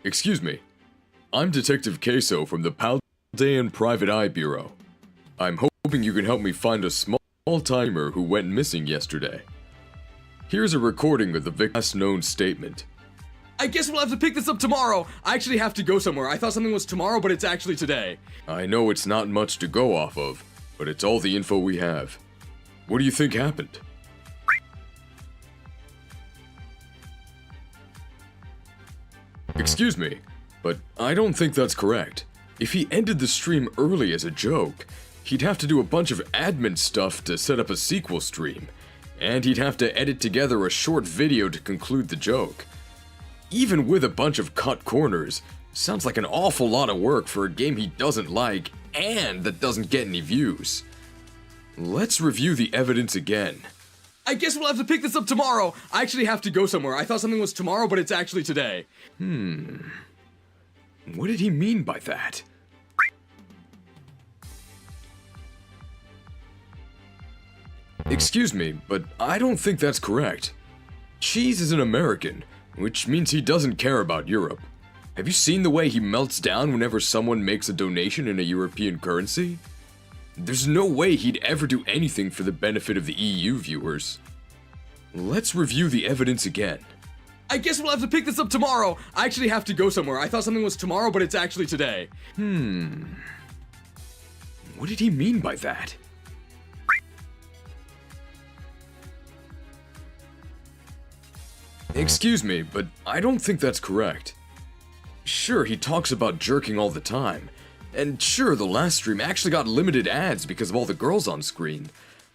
Excuse me. I'm Detective Queso from the Paldean Private Eye Bureau. I'm hoping you can help me find a small-timer who went missing yesterday. Here's a recording of the victim's last known statement. I guess we'll have to pick this up tomorrow. I actually have to go somewhere. I thought something was tomorrow, but it's actually today. I know it's not much to go off of, but it's all the info we have. What do you think happened? Excuse me, but I don't think that's correct. If he ended the stream early as a joke, he'd have to do a bunch of admin stuff to set up a sequel stream, and he'd have to edit together a short video to conclude the joke. Even with a bunch of cut corners, sounds like an awful lot of work for a game he doesn't like and that doesn't get any views. Let's review the evidence again. I guess we'll have to pick this up tomorrow. I actually have to go somewhere. I thought something was tomorrow, but it's actually today. What did he mean by that? Excuse me, but I don't think that's correct. Cheese is an American, which means he doesn't care about Europe. Have you seen the way he melts down whenever someone makes a donation in a European currency? There's no way he'd ever do anything for the benefit of the EU viewers. Let's review the evidence again. I guess we'll have to pick this up tomorrow. I actually have to go somewhere. I thought something was tomorrow, but it's actually today. What did he mean by that? Excuse me, but I don't think that's correct. Sure, he talks about jerking all the time. And sure, the last stream actually got limited ads because of all the girls on screen.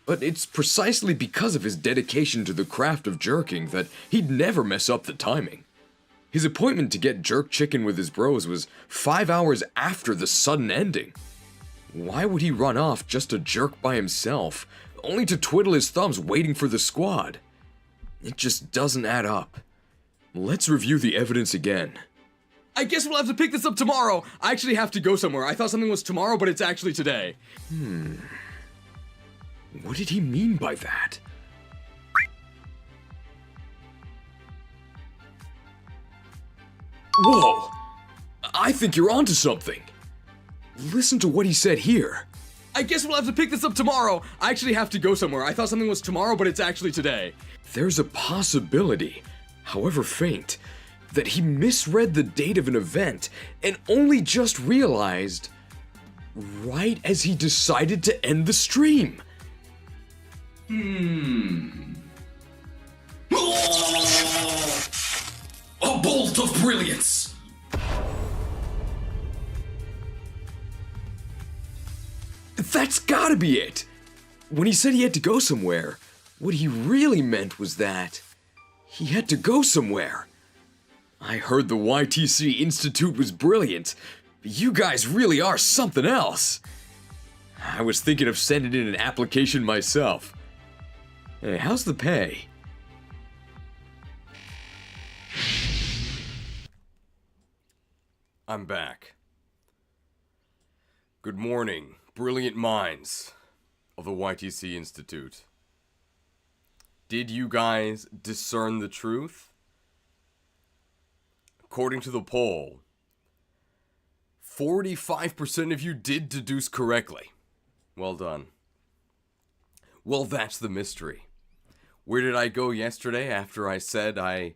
But it's precisely because of his dedication to the craft of jerking that he'd never mess up the timing. His appointment to get jerk chicken with his bros was 5 hours after the sudden ending. Why would he run off just to jerk by himself, only to twiddle his thumbs waiting for the squad? It just doesn't add up. Let's review the evidence again. I guess we'll have to pick this up tomorrow. I actually have to go somewhere. I thought something was tomorrow, but it's actually today. What did he mean by that? Whoa! I think you're onto something. Listen to what he said here. I guess we'll have to pick this up tomorrow. I actually have to go somewhere. I thought something was tomorrow, but it's actually today. There's a possibility, however faint, that he misread the date of an event and only just realized... right as he decided to end the stream. A bolt of brilliance! That's gotta be it! When he said he had to go somewhere, what he really meant was that he had to go somewhere. I heard the YTC Institute was brilliant, but you guys really are something else. I was thinking of sending in an application myself. Hey, how's the pay? I'm back. Good morning, brilliant minds of the YTC Institute. Did you guys discern the truth? According to the poll, 45% of you did deduce correctly. Well done. Well, that's the mystery. Where did I go yesterday after I said I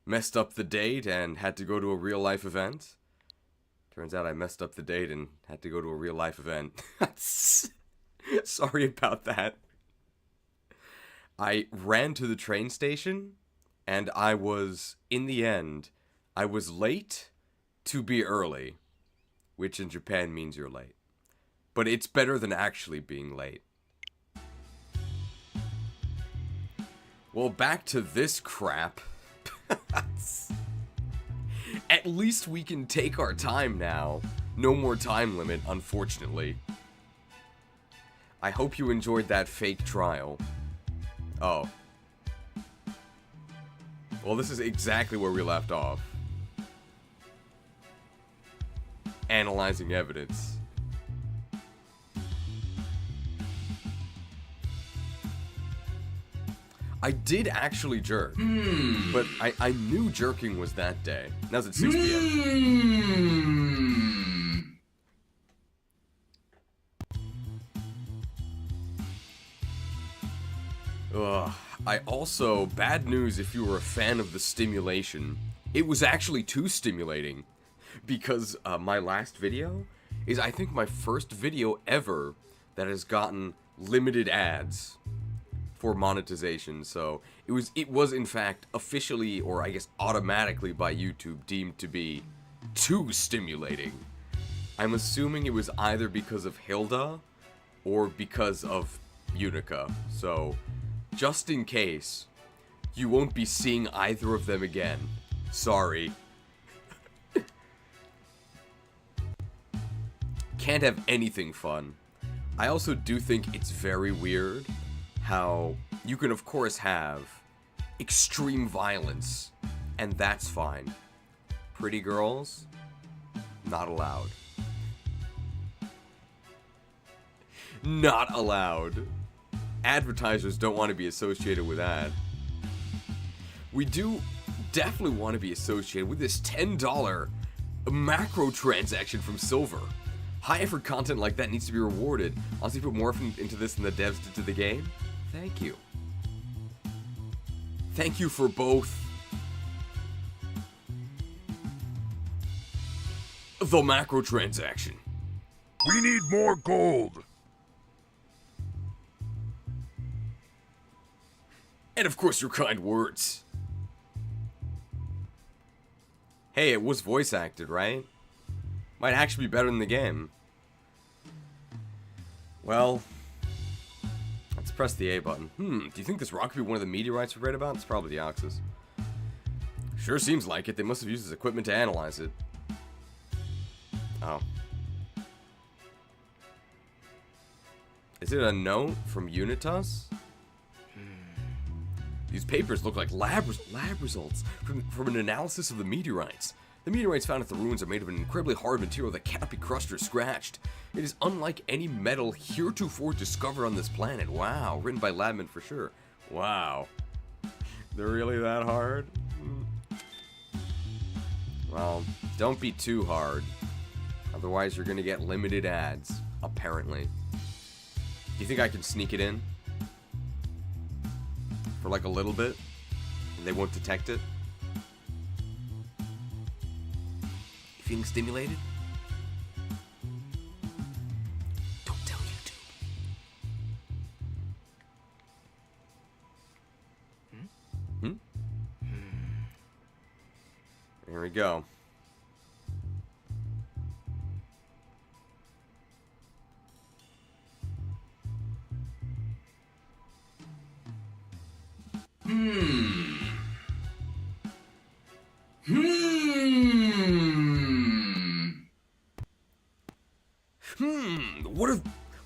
messed up the date and had to go to a real-life event? Turns out I messed up the date and had to go to a real-life event. Sorry about that. I ran to the train station, and I was, in the end, I was late to be early, which in Japan means you're late. But it's better than actually being late. Well, back to this crap. At least we can take our time now. No more time limit, unfortunately. I hope you enjoyed that fake trial. Oh. Well, this is exactly where we left off. Analyzing evidence. I did actually jerk, but I knew jerking was that day. Now's at 6 p.m. Ugh. I also, bad news if you were a fan of the stimulation, it was actually too stimulating. Because my last video is, I think, my first video ever that has gotten limited ads for monetization. So it was in fact officially, or I guess automatically by YouTube, deemed to be too stimulating. I'm assuming it was either because of Hilda or because of Unica. So just in case, you won't be seeing either of them again. Sorry. Can't have anything fun. I also do think it's very weird how you can of course have extreme violence, and that's fine. Pretty girls, not allowed. Not allowed. Advertisers don't want to be associated with that. We do definitely want to be associated with this $10 macro transaction from Silver. High effort content like that needs to be rewarded. Honestly, put more effort into this than the devs did to the game. Thank you. Thank you for both the macro transaction. We need more gold. And of course your kind words. Hey, it was voice acted, right? Might actually be better than the game. Well, let's press the A button. Do you think this rock could be one of the meteorites we read about? It's probably the Oxus. Sure seems like it. They must have used this equipment to analyze it. Oh. Is it a note from Unitas? These papers look like lab results from an analysis of the meteorites. The meteorites found at the ruins are made of an incredibly hard material that cannot be crushed or scratched. It is unlike any metal heretofore discovered on this planet. Wow, written by Labman for sure. Wow. They're really that hard? Well, don't be too hard. Otherwise you're gonna get limited ads, apparently. Do you think I can sneak it in? For like a little bit? And they won't detect it? You feeling stimulated? go.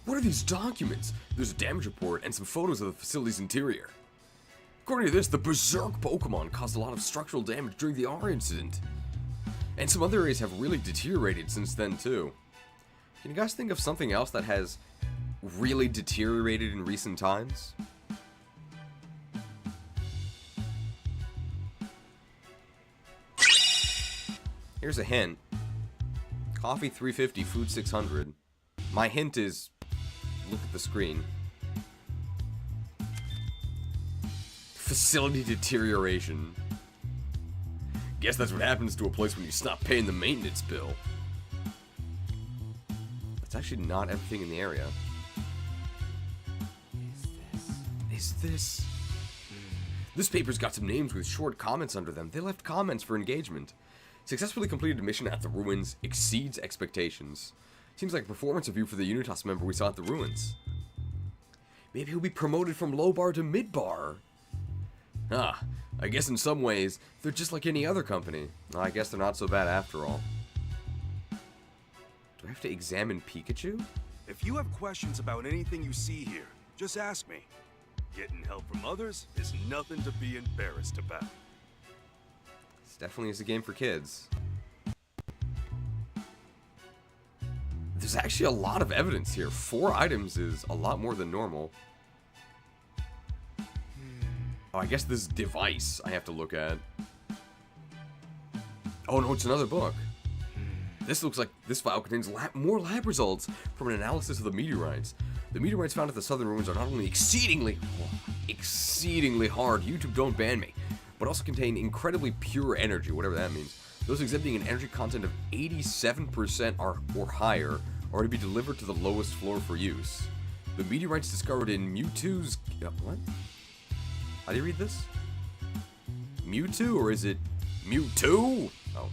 What are these documents? There's a damage report and some photos of the facility's interior. According to this, the Berserk Pokemon caused a lot of structural damage during the R incident. And some other areas have really deteriorated since then, too. Can you guys think of something else that has really deteriorated in recent times? Here's a hint. Coffee 350, food 600. My hint is, look at the screen. Facility deterioration. Guess that's what happens to a place when you stop paying the maintenance bill. That's actually not everything in the area. Is this? This paper's got some names with short comments under them. They left comments for engagement. Successfully completed a mission at the ruins. Exceeds expectations. Seems like a performance review for the Unitas member we saw at the ruins. Maybe he'll be promoted from low bar to mid bar. Ah, I guess in some ways, they're just like any other company. I guess they're not so bad after all. Do I have to examine Pikachu? If you have questions about anything you see here, just ask me. Getting help from others is nothing to be embarrassed about. This definitely is a game for kids. There's actually a lot of evidence here. 4 items is a lot more than normal. Oh, I guess this device I have to look at. Oh no, it's another book. This looks like this file contains more lab results from an analysis of the meteorites. The meteorites found at the southern ruins are not only exceedingly hard, YouTube don't ban me, but also contain incredibly pure energy, whatever that means. Those exhibiting an energy content of 87% or higher are to be delivered to the lowest floor for use. The meteorites discovered in Mewtwo's... what? How do you read this? Mewtwo, or is it Mewtwo? Oh.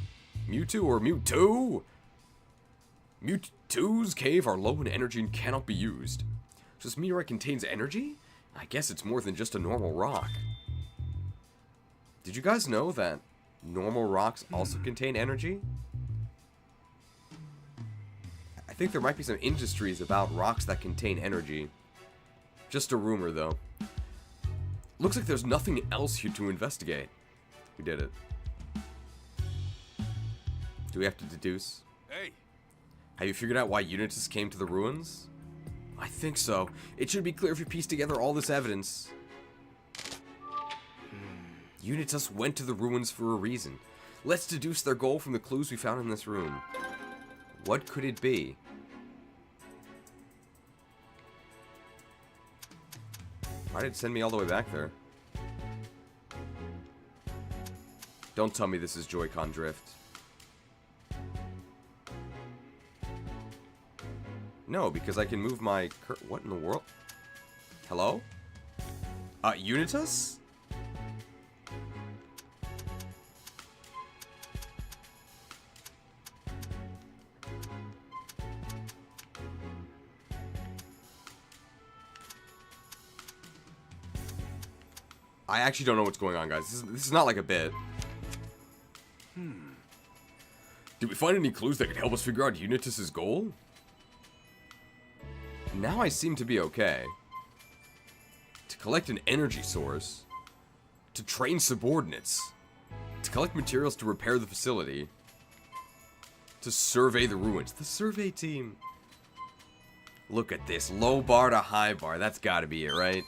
Mewtwo or Mewtwo? Mewtwo's cave are low in energy and cannot be used. So this meteorite contains energy? I guess it's more than just a normal rock. Did you guys know that normal rocks also contain energy? I think there might be some industries about rocks that contain energy. Just a rumor, though. Looks like there's nothing else here to investigate. We did it. Do we have to deduce? Hey! Have you figured out why Unitas came to the ruins? I think so. It should be clear if you piece together all this evidence. Unitas went to the ruins for a reason. Let's deduce their goal from the clues we found in this room. What could it be? Why did it send me all the way back there? Don't tell me this is Joy-Con drift. No, because I can move my what in the world? Hello? Unitas? I actually don't know what's going on, guys. This is not like a bit. Did we find any clues that could help us figure out Unitas' goal? Now I seem to be okay. To collect an energy source. To train subordinates. To collect materials to repair the facility. To survey the ruins. The survey team. Look at this. Low bar to high bar. That's gotta be it, right?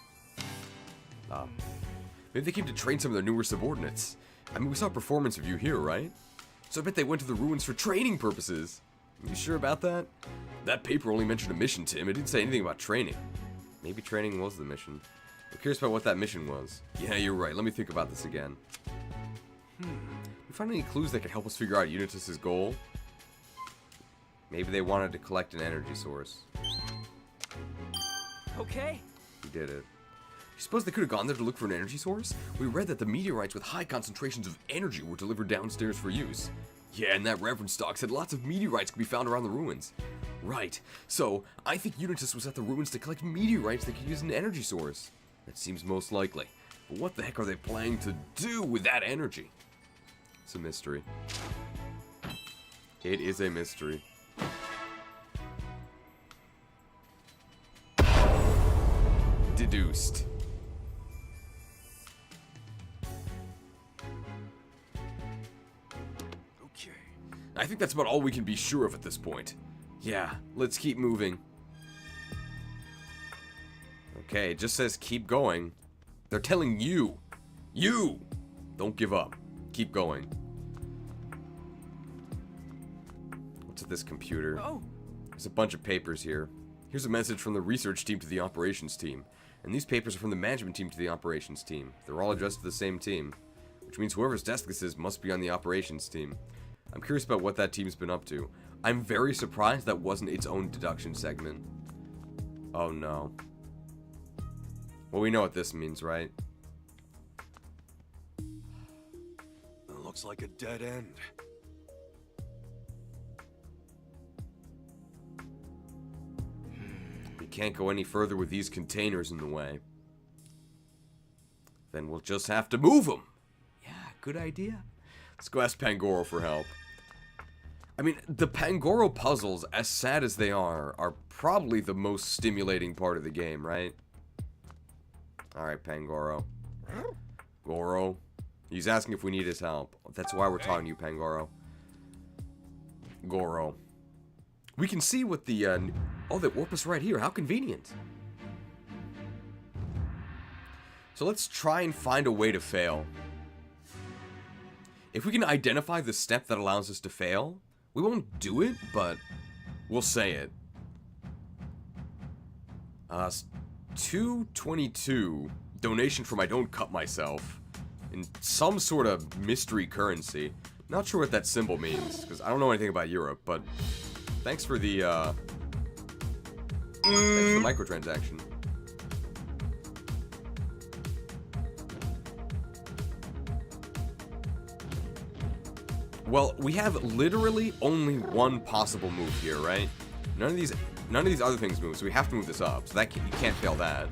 Maybe they came to train some of their newer subordinates. I mean, we saw a performance review here, right? So I bet they went to the ruins for training purposes. You sure about that? That paper only mentioned a mission, Tim. It didn't say anything about training. Maybe training was the mission. I'm curious about what that mission was. Yeah, you're right. Let me think about this again. We find any clues that could help us figure out Unitas' goal? Maybe they wanted to collect an energy source. Okay. We did it. You suppose they could have gone there to look for an energy source? We read that the meteorites with high concentrations of energy were delivered downstairs for use. Yeah, and that reference doc said lots of meteorites could be found around the ruins. Right, so I think Unitus was at the ruins to collect meteorites that could use an energy source. That seems most likely. But what the heck are they planning to do with that energy? It's a mystery. It is a mystery. Deduced. Okay. I think that's about all we can be sure of at this point. Yeah, let's keep moving. Okay, it just says keep going. They're telling you. You! Don't give up. Keep going. What's at this computer? Oh. There's a bunch of papers here. Here's a message from the research team to the operations team. And these papers are from the management team to the operations team. They're all addressed to the same team. Which means whoever's desk this is must be on the operations team. I'm curious about what that team's been up to. I'm very surprised that wasn't its own deduction segment. Oh no. Well, we know what this means, right? It looks like a dead end. We can't go any further with these containers in the way. Then we'll just have to move them. Yeah, good idea. Let's go ask Pangoro for help. I mean, the Pangoro puzzles, as sad as they are probably the most stimulating part of the game, right? Alright, Pangoro. Goro. He's asking if we need his help. That's why we're talking to you, Pangoro. Goro. We can see what the, oh, they warp us right here. How convenient. So let's try and find a way to fail. If we can identify the step that allows us to fail, we won't do it, but we'll say it. 222 donation from I Don't Cut Myself in some sort of mystery currency. Not sure what that symbol means, because I don't know anything about Europe, but thanks for the, thanks for the microtransaction. Well, we have literally only one possible move here, right? None of these other things move, so we have to move this up. So that you can't fail that.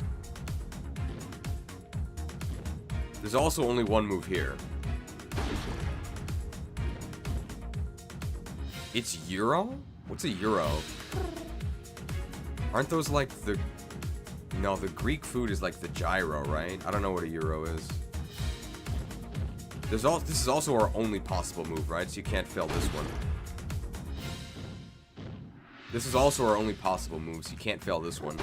There's also only one move here. It's Euro? What's a Euro? Aren't those like the... No, the Greek food is like the gyro, right? I don't know what a Euro is. This is also our only possible move, right? So you can't fail this one. This is also our only possible move, so you can't fail this one.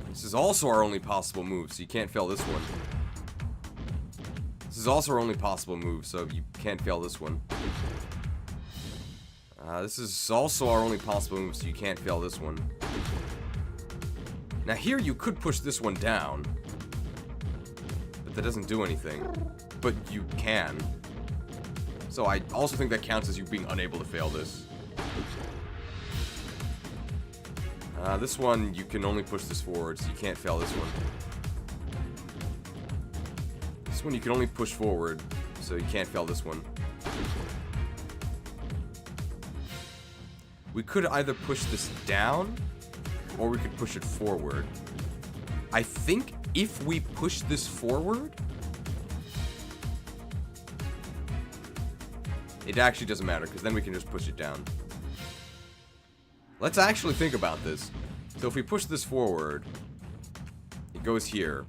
This is also our only possible move, so you can't fail this one. This is also our only possible move, so you can't fail this one. This is also our only possible move, so you can't fail this one. Now here you could push this one down. But that doesn't do anything. But you can. So I also think that counts as you being unable to fail this. This one, you can only push this forward, so you can't fail this one. This one you can only push forward, so you can't fail this one. We could either push this down, or we could push it forward. I think if we push this forward, it actually doesn't matter, because then we can just push it down. Let's actually think about this. So if we push this forward, it goes here.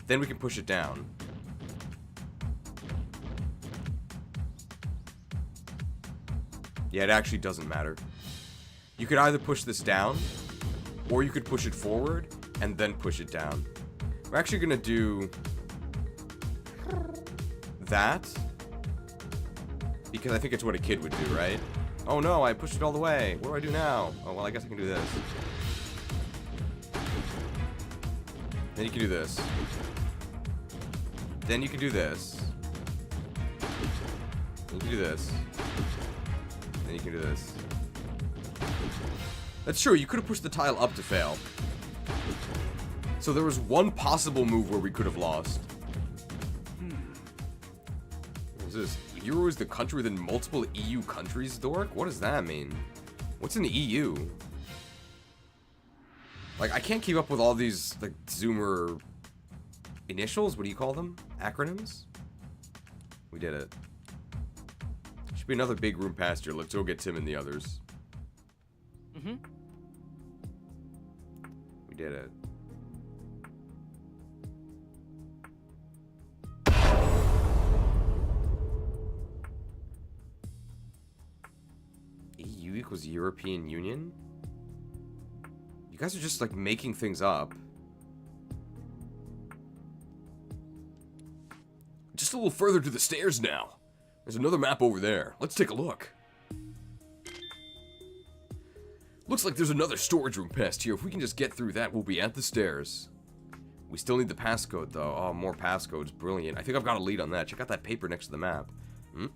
Then we can push it down. Yeah, it actually doesn't matter. You could either push this down, or you could push it forward, and then push it down. We're actually gonna do that, because I think it's what a kid would do, right? Oh no, I pushed it all the way. What do I do now? Oh, well, I guess I can do this. Then you can do this. Then you can do this. Then you can do this. Then you can do this. That's true, you could have pushed the tile up to fail. So there was one possible move where we could have lost. What is this? Euro is the country within multiple EU countries, Dork? What does that mean? What's an EU? Like, I can't keep up with all these, like, Zoomer initials? What do you call them? Acronyms? We did it. Should be another big room past here. Let's go get Tim and the others. Mm-hmm. We did it. EU equals European Union? You guys are just, like, making things up. Just a little further to the stairs now. There's another map over there. Let's take a look. Looks like there's another storage room past here. If we can just get through that, we'll be at the stairs. We still need the passcode, though. Oh, more passcodes. Brilliant. I think I've got a lead on that. Check out that paper next to the map. Hmm?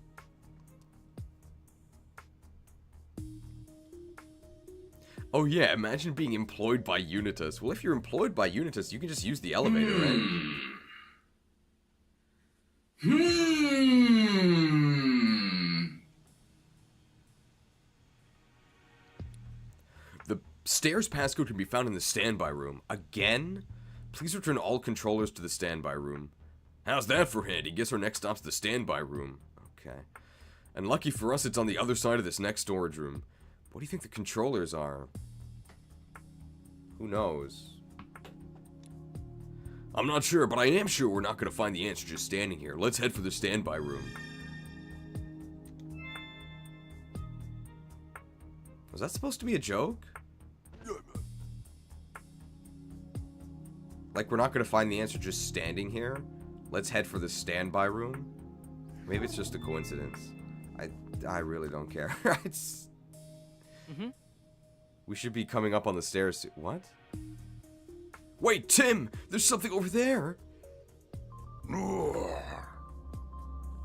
Oh, yeah. Imagine being employed by Unitas. Well, if you're employed by Unitas, you can just use the elevator, right? The stairs passcode can be found in the standby room. Again? Please return all controllers to the standby room. How's that for handy? Guess our next stop's the standby room. Okay. And lucky for us, it's on the other side of this next storage room. What do you think the controllers are? Who knows? I'm not sure, but I am sure we're not going to find the answer just standing here. Let's head for the standby room. Was that supposed to be a joke? Like, we're not going to find the answer just standing here? Let's head for the standby room? Maybe it's just a coincidence. I really don't care. It's... Mm-hmm. We should be coming up on the stairs soon. What? Wait, Tim! There's something over there!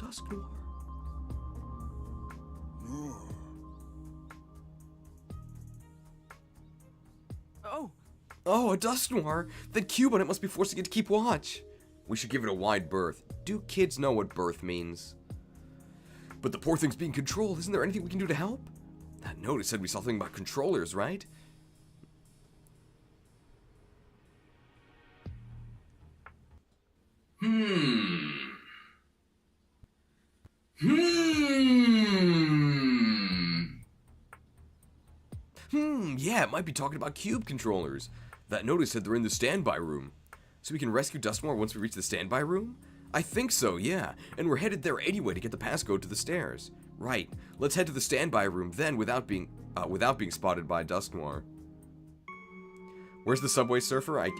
Dusk Noir. Oh, Oh, a Dusk Noir! That cube on it must be forcing it to keep watch! We should give it a wide berth. Do kids know what berth means? But the poor thing's being controlled. Isn't there anything we can do to help? That notice said we saw something about controllers, right? Yeah, it might be talking about cube controllers. That notice said they're in the standby room. So we can rescue Dustmore once we reach the standby room? I think so, yeah. And we're headed there anyway to get the passcode to the stairs. Right. Let's head to the standby room then without being spotted by Dusknoir. Where's the Subway Surfer? I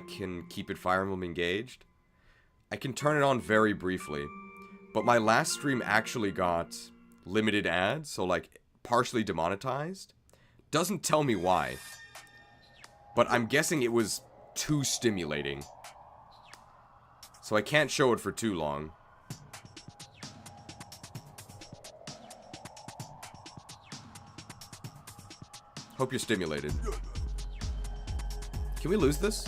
can keep it Fire Emblem engaged. I can turn it on very briefly. But my last stream actually got limited ads, so like partially demonetized. Doesn't tell me why. But I'm guessing it was too stimulating. So I can't show it for too long. Hope you're stimulated. Can we lose this?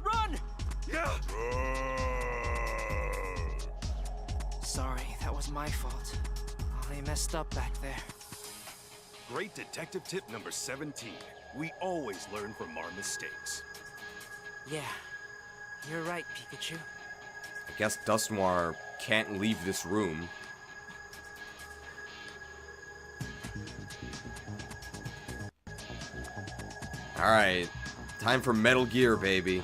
run! Yeah. Sorry, that was my fault. I messed up back there. Great detective tip number 17. We always learn from our mistakes. Yeah, you're right, Pikachu. I guess Dusknoir can't leave this room. Alright, time for Metal Gear, baby.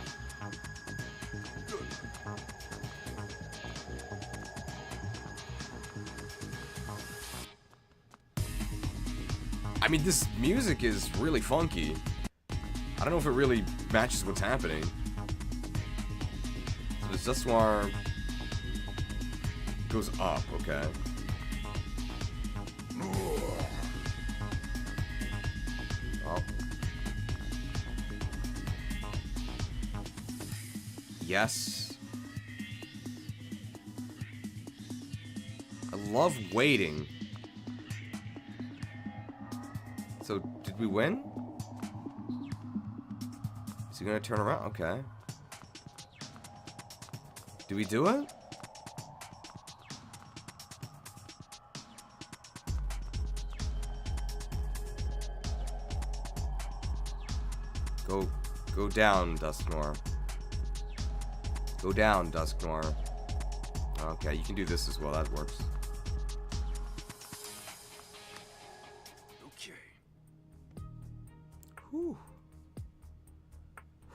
I mean, this music is really funky. I don't know if it really matches what's happening. So this Dusknoir goes up, okay. Oh. Yes. I love waiting. So, did we win? You're gonna turn around? Okay. Do we do it? Go down, Dusknoir. Go down, Dusknoir. Okay, you can do this as well. That works. Okay. Whew.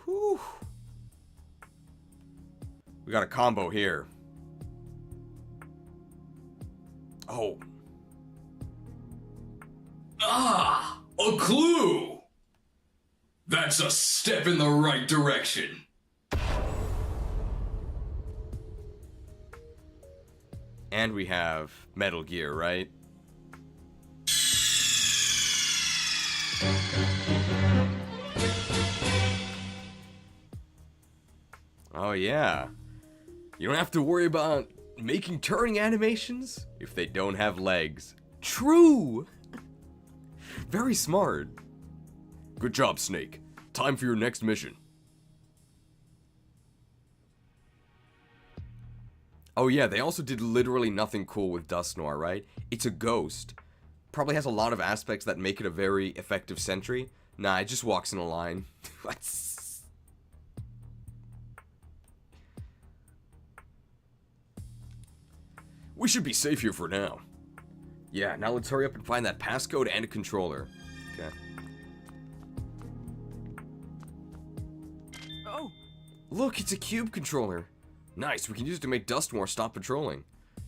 Whew. We got a combo here. Oh. Ah, a clue! That's a step in the right direction. And we have Metal Gear, right? Oh yeah. You don't have to worry about making turning animations if they don't have legs. True! Very smart. Good job, Snake. Time for your next mission. Oh yeah, they also did literally nothing cool with Dusknoir, right? It's a ghost. Probably has a lot of aspects that make it a very effective sentry. Nah, it just walks in a line. We should be safe here for now. Yeah, now let's hurry up and find that passcode and a controller. Okay. Oh, Look, it's a cube controller. Nice, we can use it to make Dusknoir stop patrolling.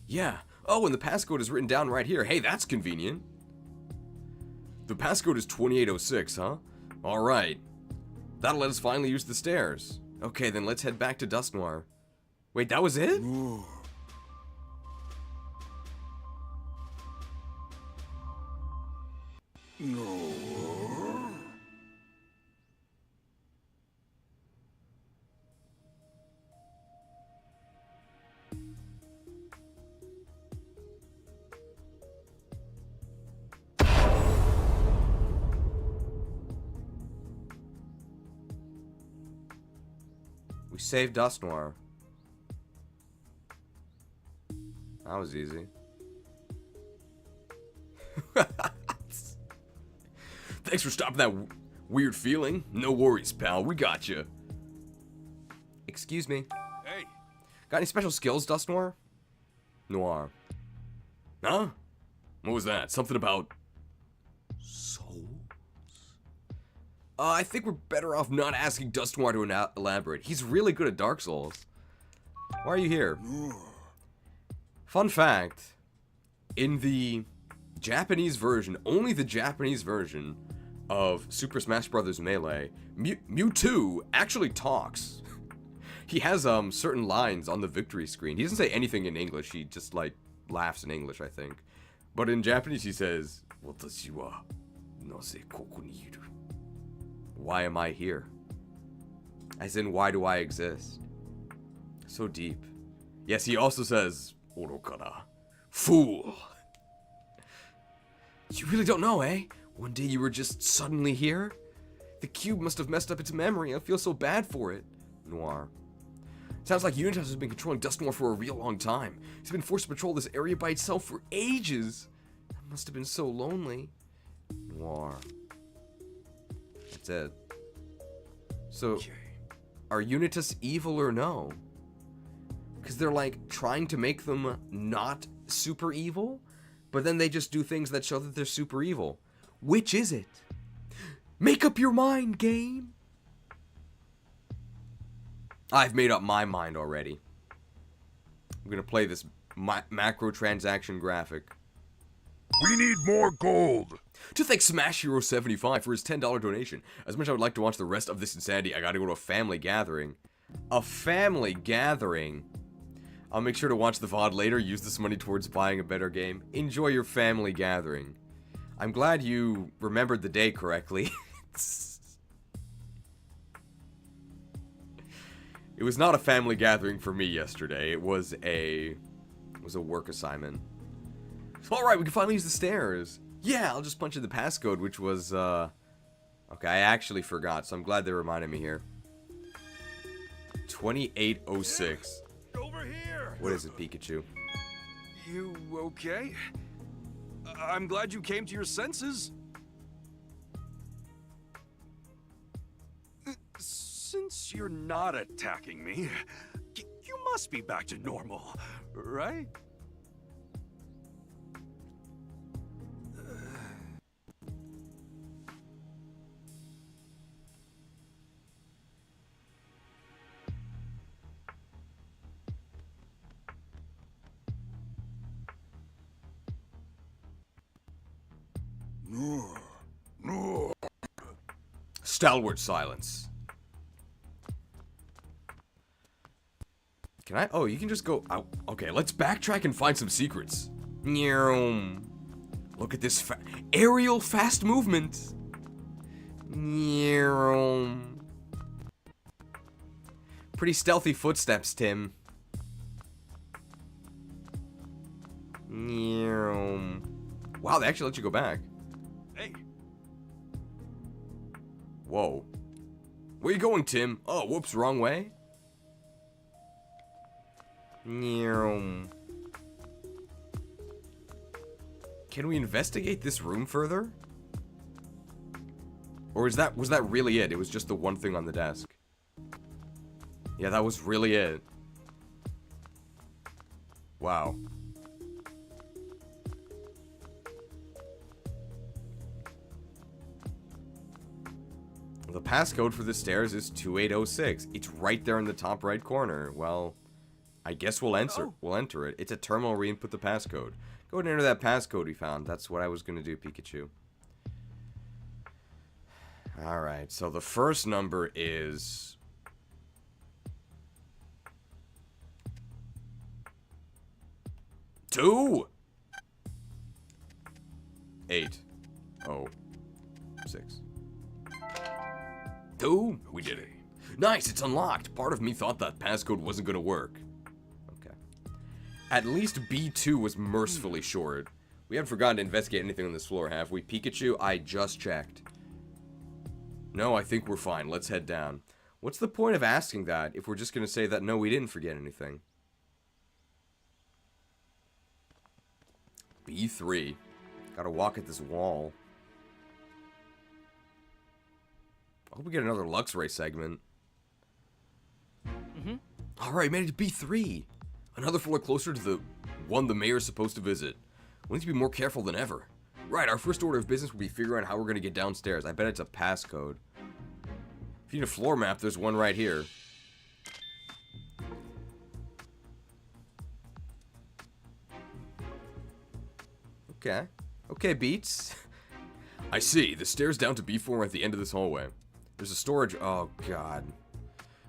Yeah. Oh, and the passcode is written down right here. Hey, that's convenient. The passcode is 2806, huh? Alright. That'll let us finally use the stairs. Okay, then let's head back to Dusknoir. Wait, that was it? No. We saved Dusknoir. That was easy. Thanks for stopping that weird feeling. No worries, pal. We got you. Excuse me. Hey, Got any special skills, Dusknoir? Noir. Huh? What was that? Something about souls? I think we're better off not asking Dusknoir to elaborate. He's really good at Dark Souls. Why are you here? Fun fact. In the Japanese version, only the Japanese version of Super Smash Bros. Melee, Mewtwo actually talks. He has certain lines on the victory screen. He doesn't say anything in English. He just like laughs in English, I think. But in Japanese he says, "Watashi wa nase koku ni iru." Why am I here? As in, why do I exist? So deep. Yes, he also says, "Orokara." Fool. You really don't know, eh? One day you were just suddenly here? The cube must have messed up its memory. I feel so bad for it. Noir. Sounds like Unitas has been controlling Dusknoir for a real long time. He's been forced to patrol this area by itself for ages. That must have been so lonely. Noir. That's it. So, are Unitas evil or no? Because they're like trying to make them not super evil, but then they just do things that show that they're super evil. Which is it? Make up your mind, game. I've made up my mind already. I'm gonna play this macro transaction graphic. we need more gold. To thank Smash Hero 75 for his $10 donation. As much as I would like to watch the rest of this insanity, I gotta go to a family gathering. A family gathering? I'll make sure to watch the VOD later, use this money towards buying a better game. Enjoy your family gathering. I'm glad you remembered the day correctly. It was not a family gathering for me yesterday. It was a work assignment. Alright, we can finally use the stairs. Yeah, I'll just punch in the passcode, which was, okay, I actually forgot, so I'm glad they reminded me here. 2806. Over here! What is it, Pikachu? You okay? I'm glad you came to your senses. Since you're not attacking me, you must be back to normal, right? No. Stalwart silence. Can I? Oh, you can just go out. Okay, let's backtrack and find some secrets. Look at this aerial fast movement. Pretty stealthy footsteps, Tim. Wow, they actually let you go back. Hey. Whoa. Where you going, Tim? Oh, whoops, wrong way. Can we investigate this room further? Or was that really it? It was just the one thing on the desk. Yeah, that was really it. Wow. The passcode for the stairs is 2806. It's right there in the top right corner. Well, I guess we'll enter it. It's a terminal where you input the passcode. Go ahead and enter that passcode we found. That's what I was going to do, Pikachu. Alright, so the first number is... 2! 8. 0. 6. 2? We did it. Nice, it's unlocked. Part of me thought that passcode wasn't gonna work. Okay. At least B2 was mercifully short. We haven't forgotten to investigate anything on this floor, have we? Pikachu, I just checked. No, I think we're fine. Let's head down. What's the point of asking that if we're just gonna say that no, we didn't forget anything? B3. Gotta walk at this wall. I hope we get another Luxray segment. Alright, made it to B3. Another floor closer to the one the mayor's supposed to visit. We need to be more careful than ever. Right, our first order of business will be figuring out how we're gonna get downstairs. I bet it's a passcode. If you need a floor map, there's one right here. Okay. Okay, Beats. I see. The stairs down to B4 are at the end of this hallway. There's a storage... Oh, God.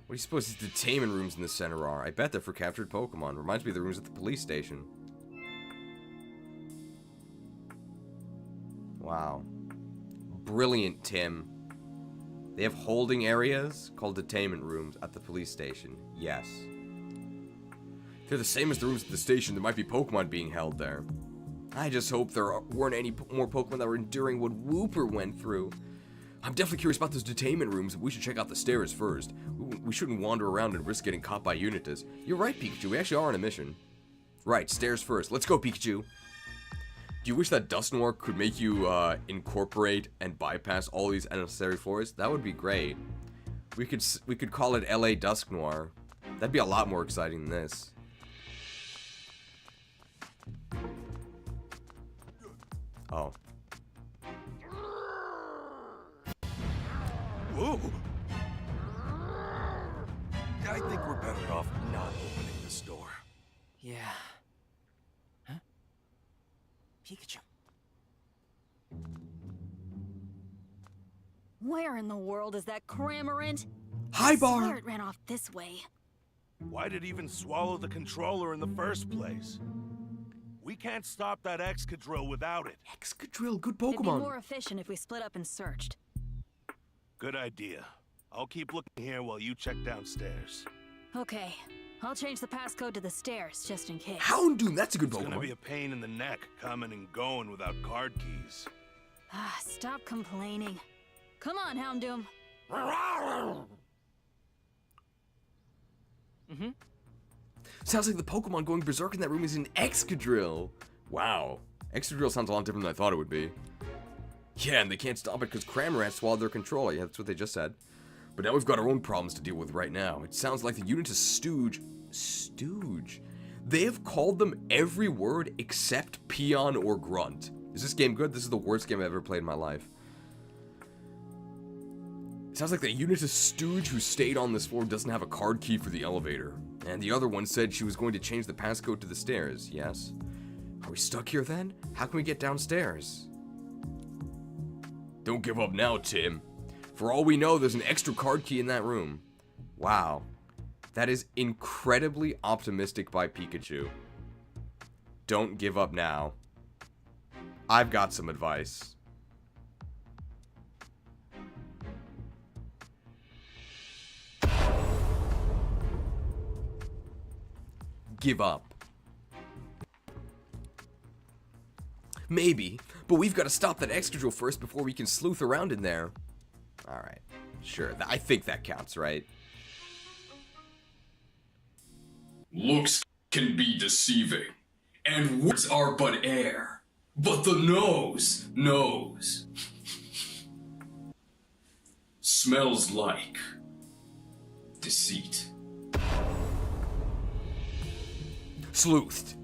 What do you suppose these detainment rooms in the center are? I bet they're for captured Pokemon. Reminds me of the rooms at the police station. Wow. Brilliant, Tim. They have holding areas called detainment rooms at the police station. Yes. If they're the same as the rooms at the station, there might be Pokemon being held there. I just hope there weren't any more Pokemon that were enduring what Wooper went through. I'm definitely curious about those detainment rooms. We should check out the stairs first. We shouldn't wander around and risk getting caught by Unitas. You're right, Pikachu. We actually are on a mission. Right, stairs first. Let's go, Pikachu. Do you wish that Dusknoir could make you incorporate and bypass all these unnecessary floors? That would be great. We could call it LA Dusknoir. That'd be a lot more exciting than this. Oh. Whoa! I think we're better off not opening this door. Yeah. Huh? Pikachu. Where in the world is that Cramorant? Hi, I Bar! swear it ran off this way. Why did it even swallow the controller in the first place? We can't stop that Excadrill without it. Excadrill, good It'd be Pokemon. more efficient if we split up and searched. Good idea. I'll keep looking here while you check downstairs. Okay, I'll change the passcode to the stairs just in case. Houndoom, that's a good It's gonna be Pokemon. a pain in the neck coming and going without card keys. Ah, stop complaining. Come on, Houndoom. Mm-hmm. Sounds like the Pokemon going berserk in that room is an Excadrill. Wow. Excadrill sounds a lot different than I thought it would be. Yeah, and they can't stop it because Cramorant swallowed their controller. Yeah, that's what they just said. But now we've got our own problems to deal with right now. It sounds like the Unitas Stooge. They have called them every word except peon or grunt. Is this game good? This is the worst game I've ever played in my life. It sounds like the Unitas Stooge who stayed on this floor doesn't have a card key for the elevator. And the other one said she was going to change the passcode to the stairs. Yes. Are we stuck here then? How can we get downstairs? Don't give up now, Tim. For all we know, there's an extra card key in that room. Wow. That is incredibly optimistic by Pikachu. Don't give up now. I've got some advice. Give up. Maybe, but we've got to stop that Excadrill first before we can sleuth around in there. Alright, sure. I think that counts, right? Looks can be deceiving, and words are but air. But the nose knows. Smells like deceit. Sleuthed.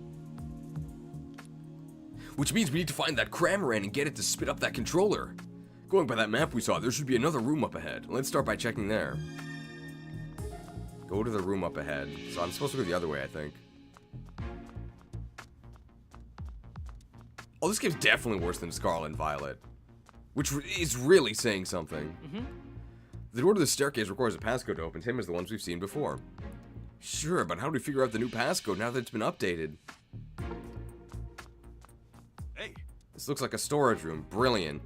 Which means we need to find that Cramorant and get it to spit up that controller. Going by that map we saw, there should be another room up ahead. Let's start by checking there. Go to the room up ahead. So I'm supposed to go the other way, I think. Oh, this game's definitely worse than Scarlet and Violet. Which is really saying something. Mm-hmm. The door to the staircase requires a passcode to open, same as the ones we've seen before. Sure, but how do we figure out the new passcode now that it's been updated? Hey, This looks like a storage room. Brilliant.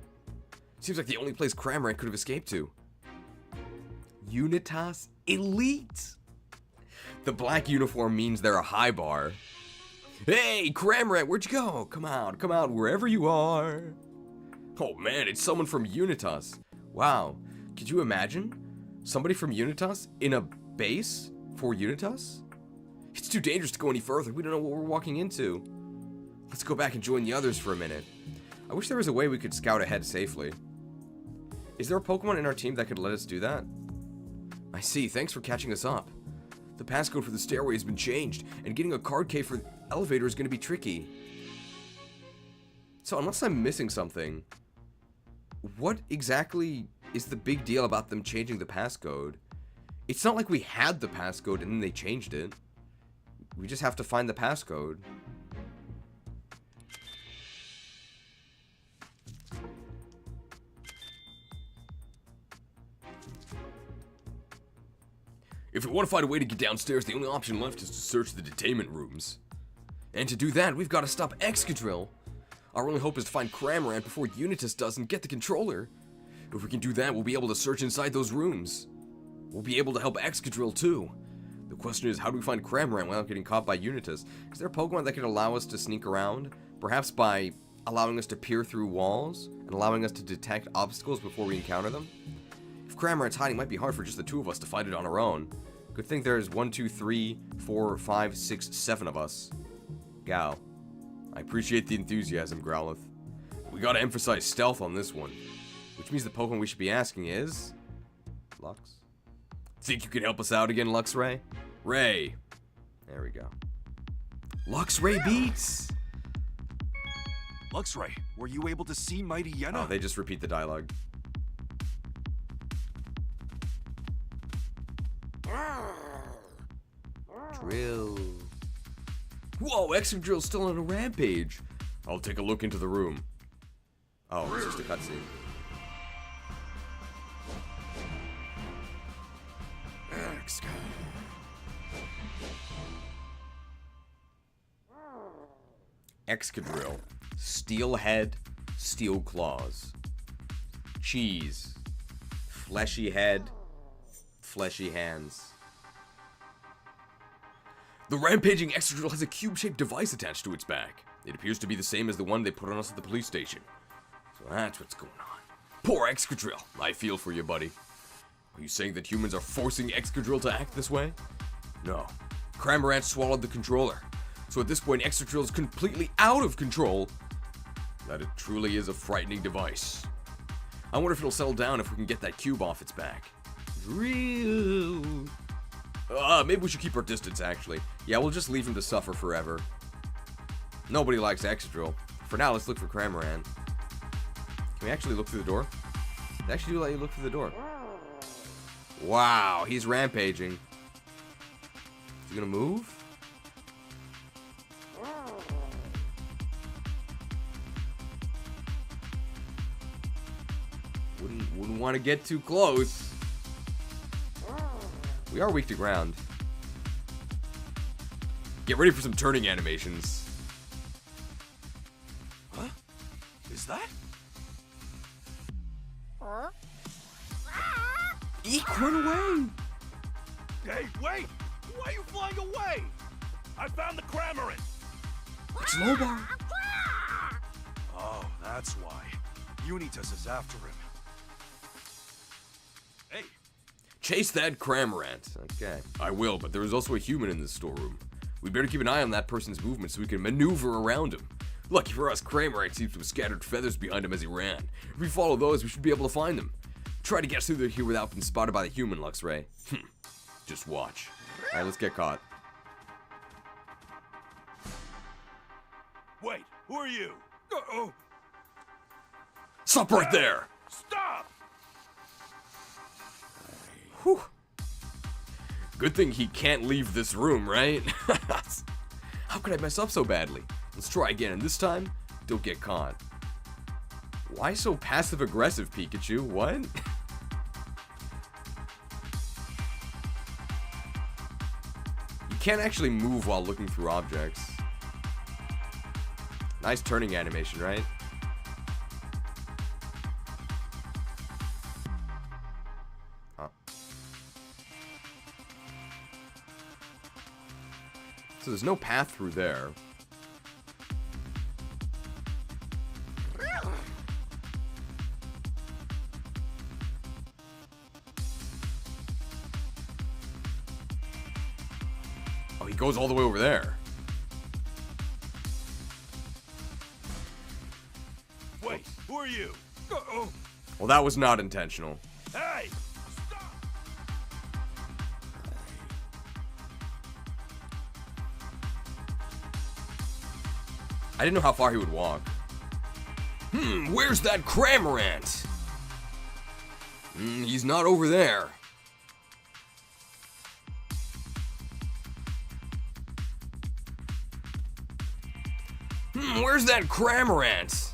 Seems like the only place Cramorant could have escaped to. Unitas Elite. The black uniform means they're a high bar. Hey, Cramorant, where'd you go? Come out, wherever you are. Oh man, it's someone from Unitas. Wow, could you imagine? Somebody from Unitas in a base for Unitas? It's too dangerous to go any further. We don't know what we're walking into. Let's go back and join the others for a minute. I wish there was a way we could scout ahead safely. Is there a Pokemon in our team that could let us do that? I see, thanks for catching us up. The passcode for the stairway has been changed, and getting a card key for the elevator is going to be tricky. So unless I'm missing something, what exactly is the big deal about them changing the passcode? It's not like we had the passcode and then they changed it. We just have to find the passcode. If we want to find a way to get downstairs, the only option left is to search the detainment rooms. And to do that, we've got to stop Excadrill. Our only hope is to find Cramorant before Unitas does and get the controller. If we can do that, we'll be able to search inside those rooms. We'll be able to help Excadrill too. The question is, how do we find Cramorant without getting caught by Unitas? Is there a Pokemon that could allow us to sneak around? Perhaps by allowing us to peer through walls and allowing us to detect obstacles before we encounter them? If Cramorant's hiding, it might be hard for just the two of us to find it on our own. Good thing there's 1, 2, 3, 4, 5, 6, 7 of us. Gal. I appreciate the enthusiasm, Growlithe. We gotta emphasize stealth on this one. Which means the Pokemon we should be asking is... Lux? Think you can help us out again, Luxray? Ray. There we go. Luxray beats! Luxray, were you able to see Mighty Yenna? Oh, they just repeat the dialogue. Drill. Whoa, Excadrill's still on a rampage. I'll take a look into the room. Oh, it's just a cutscene. Excadrill. Steel head, steel claws. Cheese. Fleshy head, fleshy hands. The rampaging Excadrill has a cube-shaped device attached to its back. It appears to be the same as the one they put on us at the police station. So that's what's going on. Poor Excadrill. I feel for you, buddy. Are you saying that humans are forcing Excadrill to act this way? No. Cramorant swallowed the controller. So at this point, Extratrill is completely out of control. That it truly is a frightening device. I wonder if it'll settle down if we can get that cube off its back. Drill. Maybe we should keep our distance, actually. Yeah, we'll just leave him to suffer forever. Nobody likes Extratrill. For now, let's look for Cramorant. Can we actually look through the door? They actually do let you look through the door. Wow, he's rampaging. Is he gonna move? Wouldn't want to get too close. We are weak to ground. Get ready for some turning animations. Huh? Is that? Eek, run away! Hey, wait! Why are you flying away? I found the Cramorant! It's Lobar. Oh, that's why. Unitas is after him. Hey, Chase that Cramorant. Okay. I will, but there is also a human in this storeroom. We better keep an eye on that person's movement so we can maneuver around him. Lucky for us, Cramorant seems to have scattered feathers behind him as he ran. If we follow those, we should be able to find them. Try to get through here without being spotted by the human, Luxray. Just watch. Alright, let's get caught. wait, who are you? Uh-oh! Stop right there! Stop! Whew. Good thing he can't leave this room, right? How could I mess up so badly? Let's try again, and this time, don't get caught. Why so passive-aggressive, Pikachu? What? You can't actually move while looking through objects. Nice turning animation, right? Huh. So there's no path through there. Oh, he goes all the way over there. Wait, who are you? Uh-oh! Well, that was not intentional. Hey! Stop! I didn't know how far he would walk. Where's that Cramorant? He's not over there. Where's that Cramorant?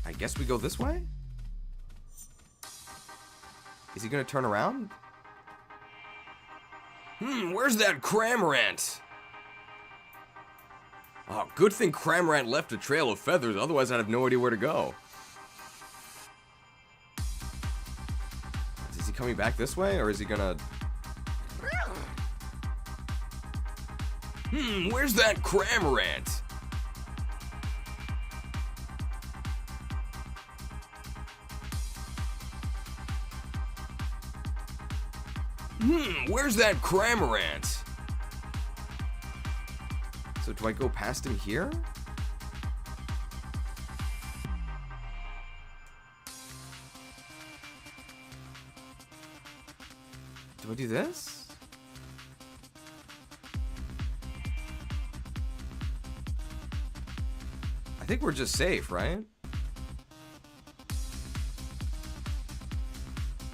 I guess we go this way? Is he gonna turn around? Where's that Cramorant? Oh, good thing Cramorant left a trail of feathers, otherwise I'd have no idea where to go. Is he coming back this way, or is he gonna... Where's that Cramorant? Where's that Cramorant? So do I go past him here? Do I do this? I think we're just safe, right?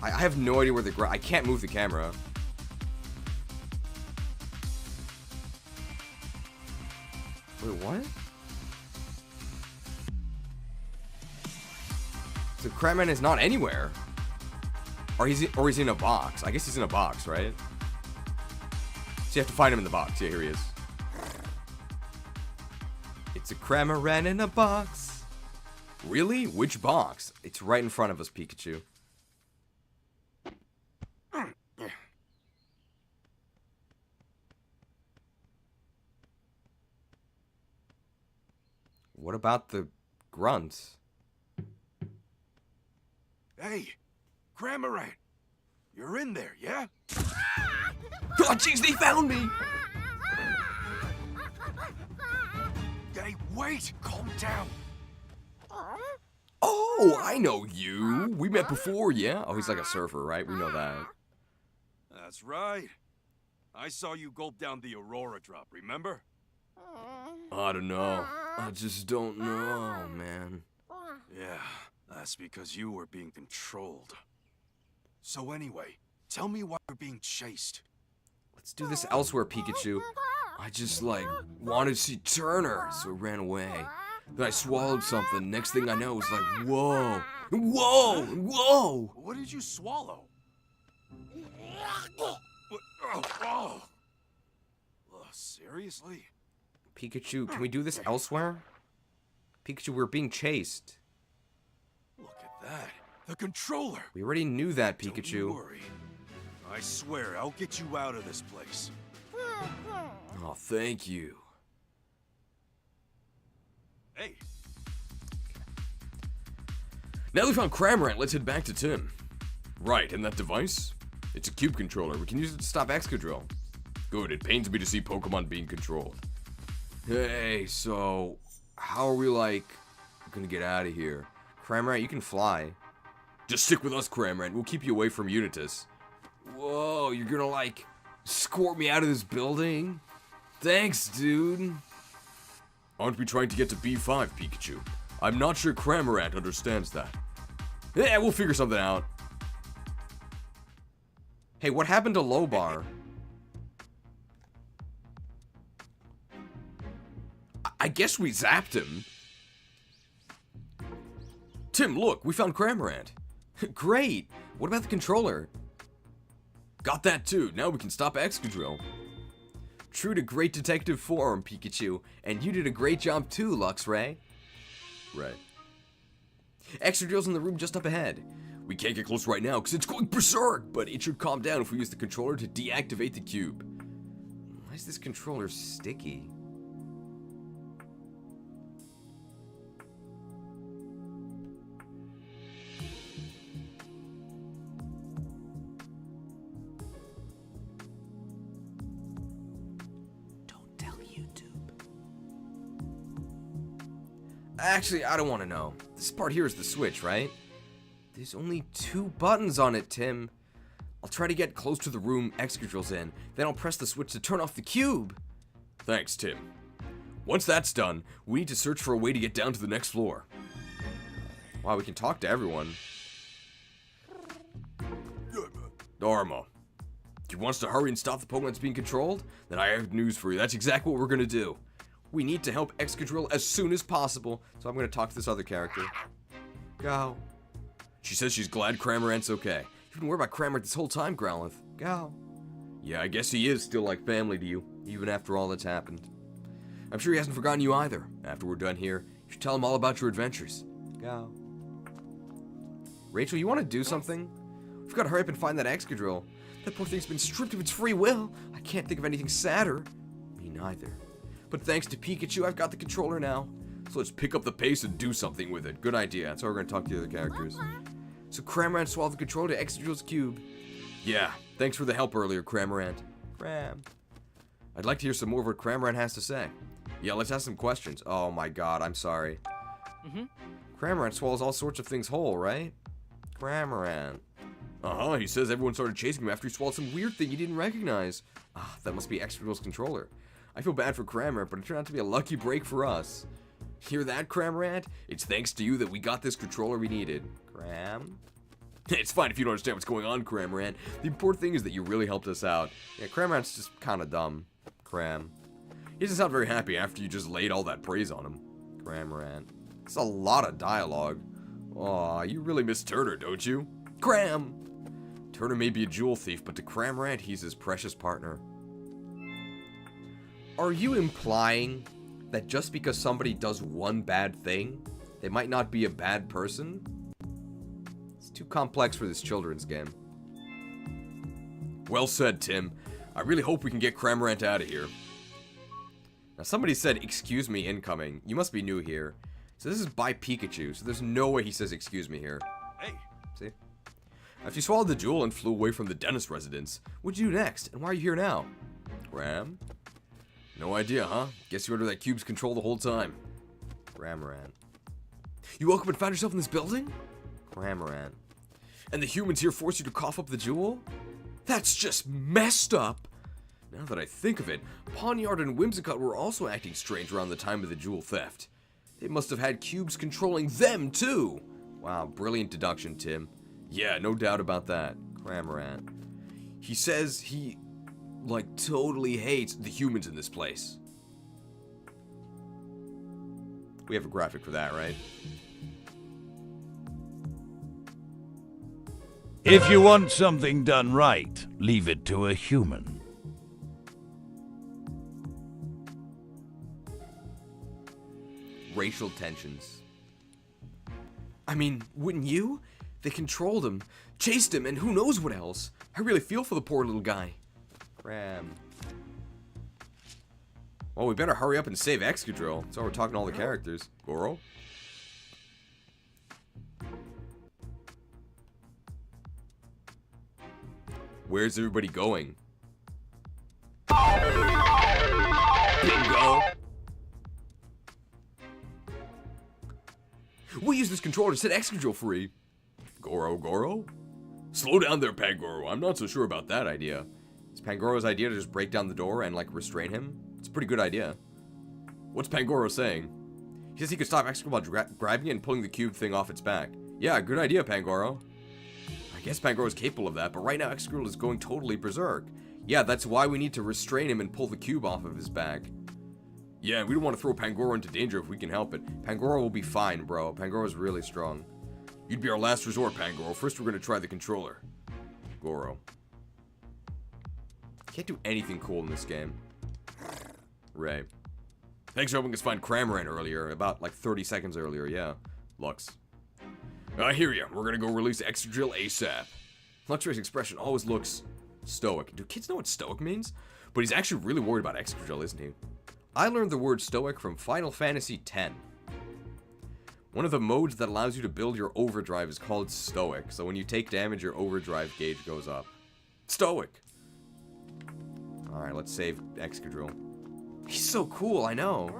I have no idea where the I can't move the camera. Wait, what? So Cramorant is not anywhere. Or he's in a box. I guess he's in a box, right? So you have to find him in the box. Yeah, here he is. It's a Cramorant in a box. Really? Which box? It's right in front of us, Pikachu. What about the grunt? Hey, Cramorant! You're in there, yeah? Oh, jeez, they found me! Hey, wait! Calm down. Oh, I know you. We met before, yeah? Oh, he's like a surfer, right? We know that. That's right. I saw you gulp down the Aurora drop, remember? I don't know. I just don't know, man. Yeah, that's because you were being controlled. So anyway, tell me why you're being chased. Let's do this elsewhere, Pikachu. I just, like, wanted to see Turner, so I ran away. Then I swallowed something. Next thing I know, it was like, whoa. Whoa! Whoa! What did you swallow? What? Oh. Seriously? Pikachu, can we do this elsewhere? Pikachu, we're being chased. Look at that. The controller. We already knew that, Don't Pikachu. you worry. I swear, I'll get you out of this place. Oh, thank you. Hey, Now we found Cramorant, let's head back to Tim. Right, and that device? It's a cube controller. We can use it to stop Excadrill. Good, it pains me to see Pokemon being controlled. Hey, so how are we, like, gonna get out of here? Cramorant, you can fly. Just stick with us, Cramorant. We'll keep you away from Unitas. Whoa, you're gonna, like, escort me out of this building? Thanks, dude. Aren't we trying to get to B5, Pikachu? I'm not sure Cramorant understands that. Yeah, we'll figure something out. Hey, what happened to Lobar? I guess we zapped him. Tim, look, we found Cramorant. Great. What about the controller? Got that too. Now we can stop Excadrill. True to great detective form, Pikachu. And you did a great job too, Luxray. Right. Excadrill's in the room just up ahead. We can't get close right now because it's going berserk, but it should calm down if we use the controller to deactivate the cube. Why is this controller sticky? Don't tell YouTube. Actually, I don't want to know. This part here is the switch, right? There's only 2 buttons on it, Tim. I'll try to get close to the room Excadrill's in, then I'll press the switch to turn off the cube. Thanks, Tim. Once that's done, we need to search for a way to get down to the next floor. Wow, we can talk to everyone. Dharma. You want us to hurry and stop the Pokemon that's being controlled? Then I have news for you. That's exactly what we're gonna do. We need to help Excadrill as soon as possible, so I'm going to talk to this other character. Go. She says she's glad Cramorant's okay. You've been worried about Cramorant this whole time, Growlithe. Go. Yeah, I guess he is still like family to you. Even after all that's happened. I'm sure he hasn't forgotten you either. After we're done here, you should tell him all about your adventures. Go. Rachel, you want to do something? We've got to hurry up and find that Excadrill. That poor thing's been stripped of its free will. I can't think of anything sadder. Me neither. But thanks to Pikachu, I've got the controller now. So let's pick up the pace and do something with it. Good idea. That's how we're going to talk to the other characters. So Cramorant swallowed the controller to Excadrill's cube. Yeah, thanks for the help earlier, Cramorant. Cram. I'd like to hear some more of what Cramorant has to say. Yeah, let's ask some questions. Oh my god, I'm sorry. Cramorant swallows all sorts of things whole, right? Cramorant. Uh-huh, he says everyone started chasing him after he swallowed Some weird thing you didn't recognize. Ah, that must be Excadrill's controller. I feel bad for Cramorant, but it turned out to be a lucky break for us. Hear that, Cramorant? It's thanks to you that we got this controller we needed. Cram? It's fine if you don't understand what's going on, Cramorant. The important thing is that you really helped us out. Yeah, Cramorant's just kind of dumb. Cram. He doesn't sound very happy after you just laid all that praise on him. Cramorant. It's a lot of dialogue. Aw, you really miss Turner, don't you? Cram! Turner may be a jewel thief, but to Cramorant, he's his precious partner. Are you implying that just because somebody does one bad thing, they might not be a bad person? It's too complex for this children's game. Well said, Tim. I really hope we can get Cramorant out of here. Now somebody said, "Excuse me, incoming." You must be new here. So this is by Pikachu, so there's no way he says "excuse me" here. Hey, See? After you swallowed the jewel and flew away from the dentist residence, what'd you do next, and why are you here now? Ram? No idea, huh? Guess you were under that cube's control the whole time. Cramoran. You woke up and found yourself in this building? Cramoran. And the humans here forced you to cough up the jewel? That's just messed up! Now that I think of it, Pawnyard and Whimsicott were also acting strange around the time of the jewel theft. They must have had cubes controlling them, too! Wow, brilliant deduction, Tim. Yeah, no doubt about that. Cramoran. He says he, like, totally hates the humans in this place. We have a graphic for that, right? If you want something done right, leave it to a human. Racial tensions. I mean, wouldn't you? They controlled him, chased him, and who knows what else. I really feel for the poor little guy. Cram. Well, we better hurry up and save Excadrill. That's why we're talking to all the characters. Goro? Where's everybody going? Bingo! We'll use this controller to set Excadrill free. Goro? Slow down there, Pangoro. I'm not so sure about that idea. Is Pangoro's idea to just break down the door and, like, restrain him? It's a pretty good idea. What's Pangoro saying? He says he could stop Excadrill by grabbing it and pulling the cube thing off its back. Yeah, good idea, Pangoro. I guess Pangoro is capable of that, but right now Excadrill is going totally berserk. Yeah, that's why we need to restrain him and pull the cube off of his back. Yeah, we don't want to throw Pangoro into danger if we can help it. Pangoro will be fine, bro. Pangoro's really strong. You'd be our last resort, Pangoro. First, we're going to try the controller. Goro. Can't do anything cool in this game. Ray. Thanks for helping us find Cramoran earlier. About, like, 30 seconds earlier, yeah. Lux. I hear ya. We're gonna go release Excadrill ASAP. Luxray's expression always looks stoic. Do kids know what stoic means? But he's actually really worried about Excadrill, isn't he? I learned the word stoic from Final Fantasy X. One of the modes that allows you to build your overdrive is called stoic. So when you take damage, your overdrive gauge goes up. Stoic! Alright, let's save Excadrill. He's so cool, I know.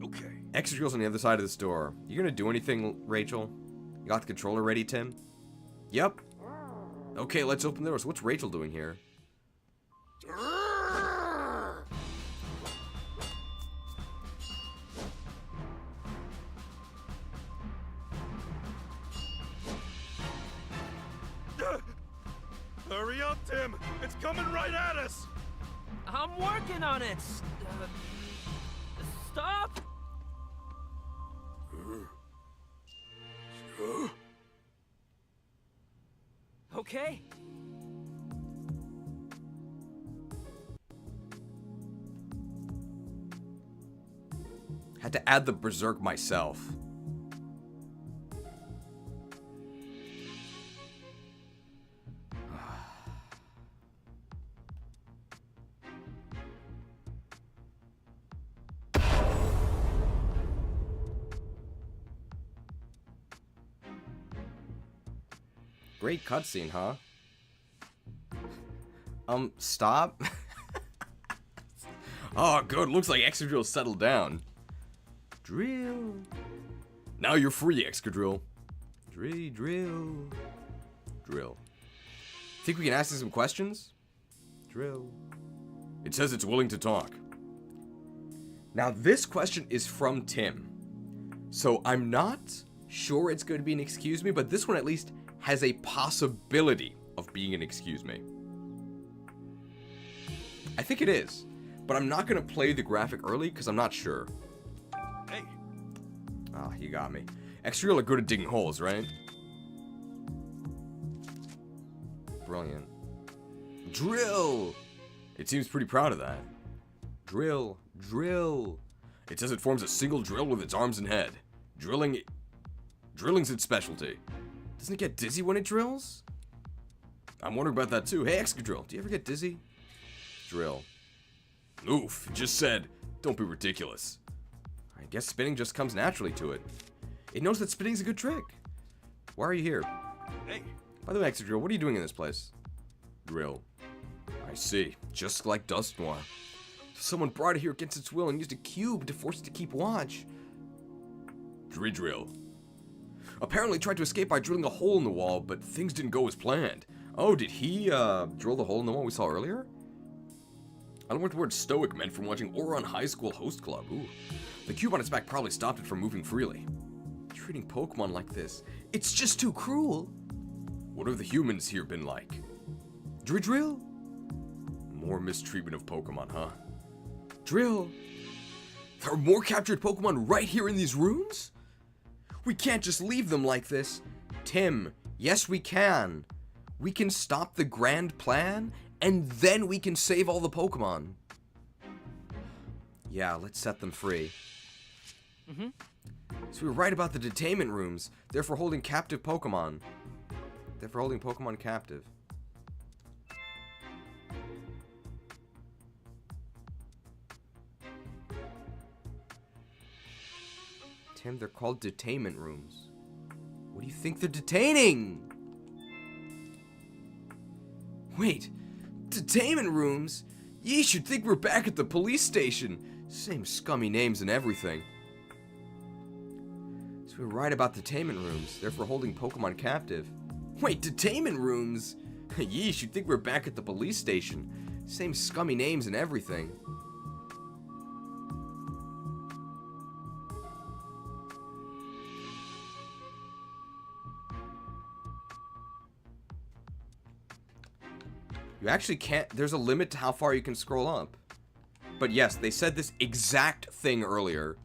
Okay. Excadrill's on the other side of this door. You gonna do anything, Rachel? You got the controller ready, Tim? Yep. Okay, let's open the doors. What's Rachel doing here? Hurry up, Tim! It's coming right at us! I'm working on it. Stop! Okay. Had to add the berserk myself. Great cutscene, huh? Stop? Oh, good. Looks like Excadrill settled down. Drill. Now you're free, Excadrill. Drill. Think we can ask it some questions? Drill. It says it's willing to talk. Now, this question is from Tim. So, I'm not sure it's going to be an excuse me, but this one at least has a possibility of being an excuse me. I think it is, but I'm not going to play the graphic early because I'm not sure. Hey. Ah, you got me. Excadrill are good at digging holes, right? Brilliant. Drill! It seems pretty proud of that. Drill. It says it forms a single drill with its arms and head. Drilling's its specialty. Doesn't it get dizzy when it drills? I'm wondering about that too. Hey, Excadrill, do you ever get dizzy? Drill. Oof, it just said, don't be ridiculous. I guess spinning just comes naturally to it. It knows that spinning's a good trick. Why are you here? Hey, By the way, Extra Drill, what are you doing in this place? Drill. I see. Just like Dust Noir. Someone brought it here against its will and used a cube to force it to keep watch. Drill. Apparently tried to escape by drilling a hole in the wall, but things didn't go as planned. Oh, did he, drill the hole in the wall we saw earlier? I don't know what the word stoic meant from watching Oron High School Host Club. Ooh. The cube on its back probably stopped it from moving freely. Treating Pokemon like this, it's just too cruel. What have the humans here been like? Drill? More mistreatment of Pokemon, huh? Drill? There are more captured Pokemon right here in these rooms? We can't just leave them like this. Tim, yes we can. We can stop the grand plan, and then we can save all the Pokemon. Yeah, let's set them free. So we were right about the detainment rooms. They're for holding captive Pokemon. They're for holding Pokemon captive. Tim, they're called detainment rooms. What do you think they're detaining? Wait, detainment rooms? Ye should think we're back at the police station. Same scummy names and everything. So we're right about detainment rooms. They're for holding Pokemon captive. Wait, detainment rooms? Ye should think we're back at the police station. Same scummy names and everything. You actually can't, there's a limit to how far you can scroll up. But yes, they said this exact thing earlier.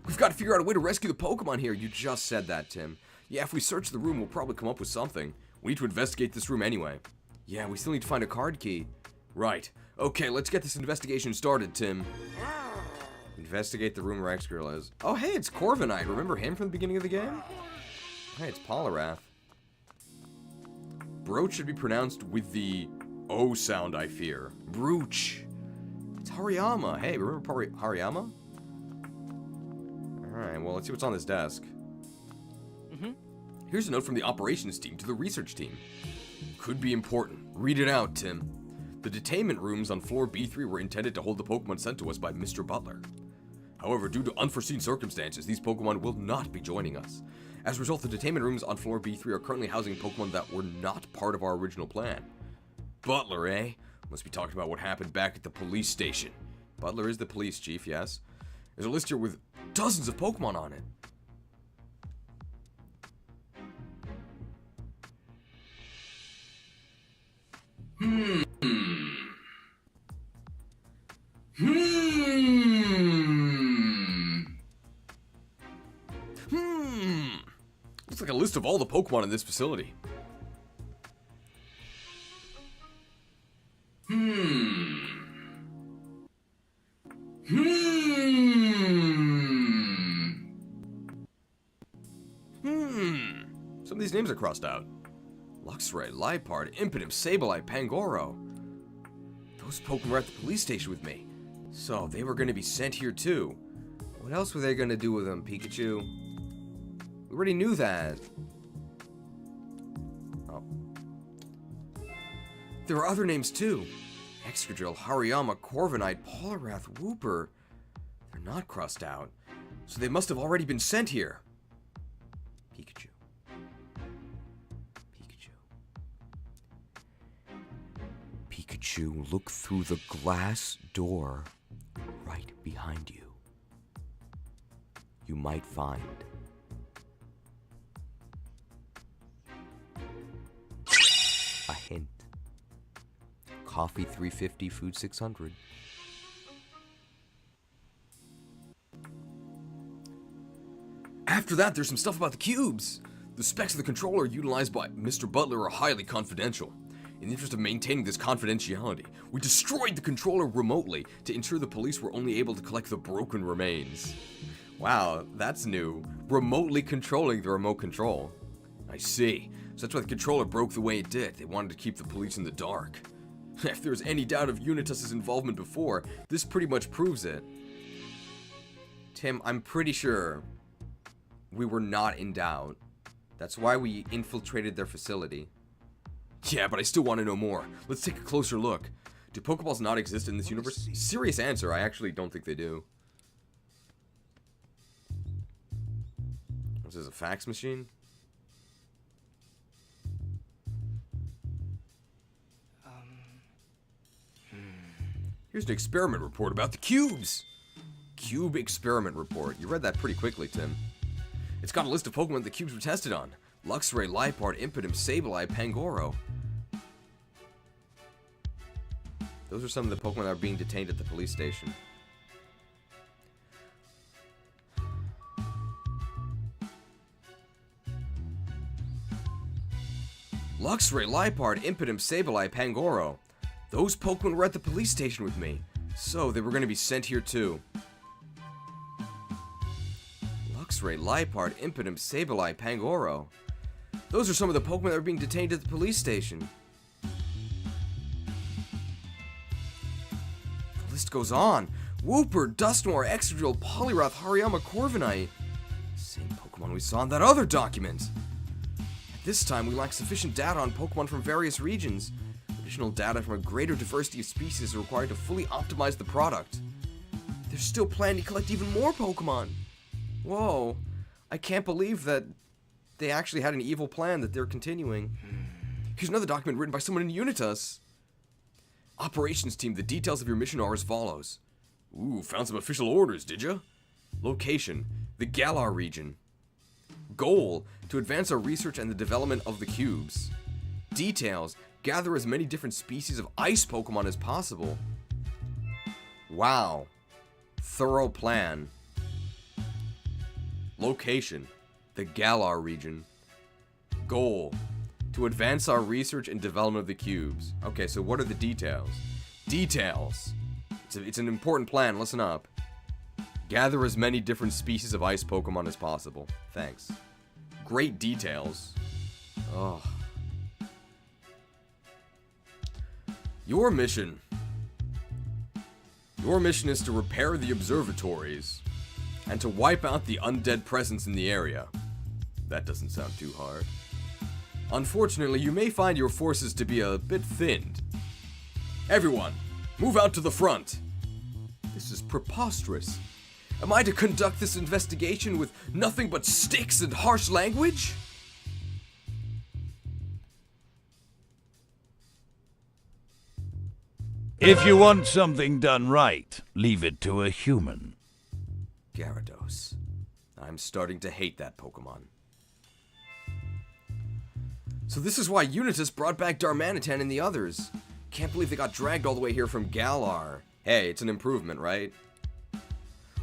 We've got to figure out a way to rescue the Pokemon here. You just said that, Tim. Yeah, if we search the room, we'll probably come up with something. We need to investigate this room anyway. Yeah, we still need to find a card key. Right. Okay, let's get this investigation started, Tim. Investigate the room where X-Girl is. Oh, hey, it's Corviknight. Remember him from the beginning of the game? Hey, it's Poliwrath. Broach should be pronounced with the O sound, I fear. Brooch. It's Hariyama. Hey, remember Hariyama? Alright, well, let's see what's on this desk. Here's a note from the operations team to the research team. Could be important. Read it out, Tim. The detainment rooms on floor B3 were intended to hold the Pokemon sent to us by Mr. Butler. However, due to unforeseen circumstances, these Pokemon will not be joining us. As a result, the detainment rooms on floor B3 are currently housing Pokemon that were not part of our original plan. Butler, eh? Must be talking about what happened back at the police station. Butler is the police chief, yes. There's a list here with dozens of Pokemon on it. Looks like a list of all the Pokemon in this facility. Some of these names are crossed out. Luxray, Liepard, Impidimp, Sableye, Pangoro. Those Pokemon were at the police station with me. So, they were going to be sent here too. What else were they going to do with them, Pikachu? We already knew that. Oh. There are other names too. Excadrill, Hariyama, Corviknight, Poliwrath, Wooper. They're not crossed out. So they must have already been sent here. Pikachu. Pikachu, look through the glass door right behind you. You might find a hint. Coffee 350, food 600. After that, there's some stuff about the cubes. The specs of the controller utilized by Mr. Butler are highly confidential. In the interest of maintaining this confidentiality, we destroyed the controller remotely to ensure the police were only able to collect the broken remains. Wow, that's new. Remotely controlling the remote control. I see. So that's why the controller broke the way it did. They wanted to keep the police in the dark. If there was any doubt of Unitus's involvement before, this pretty much proves it. Tim, I'm pretty sure we were not in doubt. That's why we infiltrated their facility. Yeah, but I still want to know more. Let's take a closer look. Do Pokeballs not exist in this universe? Serious answer, I actually don't think they do. This is a fax machine? Here's an experiment report about the cubes. Cube experiment report. You read that pretty quickly, Tim. It's got a list of Pokemon the cubes were tested on. Luxray, Liepard, Impidimp, Sableye, Pangoro. Those are some of the Pokemon that are being detained at the police station. Luxray, Liepard, Impidimp, Sableye, Pangoro. Those Pokemon were at the police station with me, so they were going to be sent here too. Luxray, Liepard, Impidimp, Sableye, Pangoro. Those are some of the Pokemon that are being detained at the police station. The list goes on. Wooper, Dusknoir, Excadrill, Poliwrath, Hariyama, Corviknight. Same Pokemon we saw in that other document. At this time, we lack sufficient data on Pokemon from various regions. Additional data from a greater diversity of species are required to fully optimize the product. They're still planning to collect even more Pokemon. Whoa. I can't believe that they actually had an evil plan that they're continuing. Here's another document written by someone in Unitas. Operations team, the details of your mission are as follows. Ooh, found some official orders, did ya? Location, the Galar region. Goal, to advance our research and the development of the cubes. Details, gather as many different species of ice Pokemon as possible. Wow. Thorough plan. Location, the Galar region. Goal, to advance our research and development of the cubes. Okay, so what are the details? Details. It's an important plan, listen up. Gather as many different species of ice Pokemon as possible. Thanks. Great details. Oh. Your mission. Your mission is to repair the observatories and to wipe out the undead presence in the area. That doesn't sound too hard. Unfortunately, you may find your forces to be a bit thinned. Everyone, move out to the front. This is preposterous. Am I to conduct this investigation with nothing but sticks and harsh language? If you want something done right, leave it to a human. Gyarados. I'm starting to hate that Pokemon. So this is why Unitas brought back Darmanitan and the others. Can't believe they got dragged all the way here from Galar. Hey, it's an improvement, right?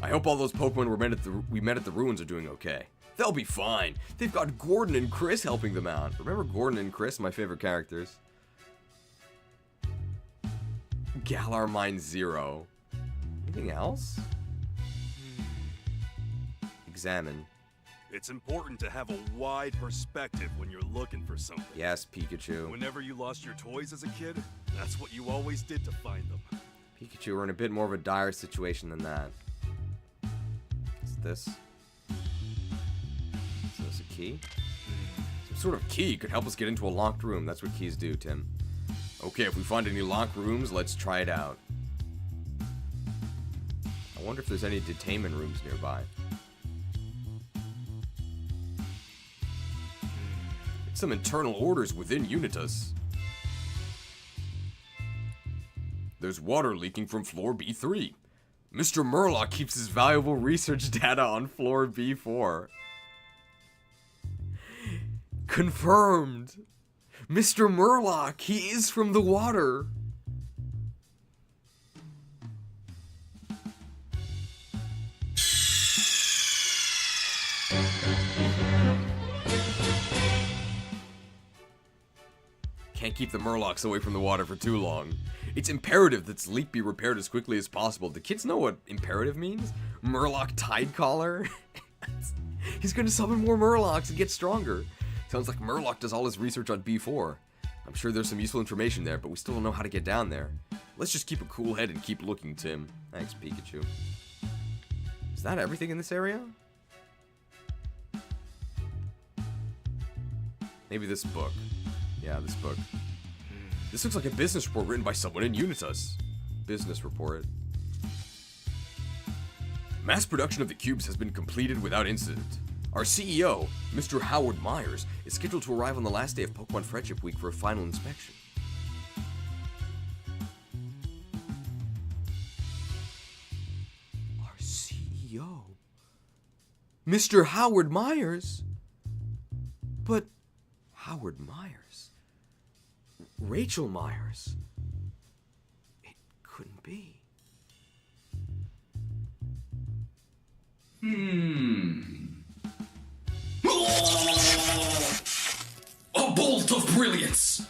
I hope all those Pokemon we met at the ruins are doing okay. They'll be fine. They've got Gordon and Chris helping them out. Remember Gordon and Chris, my favorite characters? Galar Mine 0. Anything else? Examine. It's important to have a wide perspective when you're looking for something. Yes, Pikachu. Whenever you lost your toys as a kid, that's what you always did to find them. Pikachu, we're in a bit more of a dire situation than that. What's this? Is this a key? Some sort of key could help us get into a locked room. That's what keys do, Tim. Okay, if we find any locked rooms, let's try it out. I wonder if there's any detainment rooms nearby. Some internal orders within Unitas. There's water leaking from floor B3. Mr. Murloc keeps his valuable research data on floor B4. Confirmed. Mr. Murloc, he is from the water. Can't keep the Murlocs away from the water for too long. It's imperative that this leak be repaired as quickly as possible. Do kids know what imperative means? Murloc Tidecaller? He's gonna summon more Murlocs and get stronger. Sounds like Murloc does all his research on B4. I'm sure there's some useful information there, but we still don't know how to get down there. Let's just keep a cool head and keep looking, Tim. Thanks, Pikachu. Is that everything in this area? Maybe this book. Yeah, this book. This looks like a business report written by someone in Unitas. Business report. Mass production of the cubes has been completed without incident. Our CEO, Mr. Howard Myers, is scheduled to arrive on the last day of Pokemon Friendship Week for a final inspection. Our CEO? Mr. Howard Myers? But Howard Myers? Rachel Myers? It couldn't be. A bolt of brilliance!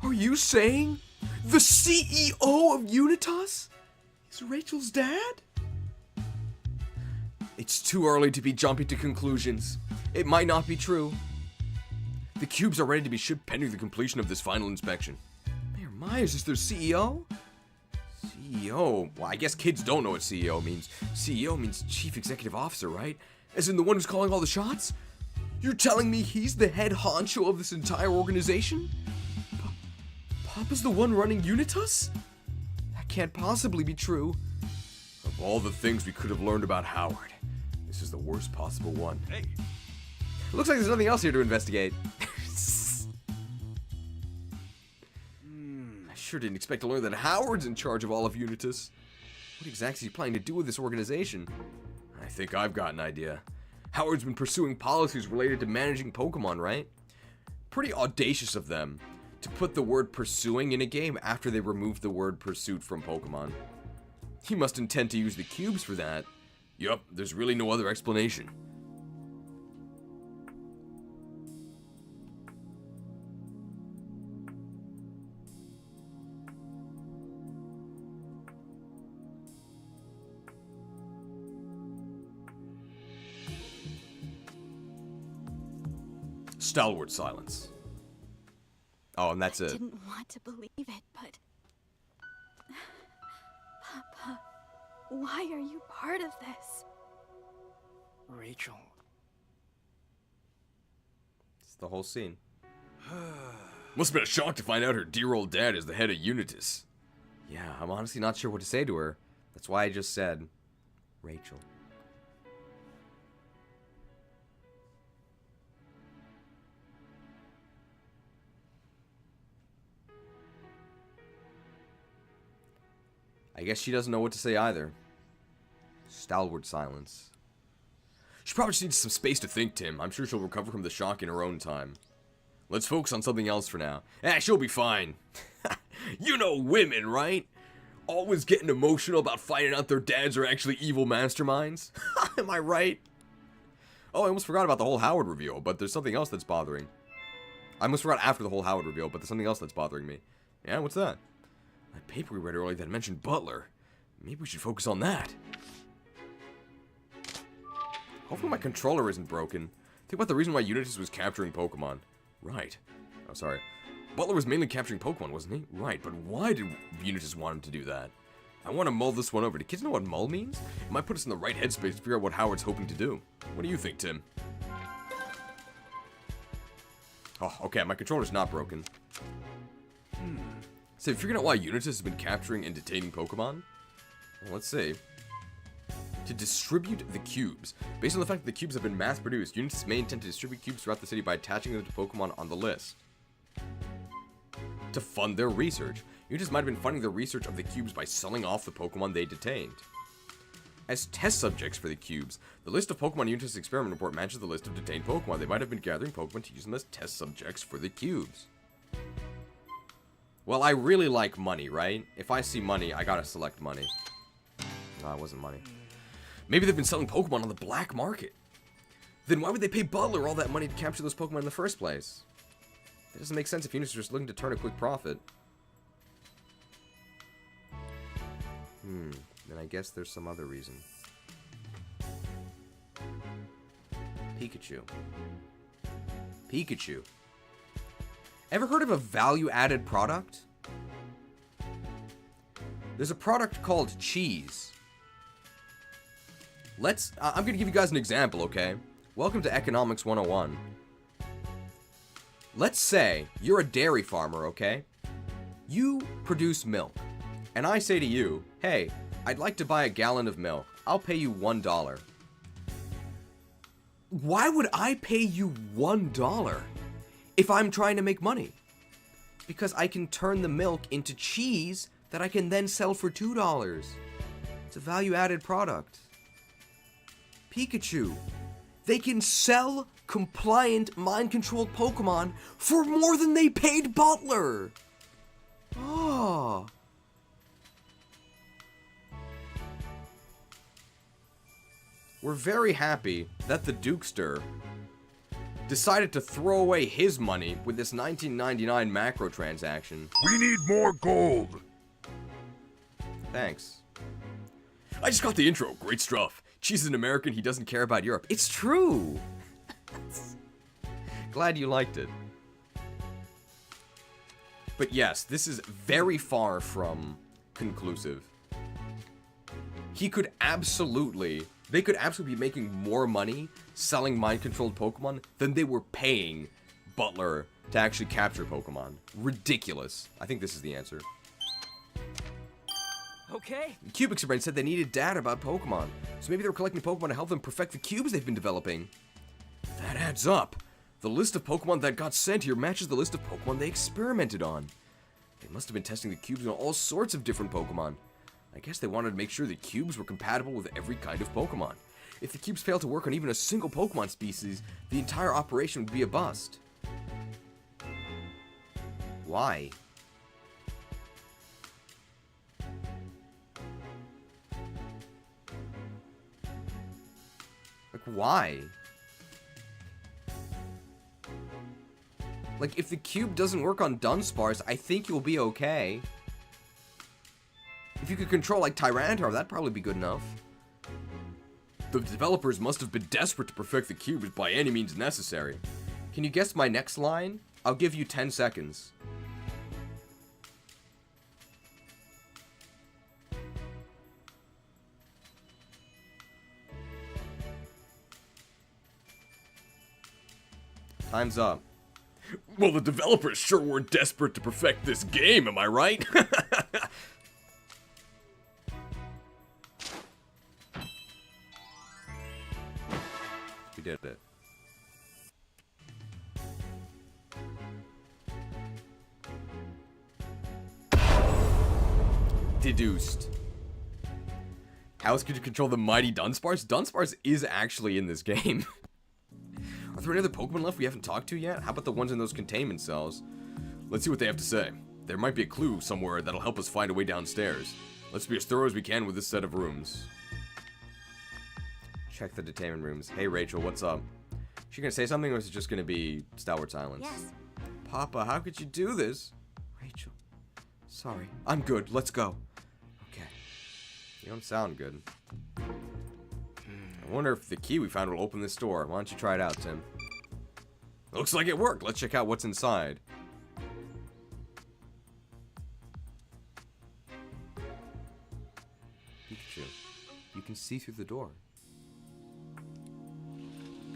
Are you saying the CEO of Unitas is Rachel's dad? It's too early to be jumping to conclusions. It might not be true. The cubes are ready to be shipped pending the completion of this final inspection. Mayor Myers is their CEO? CEO? Well, I guess kids don't know what CEO means. CEO means Chief Executive Officer, right? As in the one who's calling all the shots? You're telling me he's the head honcho of this entire organization? Papa's the one running Unitas? That can't possibly be true. Of all the things we could have learned about Howard, this is the worst possible one. Hey. Looks like there's nothing else here to investigate. I sure didn't expect to learn that Howard's in charge of all of Unitas. What exactly is he planning to do with this organization? I think I've got an idea. Howard's been pursuing policies related to managing Pokemon, right? Pretty audacious of them to put the word pursuing in a game after they removed the word pursuit from Pokemon. He must intend to use the cubes for that. Yup, there's really no other explanation. Stalwart silence. Oh, and that's it. I didn't want to believe it, but... Papa, why are you part of this? Rachel. It's the whole scene. Must have been a shock to find out her dear old dad is the head of Unitas. Yeah, I'm honestly not sure what to say to her. That's why I just said, Rachel. I guess she doesn't know what to say either. Stalwart silence. She probably just needs some space to think, Tim. I'm sure she'll recover from the shock in her own time. Let's focus on something else for now. She'll be fine. You know women, right? Always getting emotional about finding out their dads are actually evil masterminds. Am I right? Oh, I almost forgot about the whole Howard reveal, but there's something else that's bothering. I almost forgot after the whole Howard reveal, but there's something else that's bothering me. Yeah, what's that? That paper we read earlier that mentioned Butler. Maybe we should focus on that. Hopefully my controller isn't broken. Think about the reason why Unitas was capturing Pokemon. Right. Oh, sorry. Butler was mainly capturing Pokemon, wasn't he? Right, but why did Unitas want him to do that? I want to mull this one over. Do kids know what mull means? It might put us in the right headspace to figure out what Howard's hoping to do. What do you think, Tim? Oh, okay, my controller's not broken. So, figuring out why Unitas has been capturing and detaining Pokemon? Well, let's see. To distribute the cubes. Based on the fact that the cubes have been mass-produced, Unitas may intend to distribute cubes throughout the city by attaching them to Pokemon on the list. To fund their research. Unitas might have been funding the research of the cubes by selling off the Pokemon they detained. As test subjects for the cubes, the list of Pokemon Unitas' experiment report matches the list of detained Pokemon. They might have been gathering Pokemon to use them as test subjects for the cubes. Well, I really like money, right? If I see money, I gotta select money. No, it wasn't money. Maybe they've been selling Pokemon on the black market. Then why would they pay Butler all that money to capture those Pokemon in the first place? That doesn't make sense if Unitas is just looking to turn a quick profit. Then I guess there's some other reason. Pikachu. Pikachu. Ever heard of a value-added product? There's a product called cheese. I'm gonna give you guys an example, okay? Welcome to Economics 101. Let's say you're a dairy farmer, okay? You produce milk, and I say to you, hey, I'd like to buy a gallon of milk. I'll pay you $1. Why would I pay you $1 if I'm trying to make money? Because I can turn the milk into cheese that I can then sell for $2. It's a value-added product. Pikachu. They can sell compliant, mind-controlled Pokemon for more than they paid Butler. Oh. We're very happy that the Dukester decided to throw away his money with this 1999 macro transaction. We need more gold. Thanks. I just got the intro. Great stuff. Cheese is an American. He doesn't care about Europe. It's true. Glad you liked it. But yes, this is very far from conclusive. They could absolutely be making more money selling mind-controlled Pokemon than they were paying Butler to actually capture Pokemon. Ridiculous. I think this is the answer. Okay. Cubics Brain said they needed data about Pokemon, so maybe they were collecting Pokemon to help them perfect the cubes they've been developing. That adds up. The list of Pokemon that got sent here matches the list of Pokemon they experimented on. They must have been testing the cubes on all sorts of different Pokemon. I guess they wanted to make sure the cubes were compatible with every kind of Pokemon. If the cubes failed to work on even a single Pokemon species, the entire operation would be a bust. Why? Like, why? Like, if the cube doesn't work on Dunsparce, I think you'll be okay. If you could control, like, Tyranitar, that'd probably be good enough. The developers must have been desperate to perfect the cubes by any means necessary. Can you guess my next line? I'll give you 10 seconds. Time's up. Well, the developers sure weren't desperate to perfect this game, am I right? We did it. Deduced. How else could you control the mighty Dunsparce? Dunsparce is actually in this game. Are there any other Pokemon left we haven't talked to yet? How about the ones in those containment cells? Let's see what they have to say. There might be a clue somewhere that'll help us find a way downstairs. Let's be as thorough as we can with this set of rooms. Check the detainment rooms. Hey, Rachel, what's up? She gonna say something, or is it just gonna be stalwart silence? Yes. Papa, how could you do this? Rachel, sorry. I'm good. Let's go. Okay. You don't sound good. I wonder if the key we found will open this door. Why don't you try it out, Tim? Looks like it worked. Let's check out what's inside. Pikachu, you can see through the door.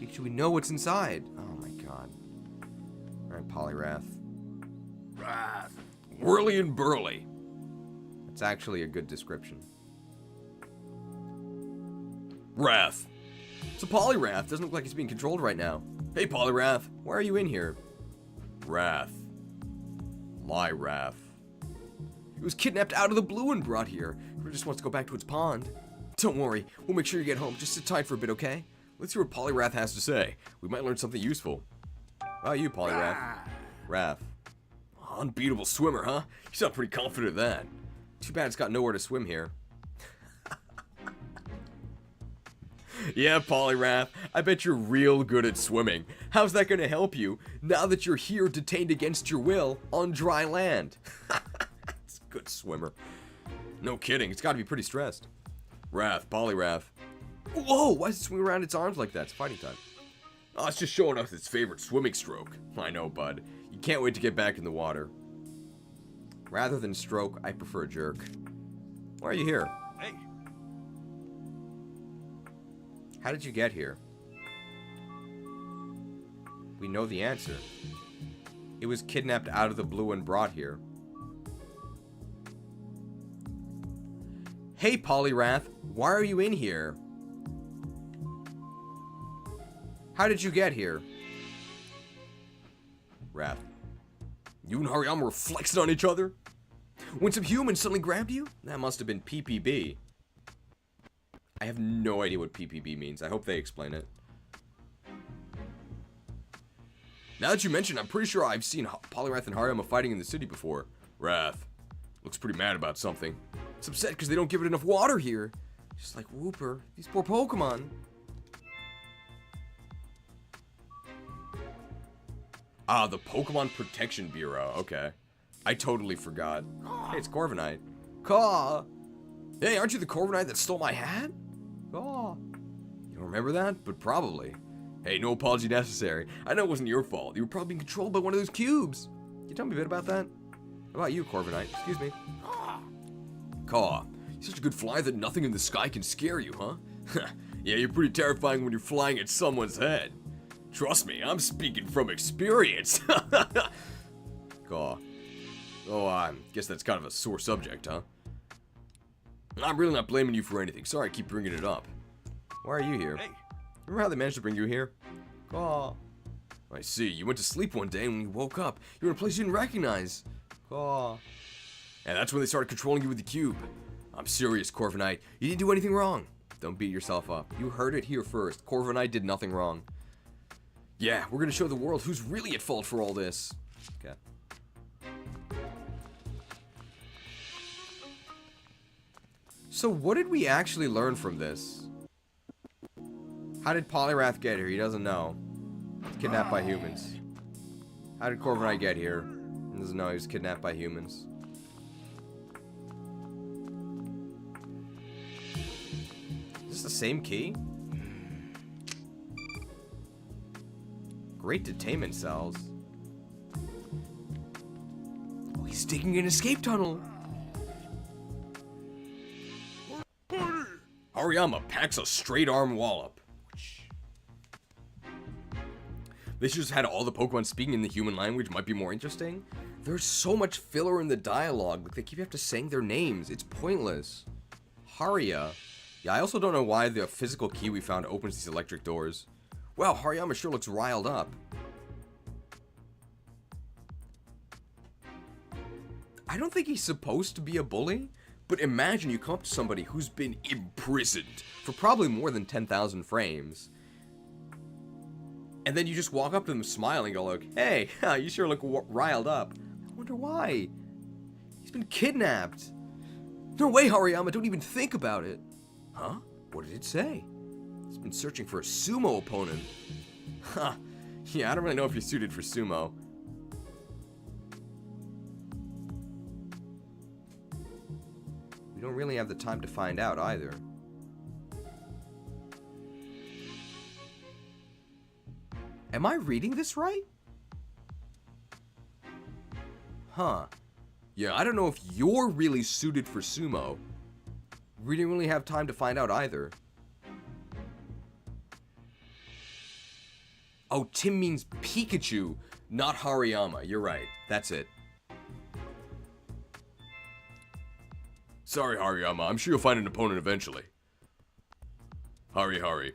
Pikachu, we know what's inside. Oh my god. Alright, Poliwrath. Wrath. Whirly and burly. That's actually a good description. Wrath. It's a Poliwrath. Doesn't look like he's being controlled right now. Hey, Poliwrath. Why are you in here? Wrath. My Wrath. It was kidnapped out of the blue and brought here. It just wants to go back to its pond. Don't worry. We'll make sure you get home. Just sit tight for a bit, okay? Let's hear what Poliwrath has to say. We might learn something useful. How about you, Poliwrath? Wrath. Unbeatable swimmer, huh? You sound pretty confident of that. Too bad it's got nowhere to swim here. Yeah, Poliwrath, I bet you're real good at swimming. How's that gonna help you now that you're here detained against your will on dry land? It's a good swimmer. No kidding, it's gotta be pretty stressed. Wrath, Poliwrath. Whoa, why is it swinging around its arms like that? It's fighting time. Oh, it's just showing us its favorite swimming stroke. I know, bud. You can't wait to get back in the water. Rather than stroke, I prefer jerk. Why are you here? Hey, How did you get here? We know the answer. It was kidnapped out of the blue and brought here. Hey, Polyrath, why are you in here? How did you get here? Wrath. You and Hariyama were flexing on each other? When some humans suddenly grabbed you? That must have been PPB. I have no idea what PPB means. I hope they explain it. Now that you mention, I'm pretty sure I've seen Polyrath and Hariyama fighting in the city before. Wrath. Looks pretty mad about something. It's upset because they don't give it enough water here. Just like Wooper. These poor Pokemon. Ah, the Pokemon Protection Bureau. Okay. I totally forgot. Hey, it's Corviknight. Caw! Hey, aren't you the Corviknight that stole my hat? Caw. You don't remember that? But probably. Hey, no apology necessary. I know it wasn't your fault. You were probably being controlled by one of those cubes. Can you tell me a bit about that? How about you, Corviknight? Excuse me. Caw. You're such a good flyer that nothing in the sky can scare you, huh? Yeah, you're pretty terrifying when you're flying at someone's head. Trust me, I'm speaking from experience. Caw. Oh, I guess that's kind of a sore subject, huh? I'm really not blaming you for anything. Sorry I keep bringing it up. Why are you here? Hey. Remember how they managed to bring you here? Caw. I see. You went to sleep one day and when you woke up, you were in a place you didn't recognize. Caw. And that's when they started controlling you with the cube. I'm serious, Corviknight. You didn't do anything wrong. Don't beat yourself up. You heard it here first. Corviknight did nothing wrong. Yeah, we're gonna show the world who's really at fault for all this. Okay. So what did we actually learn from this? How did Polyrath get here? He doesn't know. He's kidnapped by humans. How did Corviknight get here? He doesn't know he was kidnapped by humans. Is this the same key? Great detainment cells. Oh, he's digging an escape tunnel. Hariyama packs a straight arm wallop. They just had all the Pokemon speaking in the human language. Might be more interesting. There's so much filler in the dialogue. Like they keep have to saying their names. It's pointless. Haria. Yeah, I also don't know why the physical key we found opens these electric doors. Wow, Hariyama sure looks riled up. I don't think he's supposed to be a bully, but imagine you come up to somebody who's been imprisoned for probably more than 10,000 frames. And then you just walk up to them smiling and go like, hey, you sure look riled up. I wonder why. He's been kidnapped. No way, Hariyama, don't even think about it. Huh? What did it say? He's been searching for a sumo opponent. Huh. Yeah, I don't really know if you're suited for sumo. We don't really have the time to find out either. Am I reading this right? Huh. Yeah, I don't know if you're really suited for sumo. We didn't really have time to find out either. Oh, Tim means Pikachu, not Hariyama. You're right. That's it. Sorry, Hariyama. I'm sure you'll find an opponent eventually. Hurry. Hurry.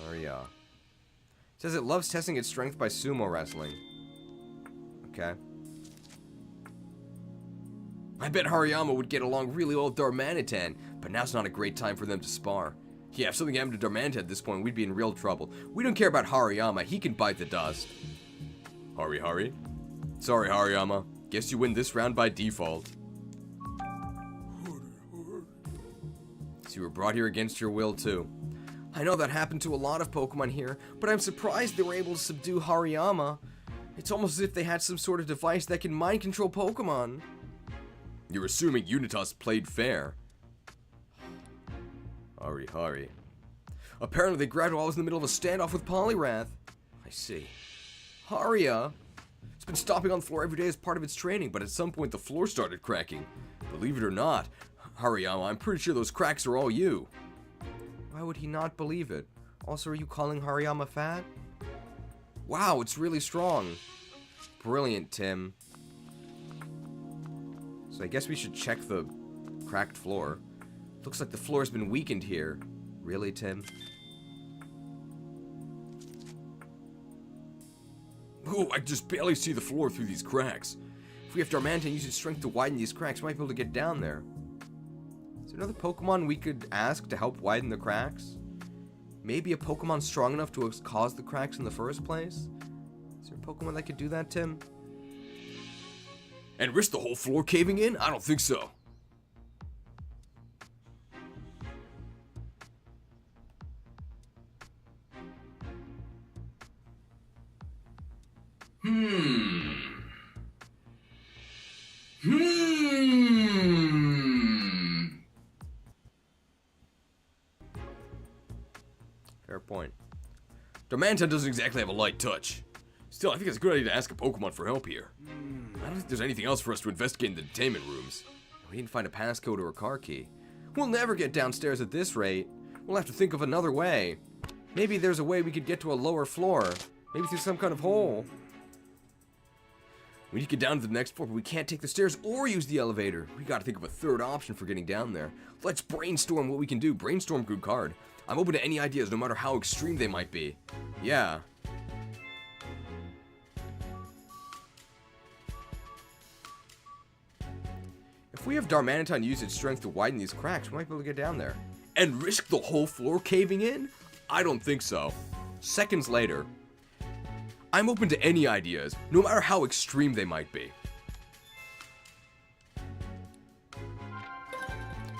Haria. Says it loves testing its strength by sumo wrestling. Okay. I bet Hariyama would get along really well with Darmanitan, but now's not a great time for them to spar. Yeah, if something happened to Darmanitan at this point, we'd be in real trouble. We don't care about Hariyama, he can bite the dust. Hurry. Sorry, Hariyama. Guess you win this round by default. So you were brought here against your will, too. I know that happened to a lot of Pokemon here, but I'm surprised they were able to subdue Hariyama. It's almost as if they had some sort of device that can mind control Pokemon. You're assuming Unitas played fair. Hurry. Apparently they grabbed while I was in the middle of a standoff with Polyrath. I see. Haria. It's been stopping on the floor every day as part of its training, but at some point the floor started cracking. Believe it or not, Hariyama, I'm pretty sure those cracks are all you. Why would he not believe it? Also, are you calling Hariyama fat? Wow, it's really strong. Brilliant, Tim. So I guess we should check the cracked floor. Looks like the floor's been weakened here. Really, Tim? Oh, I just barely see the floor through these cracks. If we have Darmanitan use its strength to widen these cracks, we might be able to get down there. Is there another Pokemon we could ask to help widen the cracks? Maybe a Pokemon strong enough to cause the cracks in the first place? Is there a Pokemon that could do that, Tim? And risk the whole floor caving in? I don't think so. Fair point. Darmanitan doesn't exactly have a light touch. Still, I think it's a good idea to ask a Pokemon for help here. I don't think there's anything else for us to investigate in the detainment rooms. We didn't find a passcode or a car key. We'll never get downstairs at this rate. We'll have to think of another way. Maybe there's a way we could get to a lower floor. Maybe through some kind of hole. We need to get down to the next floor, but we can't take the stairs or use the elevator. We gotta think of a third option for getting down there. Let's brainstorm what we can do. Brainstorm, good card. I'm open to any ideas, no matter how extreme they might be. Yeah. If we have Darmanitan use its strength to widen these cracks, we might be able to get down there. And risk the whole floor caving in? I don't think so. Seconds later, I'm open to any ideas, no matter how extreme they might be.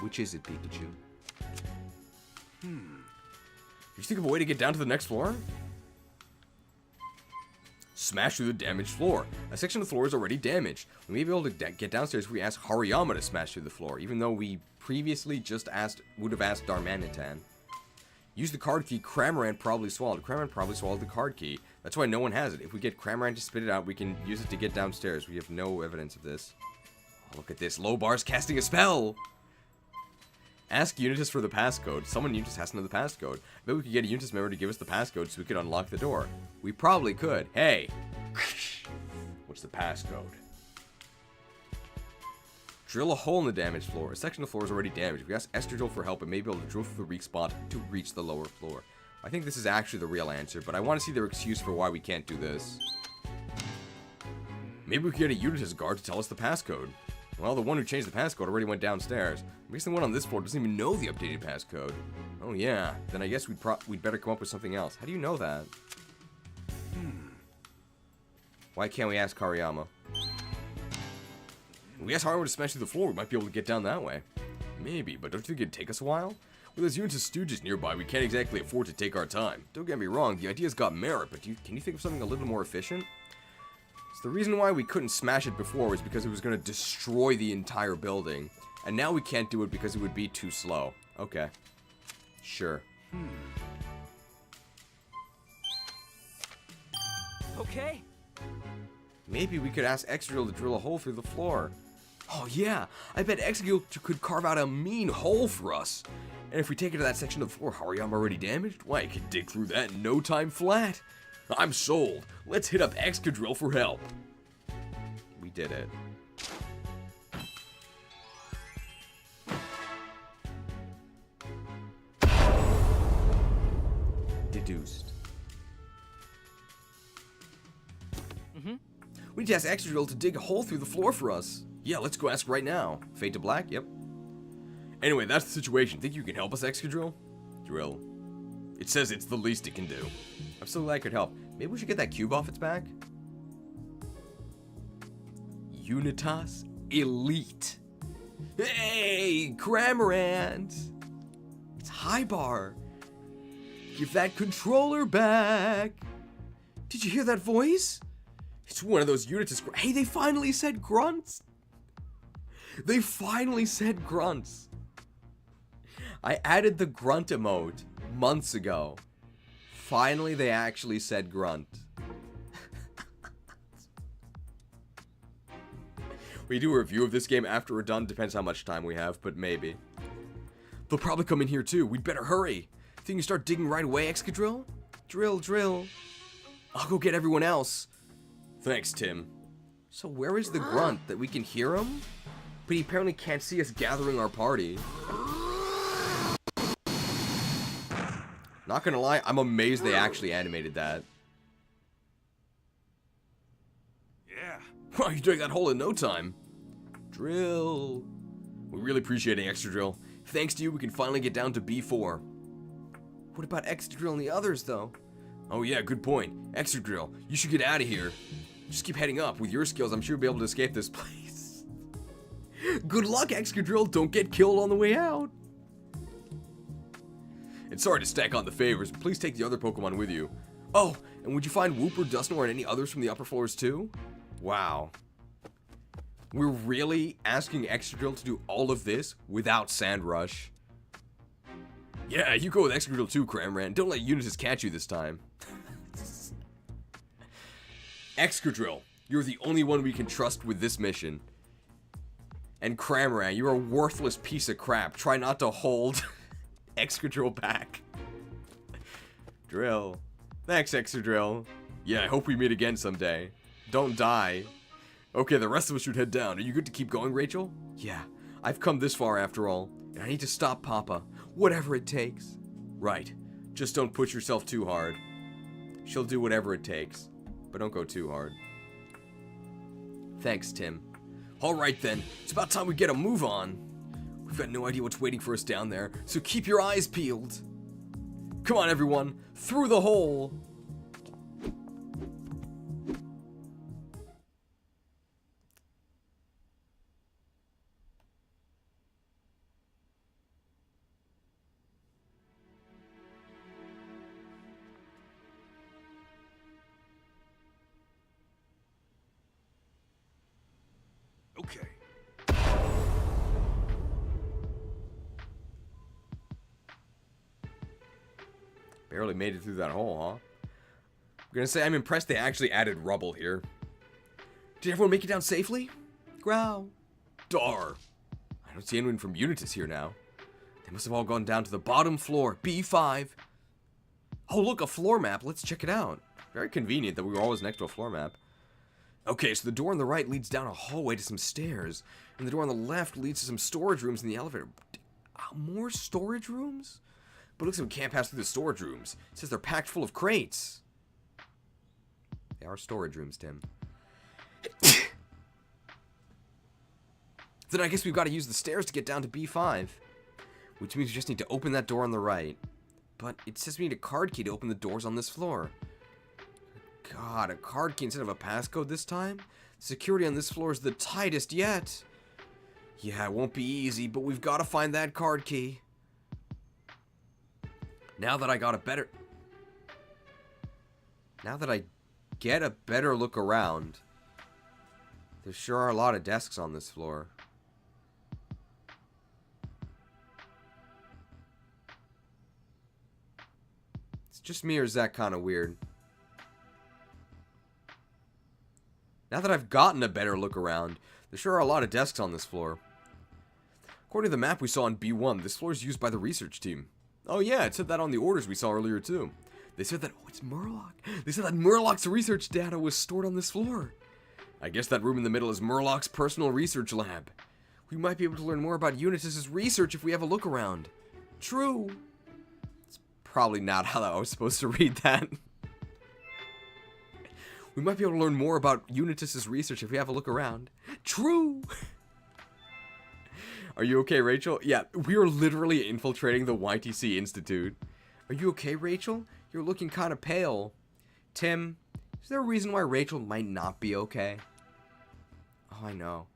which is it, Pikachu? Did you think of a way to get down to the next floor? Smash through the damaged floor. A section of the floor is already damaged. We may be able to get downstairs if we ask Hariyama to smash through the floor, even though we previously just would have asked Darmanitan. Use the card key Cramorant probably swallowed. Cramorant probably swallowed the card key. That's why no one has it. If we get Cramorant to spit it out, we can use it to get downstairs. We have no evidence of this. Oh, look at this. Lobar's casting a spell! Ask Unitas for the passcode. Someone in Unitas has to know the passcode. Maybe we could get a Unitas member to give us the passcode so we could unlock the door. We probably could. Hey! What's the passcode? Drill a hole in the damaged floor. A section of the floor is already damaged. If we ask Estradrill for help, it may be able to drill through the weak spot to reach the lower floor. I think this is actually the real answer, but I want to see their excuse for why we can't do this. Maybe we could get a Unitas guard to tell us the passcode. Well, the one who changed the passcode already went downstairs. I guess the one on this floor doesn't even know the updated passcode. Oh yeah, then I guess we'd better come up with something else. How do you know that? Why can't we ask Hariyama? If we ask Hariyama to smash through the floor, we might be able to get down that way. Maybe, but don't you think it'd take us a while? With those Unitas stooges nearby, we can't exactly afford to take our time. Don't get me wrong, the idea's got merit, but can you think of something a little more efficient? So the reason why we couldn't smash it before was because it was going to destroy the entire building. And now we can't do it because it would be too slow. Okay. Sure. Okay. Maybe we could ask Exegil to drill a hole through the floor. Oh yeah, I bet Exegil could carve out a mean hole for us. And if we take it to that section of the floor Hariyama already damaged, why, I could dig through that in no time flat. I'm sold. Let's hit up Excadrill for help. We did it. Deduced. We need to ask Excadrill to dig a hole through the floor for us. Yeah, let's go ask right now. Fade to black? Yep. Anyway, that's the situation. Think you can help us, Excadrill? Drill. It says it's the least it can do. I'm so glad I could help. Maybe we should get that cube off its back? Unitas Elite. Hey, Cramorant! It's Hybar. Give that controller back. Did you hear that voice? It's one of those Unitas. Hey, they finally said grunts. They finally said grunts. I added the grunt emote months ago. Finally, they actually said grunt. We do a review of this game after we're done. Depends how much time we have, but maybe. They'll probably come in here too. We'd better hurry. Think you start digging right away, Excadrill? Drill, drill. I'll go get everyone else. Thanks, Tim. So where is the grunt that we can hear him? But he apparently can't see us gathering our party. Not gonna lie, I'm amazed they actually animated that. Yeah. Wow, you dug that hole in no time. Drill. We really appreciate it, Excadrill. Thanks to you, we can finally get down to B4. What about Excadrill and the others, though? Oh yeah, good point. Excadrill, you should get out of here. Just keep heading up. With your skills, I'm sure you'll be able to escape this place. Good luck, Excadrill. Don't get killed on the way out. And sorry to stack on the favors, but please take the other Pokemon with you. Oh, and would you find Wooper, Dusknoir, and any others from the upper floors too? Wow. We're really asking Excadrill to do all of this without Sandrush. Yeah, you go with Excadrill too, Cramran. Don't let Unitas catch you this time. Excadrill, you're the only one we can trust with this mission. And Cramran, you're a worthless piece of crap. Try not to hold Excadrill back. Drill. Thanks, Excadrill. Yeah, I hope we meet again someday. Don't die. Okay, the rest of us should head down. Are you good to keep going, Rachel? Yeah, I've come this far after all, and I need to stop Papa. Whatever it takes. Right. Just don't push yourself too hard. She'll do whatever it takes, but don't go too hard. Thanks, Tim. Alright then, it's about time we get a move on. We've got no idea what's waiting for us down there, so keep your eyes peeled. Come on, everyone, through the hole. Okay. Barely made it through that hole, huh? I'm gonna say I'm impressed they actually added rubble here. Did everyone make it down safely? Growl. Dar. I don't see anyone from Unitas here now. They must have all gone down to the bottom floor, B5. Oh, look, a floor map. Let's check it out. Very convenient that we were always next to a floor map. Okay, so the door on the right leads down a hallway to some stairs, and the door on the left leads to some storage rooms in the elevator. More storage rooms? But it looks like we can't pass through the storage rooms. It says they're packed full of crates. They are storage rooms, Tim. Then I guess we've got to use the stairs to get down to B5. Which means we just need to open that door on the right. But it says we need a card key to open the doors on this floor. God, a card key instead of a passcode this time? Security on this floor is the tightest yet. Yeah, it won't be easy, but we've got to find that card key. Now that I get a better look around, there sure are a lot of desks on this floor. It's just me, or is that kind of weird? Now that I've gotten a better look around, there sure are a lot of desks on this floor. According to the map we saw on B1, this floor is used by the research team. Oh yeah, it said that on the orders we saw earlier too. They said that, oh, it's Murloc. They said that Murloc's research data was stored on this floor. I guess that room in the middle is Murloc's personal research lab. We might be able to learn more about Unitas' research if we have a look around. True. It's probably not how I was supposed to read that. We might be able to learn more about Unitas' research if we have a look around. True! Are you okay, Rachel? Yeah, we are literally infiltrating the YTC Institute. Are you okay, Rachel? You're looking kind of pale. Tim, is there a reason why Rachel might not be okay? Oh, I know.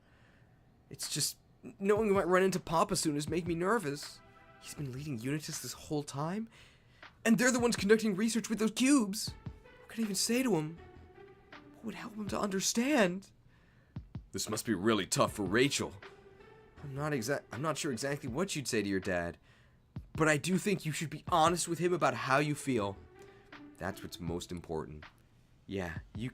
It's just, knowing we might run into Papa soon is making me nervous. He's been leading Unitas this whole time, and they're the ones conducting research with those cubes. What could I even say to him? What would help him to understand? This must be really tough for Rachel. I'm not sure exactly what you'd say to your dad, but I do think you should be honest with him about how you feel. That's what's most important. Yeah, you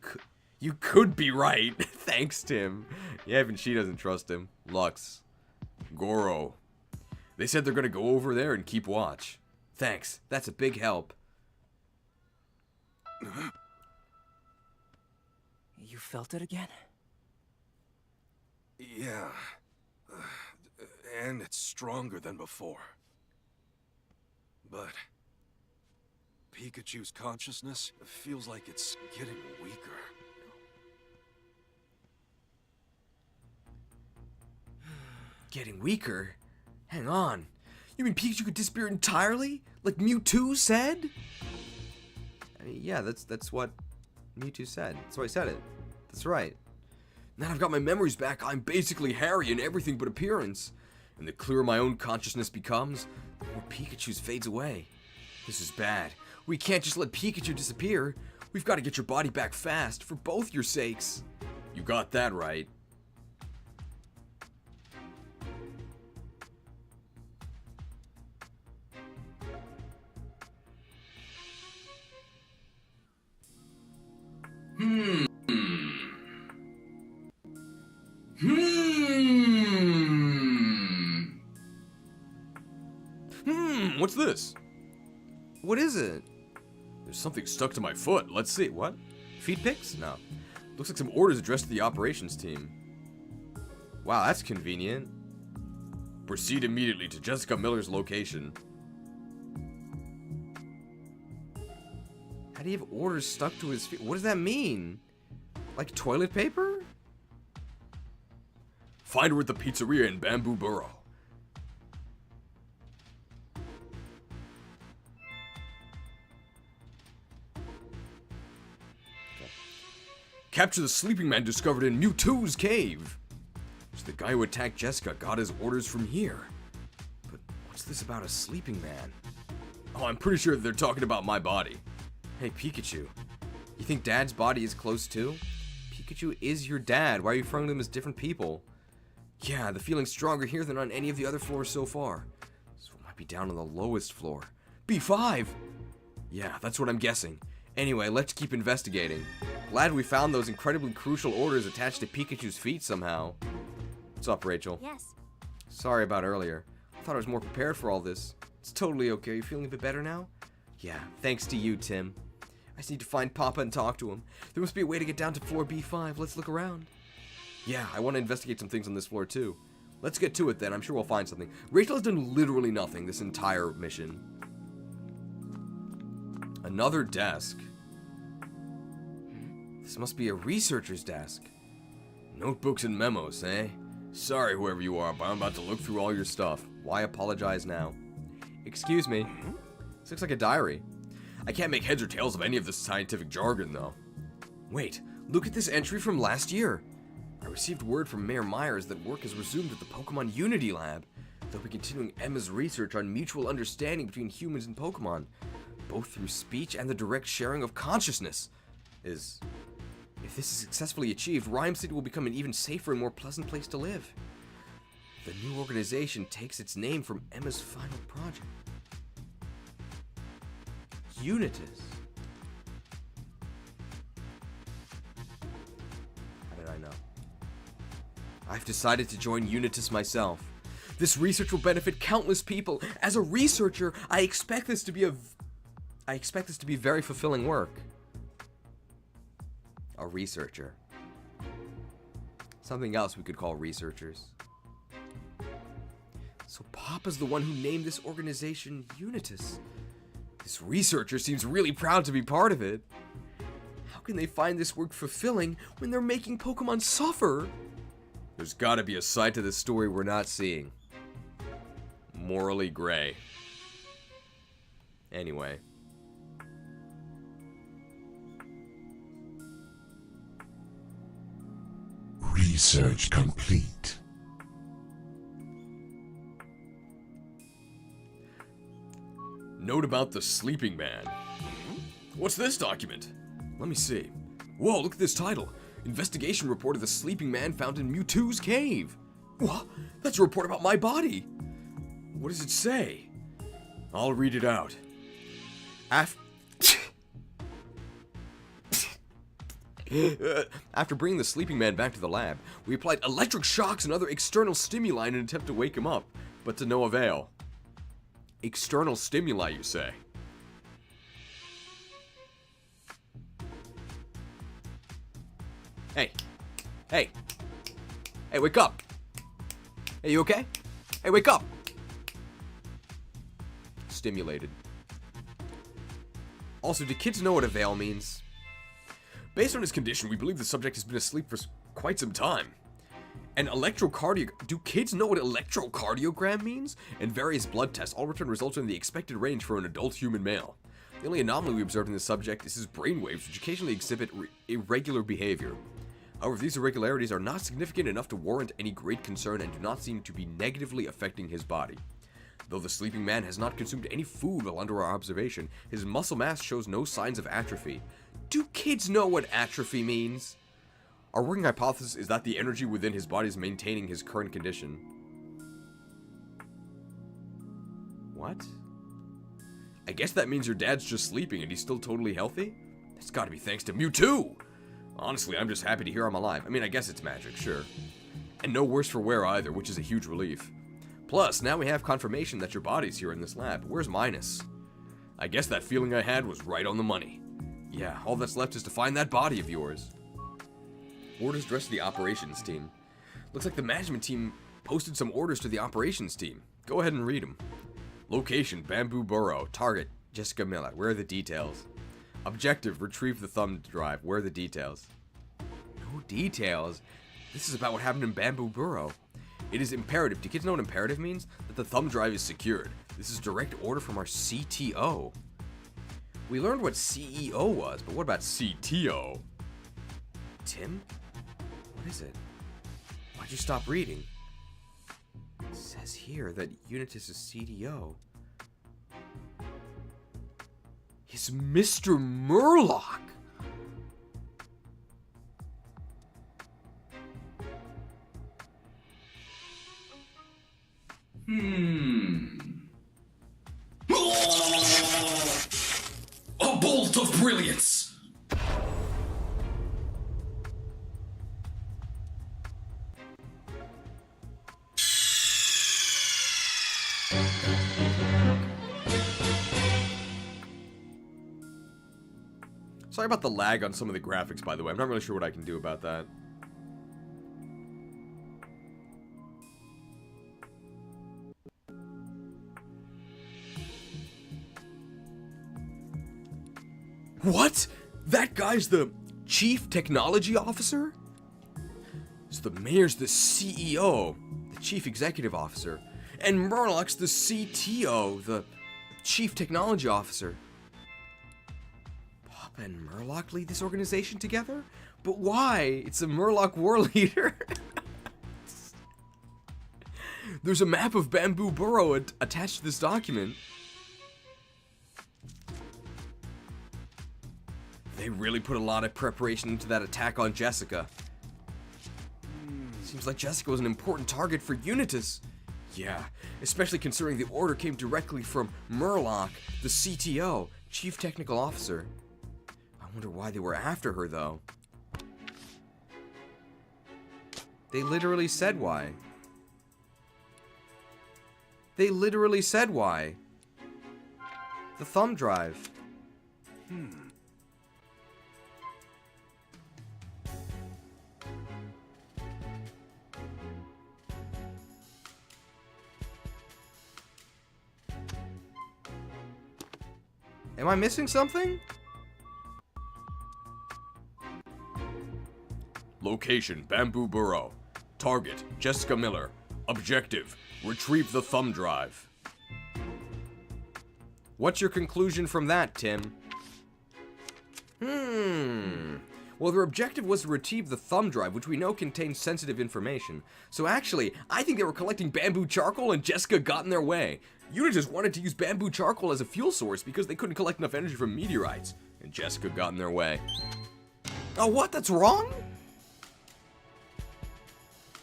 could be right. Thanks, Tim. Yeah, even she doesn't trust him. Lux. Goro. They said they're gonna go over there and keep watch. Thanks. That's a big help. You felt it again? Yeah. And it's stronger than before. But Pikachu's consciousness feels like it's getting weaker. Getting weaker? Hang on. You mean Pikachu could disappear entirely? Like Mewtwo said? I mean, yeah, that's what Mewtwo said. That's why I said it. That's right. Now I've got my memories back, I'm basically Harry in everything but appearance. And the clearer my own consciousness becomes, the more Pikachu's fades away. This is bad. We can't just let Pikachu disappear. We've got to get your body back fast, for both your sakes. You got that right. What's this? What is it? There's something stuck to my foot. Let's see. What? Feed pics? No. Looks like some orders addressed to the operations team. Wow, that's convenient. Proceed immediately to Jessica Miller's location. How do you have orders stuck to his feet? What does that mean? Like toilet paper? Find her at the pizzeria in Bamboo Burrow. Capture the sleeping man discovered in Mewtwo's cave. So the guy who attacked Jessica got his orders from here. But what's this about a sleeping man? Oh, I'm pretty sure they're talking about my body. Hey, Pikachu. You think Dad's body is close too? Pikachu is your dad. Why are you referring to them as different people? Yeah, the feeling's stronger here than on any of the other floors so far. So it might be down on the lowest floor. B5! Yeah, that's what I'm guessing. Anyway, let's keep investigating. Glad we found those incredibly crucial orders attached to Pikachu's feet somehow. What's up, Rachel? Yes. Sorry about earlier. I thought I was more prepared for all this. It's totally okay. You feeling a bit better now? Yeah, thanks to you, Tim. I just need to find Papa and talk to him. There must be a way to get down to floor B5. Let's look around. Yeah, I want to investigate some things on this floor too. Let's get to it then. I'm sure we'll find something. Rachel has done literally nothing this entire mission. Another desk. This must be a researcher's desk. Notebooks and memos, eh? Sorry, whoever you are, but I'm about to look through all your stuff. Why apologize now? Excuse me. This looks like a diary. I can't make heads or tails of any of this scientific jargon, though. Wait, look at this entry from last year. I received word from Mayor Myers that work has resumed at the Pokemon Unity Lab. They'll be continuing Emma's research on mutual understanding between humans and Pokemon, both through speech and the direct sharing of consciousness. If this is successfully achieved, Rhyme City will become an even safer and more pleasant place to live. The new organization takes its name from Emma's final project. Unitas. How did I know? I've decided to join Unitas myself. This research will benefit countless people. As a researcher, I expect this to be very fulfilling work. A researcher. Something else we could call researchers. So Papa's the one who named this organization Unitas. This researcher seems really proud to be part of it. How can they find this work fulfilling when they're making Pokemon suffer? There's gotta be a side to this story we're not seeing. Morally gray. Anyway. Research complete. Note about the sleeping man. What's this document? Let me see. Whoa, look at this title. Investigation report of the sleeping man found in Mewtwo's cave. What? That's a report about my body. What does it say? I'll read it out. After bringing the sleeping man back to the lab, we applied electric shocks and other external stimuli in an attempt to wake him up, but to no avail. External stimuli, you say? Hey. Hey. Hey, wake up. Hey, you okay? Hey, wake up. Stimulated. Also, do kids know what a veil means? Based on his condition, we believe the subject has been asleep for quite some time. An electrocardiogram. Do kids know what electrocardiogram means? And various blood tests all return results in the expected range for an adult human male. The only anomaly we observed in this subject is his brainwaves, which occasionally exhibit irregular behavior. However, these irregularities are not significant enough to warrant any great concern and do not seem to be negatively affecting his body. Though the sleeping man has not consumed any food while under our observation, his muscle mass shows no signs of atrophy. Do kids know what atrophy means? Our working hypothesis is that the energy within his body is maintaining his current condition. What? I guess that means your dad's just sleeping and he's still totally healthy? That's gotta be thanks to Mewtwo! Honestly, I'm just happy to hear I'm alive. I mean, I guess it's magic, sure. And no worse for wear either, which is a huge relief. Plus, now we have confirmation that your body's here in this lab. Where's Minus? I guess that feeling I had was right on the money. Yeah, all that's left is to find that body of yours. Orders addressed to the operations team. Looks like the management team posted some orders to the operations team. Go ahead and read them. Location, Bamboo Burrow. Target, Jessica Miller. Where are the details? Objective, retrieve the thumb drive. Where are the details? No details? This is about what happened in Bamboo Burrow. It is imperative. Do kids know what imperative means? That the thumb drive is secured. This is direct order from our CTO. We learned what CEO was, but what about CTO? Tim? What is it? Why'd you stop reading? It says here that Unitus is CTO. It's Mr. Murloc! A bolt of brilliance! Sorry about the lag on some of the graphics, by the way. I'm not really sure what I can do about that. What? That guy's the Chief Technology Officer? So the mayor's the CEO, the Chief Executive Officer, and Murloch's the CTO, the Chief Technology Officer. Papa and Murloc lead this organization together? But why? It's a Murloc war leader. There's a map of Bamboo Burrow attached to this document. They really put a lot of preparation into that attack on Jessica. Seems like Jessica was an important target for Unitus. Yeah, especially considering the order came directly from Murloc, the CTO, Chief Technical Officer. I wonder why they were after her, though. They literally said why. They literally said why. The thumb drive. Am I missing something? Location, Bamboo Burrow. Target, Jessica Miller. Objective, retrieve the thumb drive. What's your conclusion from that, Tim? Well, their objective was to retrieve the thumb drive, which we know contains sensitive information. So actually, I think they were collecting bamboo charcoal and Jessica got in their way. Unitus wanted to use bamboo charcoal as a fuel source because they couldn't collect enough energy from meteorites. And Jessica got in their way. Oh, what? That's wrong?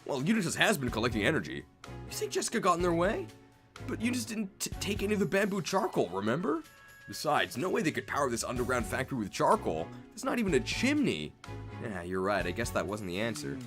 Well, Unitus has been collecting energy. You think Jessica got in their way? But Unitus didn't take any of the bamboo charcoal, remember? Besides, no way they could power this underground factory with charcoal. There's not even a chimney. Yeah, you're right. I guess that wasn't the answer.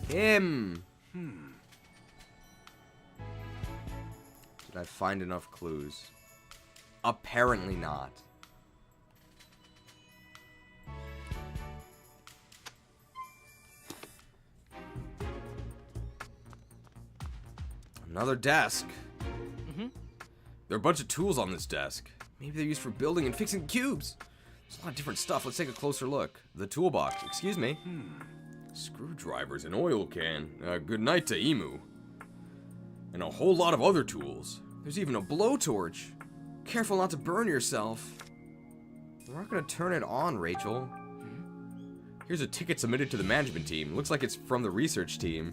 Tim. Did I find enough clues? Apparently not. Another desk. There are a bunch of tools on this desk. Maybe they're used for building and fixing cubes. There's a lot of different stuff. Let's take a closer look. The toolbox. Excuse me. Screwdrivers, an oil can. Good night to Emu. And a whole lot of other tools. There's even a blowtorch. Careful not to burn yourself. We're not going to turn it on, Rachel. Here's a ticket submitted to the management team. Looks like it's from the research team.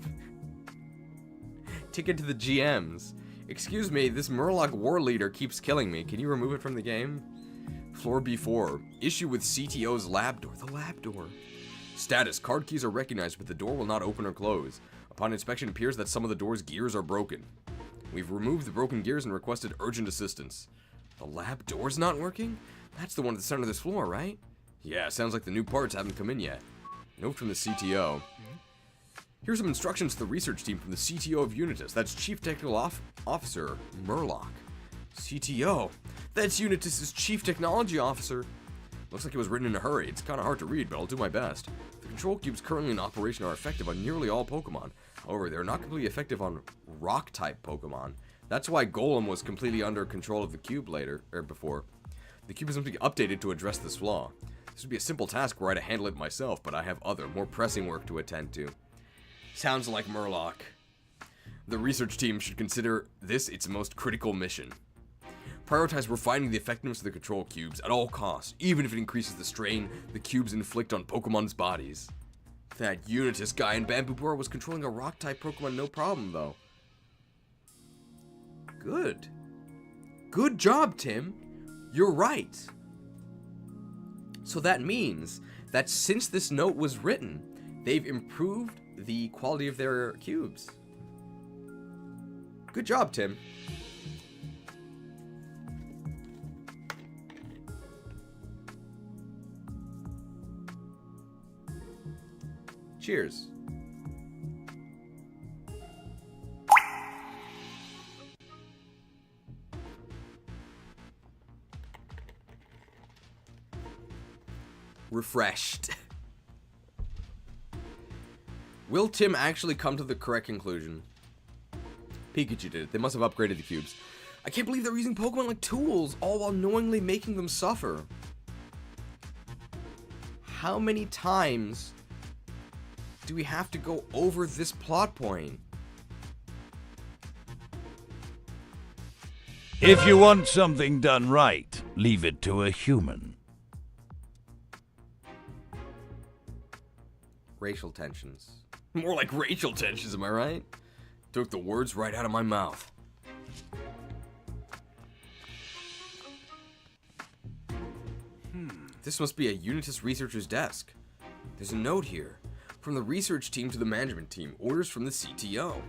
Ticket to the GMs. Excuse me, this Murloc war leader keeps killing me. Can you remove it from the game? Floor B4. Issue with CTO's lab door. The lab door. Status. Card keys are recognized, but the door will not open or close. Upon inspection, it appears that some of the door's gears are broken. We've removed the broken gears and requested urgent assistance. The lab door's not working? That's the one at the center of this floor, right? Yeah, sounds like the new parts haven't come in yet. Note from the CTO. Here's some instructions to the research team from the CTO of Unitas. That's Chief Technical Officer Murloc. CTO? That's Unitas' Chief Technology Officer. Looks like it was written in a hurry. It's kind of hard to read, but I'll do my best. The control cubes currently in operation are effective on nearly all Pokemon. However, they're not completely effective on rock-type Pokemon. That's why Golem was completely under control of the cube before. The cube is simply updated to address this flaw. This would be a simple task were I to handle it myself, but I have other, more pressing work to attend to. Sounds like Murloc. The research team should consider this its most critical mission. Prioritize refining the effectiveness of the control cubes at all costs, even if it increases the strain the cubes inflict on Pokemon's bodies. That Unitas guy in Bamboo Burrow was controlling a rock-type Pokemon no problem, though. Good. Good job, Tim. You're right. So that means that since this note was written, they've improved the quality of their cubes. Good job, Tim. Cheers. Refreshed. Will Tim actually come to the correct conclusion? Pikachu did it. They must have upgraded the cubes. I can't believe they're using Pokemon like tools, all while knowingly making them suffer. How many times do we have to go over this plot point? If you want something done right, leave it to a human. Racial tensions. More like racial tensions, am I right? Took the words right out of my mouth. This must be a Unitas researcher's desk. There's a note here. From the research team to the management team. Orders from the CTO.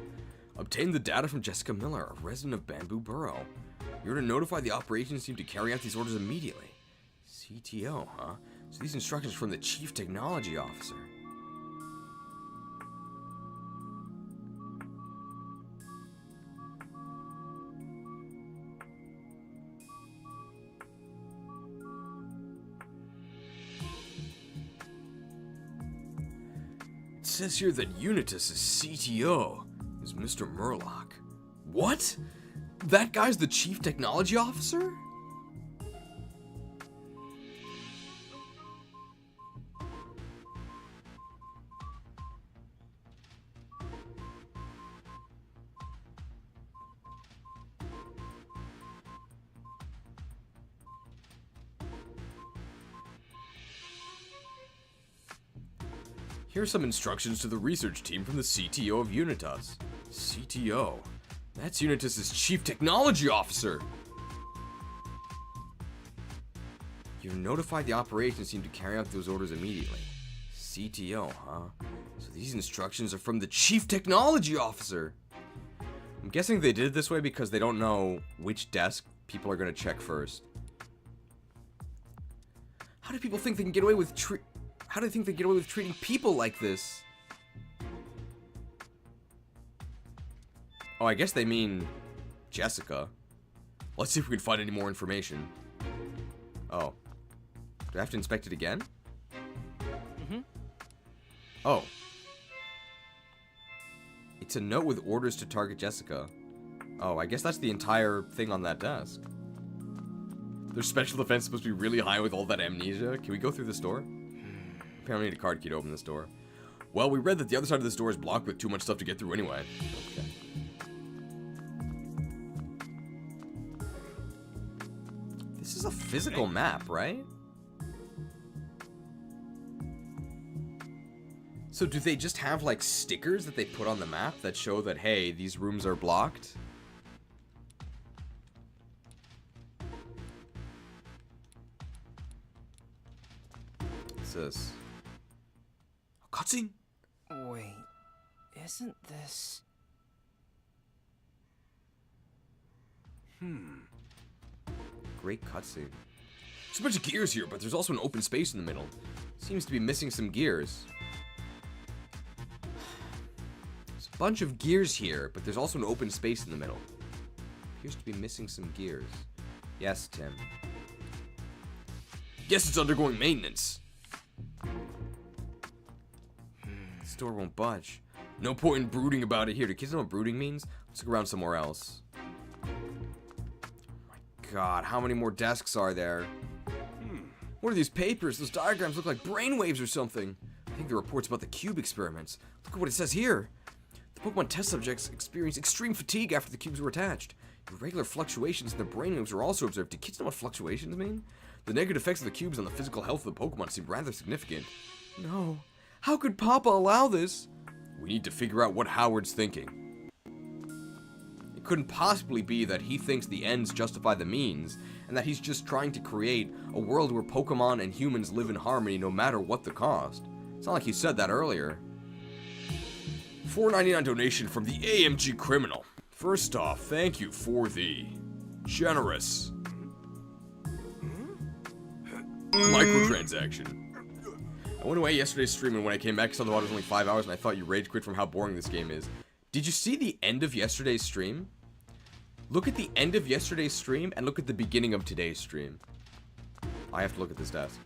Obtain the data from Jessica Miller, a resident of Bamboo Burrow. You're to notify the operations team to carry out these orders immediately. CTO, huh? So these instructions from the Chief Technology Officer. It says here that Unitas' CTO is Mr. Murloc. What? That guy's the Chief Technology Officer? Here's some instructions to the research team from the CTO of Unitas. CTO? That's Unitas' Chief Technology Officer! You notified the operations team to carry out those orders immediately. CTO, huh? So these instructions are from the Chief Technology Officer. I'm guessing they did it this way because they don't know which desk people are going to check first. How do people think they can get away with treating people like this? Oh, I guess they mean Jessica. Let's see if we can find any more information. Oh. Do I have to inspect it again? Oh. It's a note with orders to target Jessica. Oh, I guess that's the entire thing on that desk. Their special defense supposed to be really high with all that amnesia. Can we go through this door? Apparently need a card key to open this door. Well, we read that the other side of this door is blocked with too much stuff to get through anyway. Okay. This is a physical map, right? So do they just have like stickers that they put on the map that show that, hey, these rooms are blocked? What's this? A cutscene? Wait, isn't this... Great cutscene. There's a bunch of gears here, but there's also an open space in the middle. Seems to be missing some gears. There's a bunch of gears here, but there's also an open space in the middle. Appears to be missing some gears. Yes, Tim. Guess it's undergoing maintenance. This door won't budge. No point in brooding about it here. Do kids know what brooding means? Let's look around somewhere else. God, how many more desks are there? What are these papers? Those diagrams look like brainwaves or something. I think the reports about the cube experiments. Look at what it says here. The Pokemon test subjects experienced extreme fatigue after the cubes were attached. Irregular fluctuations in their brainwaves were also observed. Do kids know what fluctuations mean? The negative effects of the cubes on the physical health of the Pokemon seem rather significant. No. How could Papa allow this? We need to figure out what Howard's thinking. It couldn't possibly be that he thinks the ends justify the means, and that he's just trying to create a world where Pokemon and humans live in harmony no matter what the cost. It's not like he said that earlier. $4.99 donation from the AMG Criminal. First off, thank you for the generous microtransaction. I went away yesterday's stream, and when I came back, I saw the water was only 5 hours, and I thought you rage quit from how boring this game is. Did you see the end of yesterday's stream? Look at the end of yesterday's stream, and look at the beginning of today's stream. I have to look at this desk.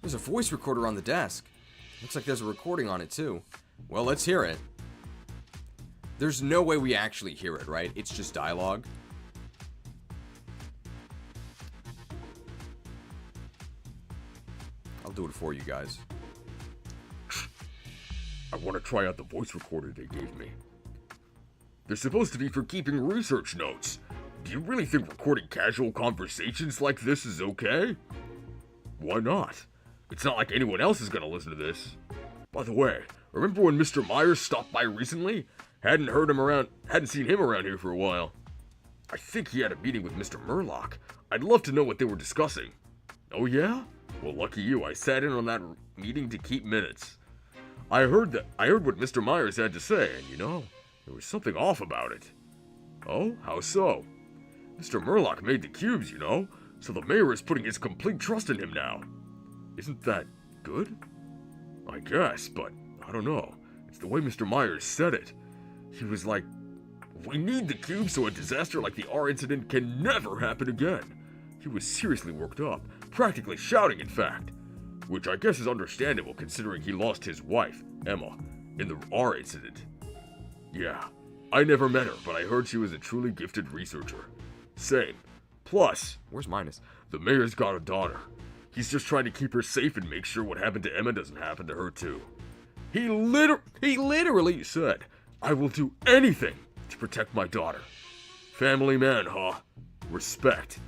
There's a voice recorder on the desk. Looks like there's a recording on it, too. Well, let's hear it. There's no way we actually hear it, right? It's just dialogue. I'll do it for you guys. I want to try out the voice recorder they gave me. They're supposed to be for keeping research notes. Do you really think recording casual conversations like this is okay? Why not? It's not like anyone else is gonna listen to this. By the way, remember when Mr. Myers stopped by recently? Hadn't seen him around here for a while. I think he had a meeting with Mr. Murloch. I'd love to know what they were discussing. Oh yeah? Well, lucky you, I sat in on that meeting to keep minutes. I heard what Mr. Myers had to say, and you know, there was something off about it. Oh, how so? Mr. Murloch made the cubes, you know, so the mayor is putting his complete trust in him now. Isn't that good? I guess, but I don't know. It's the way Mr. Myers said it. He was like, we need the cubes so a disaster like the R incident can never happen again. He was seriously worked up, practically shouting in fact. Which I guess is understandable considering he lost his wife, Emma, in the R incident. Yeah, I never met her, but I heard she was a truly gifted researcher. Same. Plus, where's Minus? The mayor's got a daughter. He's just trying to keep her safe and make sure what happened to Emma doesn't happen to her too. He literally said, I will do anything to protect my daughter. Family man, huh? Respect.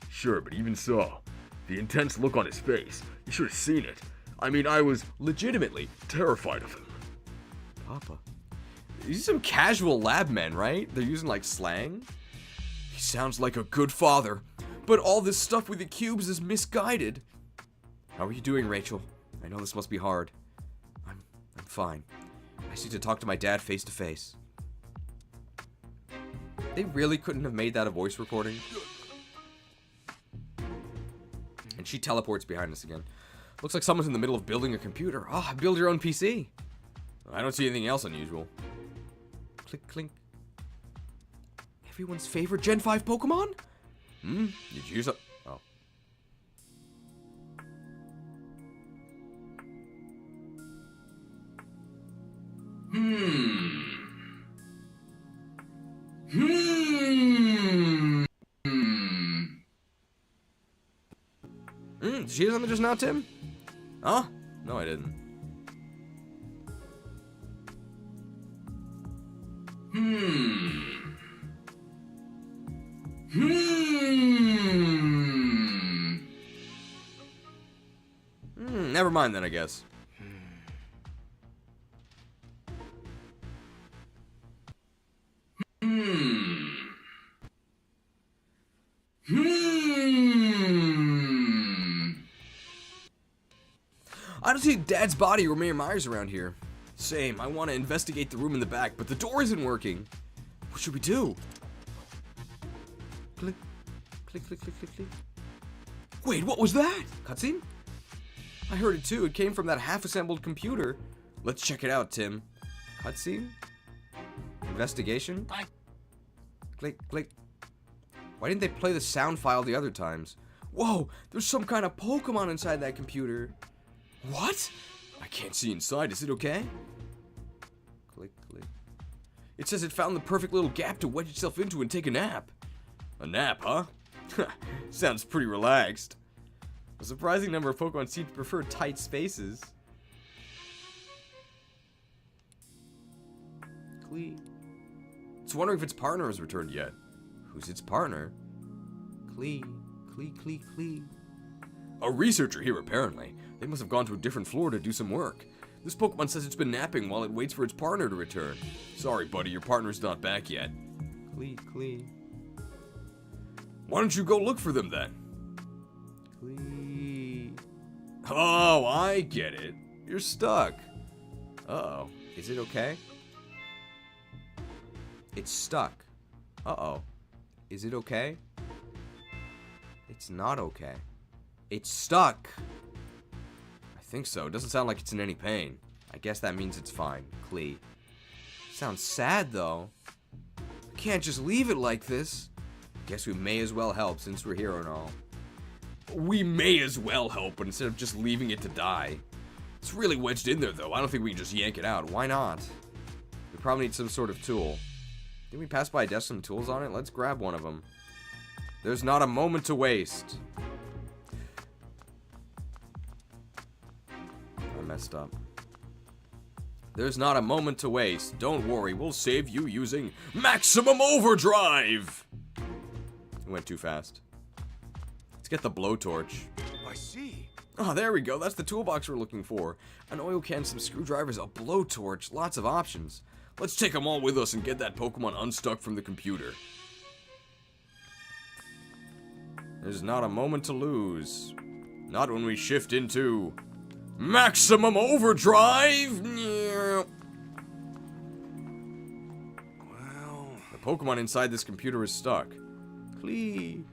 Sure, but even so, the intense look on his face, you should have seen it. I mean, I was legitimately terrified of him. Papa. These are some casual lab men, right? They're using like slang. He sounds like a good father, but all this stuff with the cubes is misguided. How are you doing, Rachel? I know this must be hard. I'm fine. I just need to talk to my dad face to face. They really couldn't have made that a voice recording. And she teleports behind us again. Looks like someone's in the middle of building a computer. Ah, build your own PC. I don't see anything else unusual. Click, clink. Everyone's favorite Gen 5 Pokemon? Did you use it? Oh. Did you hear something just now, Tim? Huh? No, I didn't. Never mind then, I guess. I don't see Dad's body or Mayor Myers around here. Same, I want to investigate the room in the back, but the door isn't working. What should we do? Click, click, click, click, click, click. Wait, what was that? Cutscene? I heard it too. It came from that half-assembled computer. Let's check it out, Tim. Cutscene? Investigation? Click, click. Why didn't they play the sound file the other times? Whoa, there's some kind of Pokemon inside that computer. What? I can't see inside. Is it okay? Click, click. It says it found the perfect little gap to wedge itself into and take a nap. A nap, huh? Sounds pretty relaxed. A surprising number of Pokemon seem to prefer tight spaces. Clee. It's wondering if its partner has returned yet. Who's its partner? Clee. Clee, Clee, Clee. A researcher here, apparently. They must have gone to a different floor to do some work. This Pokemon says it's been napping while it waits for its partner to return. Sorry, buddy, your partner's not back yet. Clee, Clee. Why don't you go look for them, then? Clee. Oh, I get it. You're stuck. Uh-oh. Is it okay? It's stuck. Uh-oh. Is it okay? It's not okay. It's stuck. I think so. It doesn't sound like it's in any pain. I guess that means it's fine. Clee. Sounds sad, though. We can't just leave it like this. Guess we may as well help since we're here and all. We may as well help, but instead of just leaving it to die. It's really wedged in there, though. I don't think we can just yank it out. Why not? We probably need some sort of tool. Didn't we pass by a desk with some tools on it? Let's grab one of them. There's not a moment to waste. I messed up. There's not a moment to waste. Don't worry, we'll save you using maximum overdrive! It went too fast. Let's get the blowtorch. I see. Oh, there we go. That's the toolbox we're looking for. An oil can, some screwdrivers, a blowtorch, lots of options. Let's take them all with us and get that Pokemon unstuck from the computer. There's not a moment to lose. Not when we shift into maximum overdrive. Well, The Pokemon inside this computer is stuck. Please.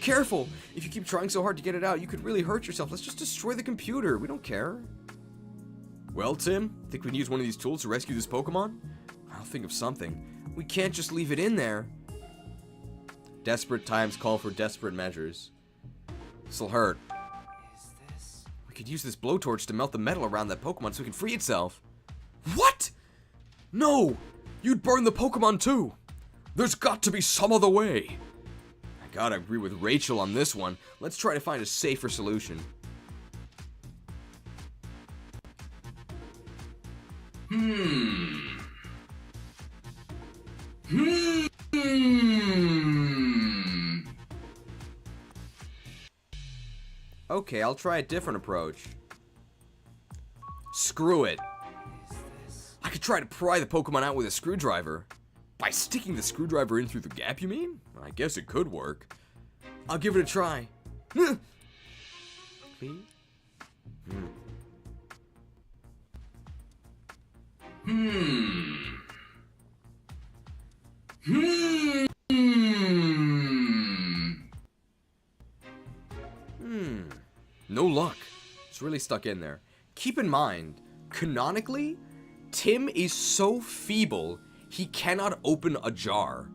Careful! If you keep trying so hard to get it out, you could really hurt yourself. Let's just destroy the computer. We don't care. Well, Tim, think we can use one of these tools to rescue this Pokemon? I'll think of something. We can't just leave it in there. Desperate times call for desperate measures. This'll hurt. We could use this blowtorch to melt the metal around that Pokemon so it can free itself. What? No! You'd burn the Pokemon too! There's got to be some other way! I gotta agree with Rachel on this one. Let's try to find a safer solution. Okay, I'll try a different approach. Screw it. I could try to pry the Pokemon out with a screwdriver. By sticking the screwdriver in through the gap, you mean? I guess it could work. I'll give it a try. No luck. It's really stuck in there. Keep in mind, canonically, Tim is so feeble, he cannot open a jar.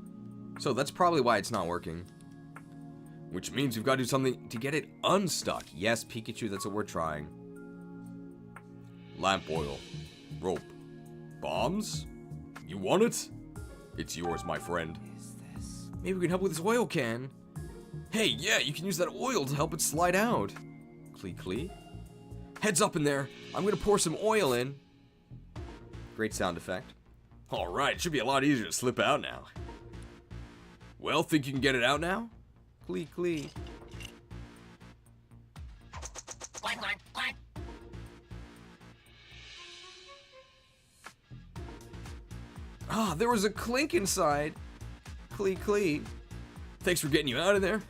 So that's probably why it's not working. Which means we've got to do something to get it unstuck. Yes, Pikachu, that's what we're trying. Lamp oil. Rope. Bombs? You want it? It's yours, my friend. Maybe we can help with this oil can. Hey, yeah, you can use that oil to help it slide out. Clee clee. Heads up in there. I'm gonna pour some oil in. Great sound effect. Alright, it should be a lot easier to slip out now. Well, think you can get it out now? Clee clee. Ah, there was a clink inside. Clee clee. Thanks for getting you out of there.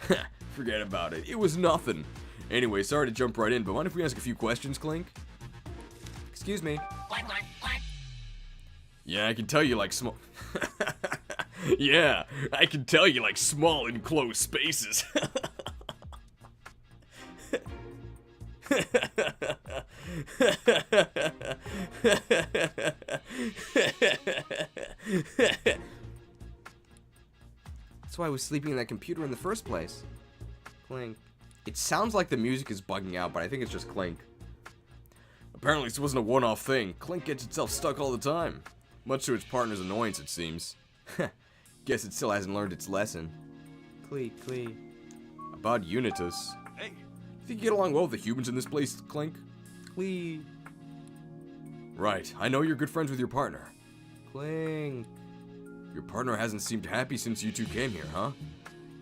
Forget about it. It was nothing. Anyway, sorry to jump right in, but mind if we ask a few questions, Clink? Excuse me. Yeah, I can tell you like small... Yeah, I can tell you like small enclosed spaces. That's why I was sleeping in that computer in the first place. Clink. It sounds like the music is bugging out, but I think it's just Clink. Apparently this wasn't a one-off thing. Clink gets itself stuck all the time. Much to its partner's annoyance, it seems. Guess it still hasn't learned its lesson. Clee, Clee. About Unitas. Hey. Think you get along well with the humans in this place, Clink? Clee. Right, I know you're good friends with your partner. Clink. Your partner hasn't seemed happy since you two came here, huh?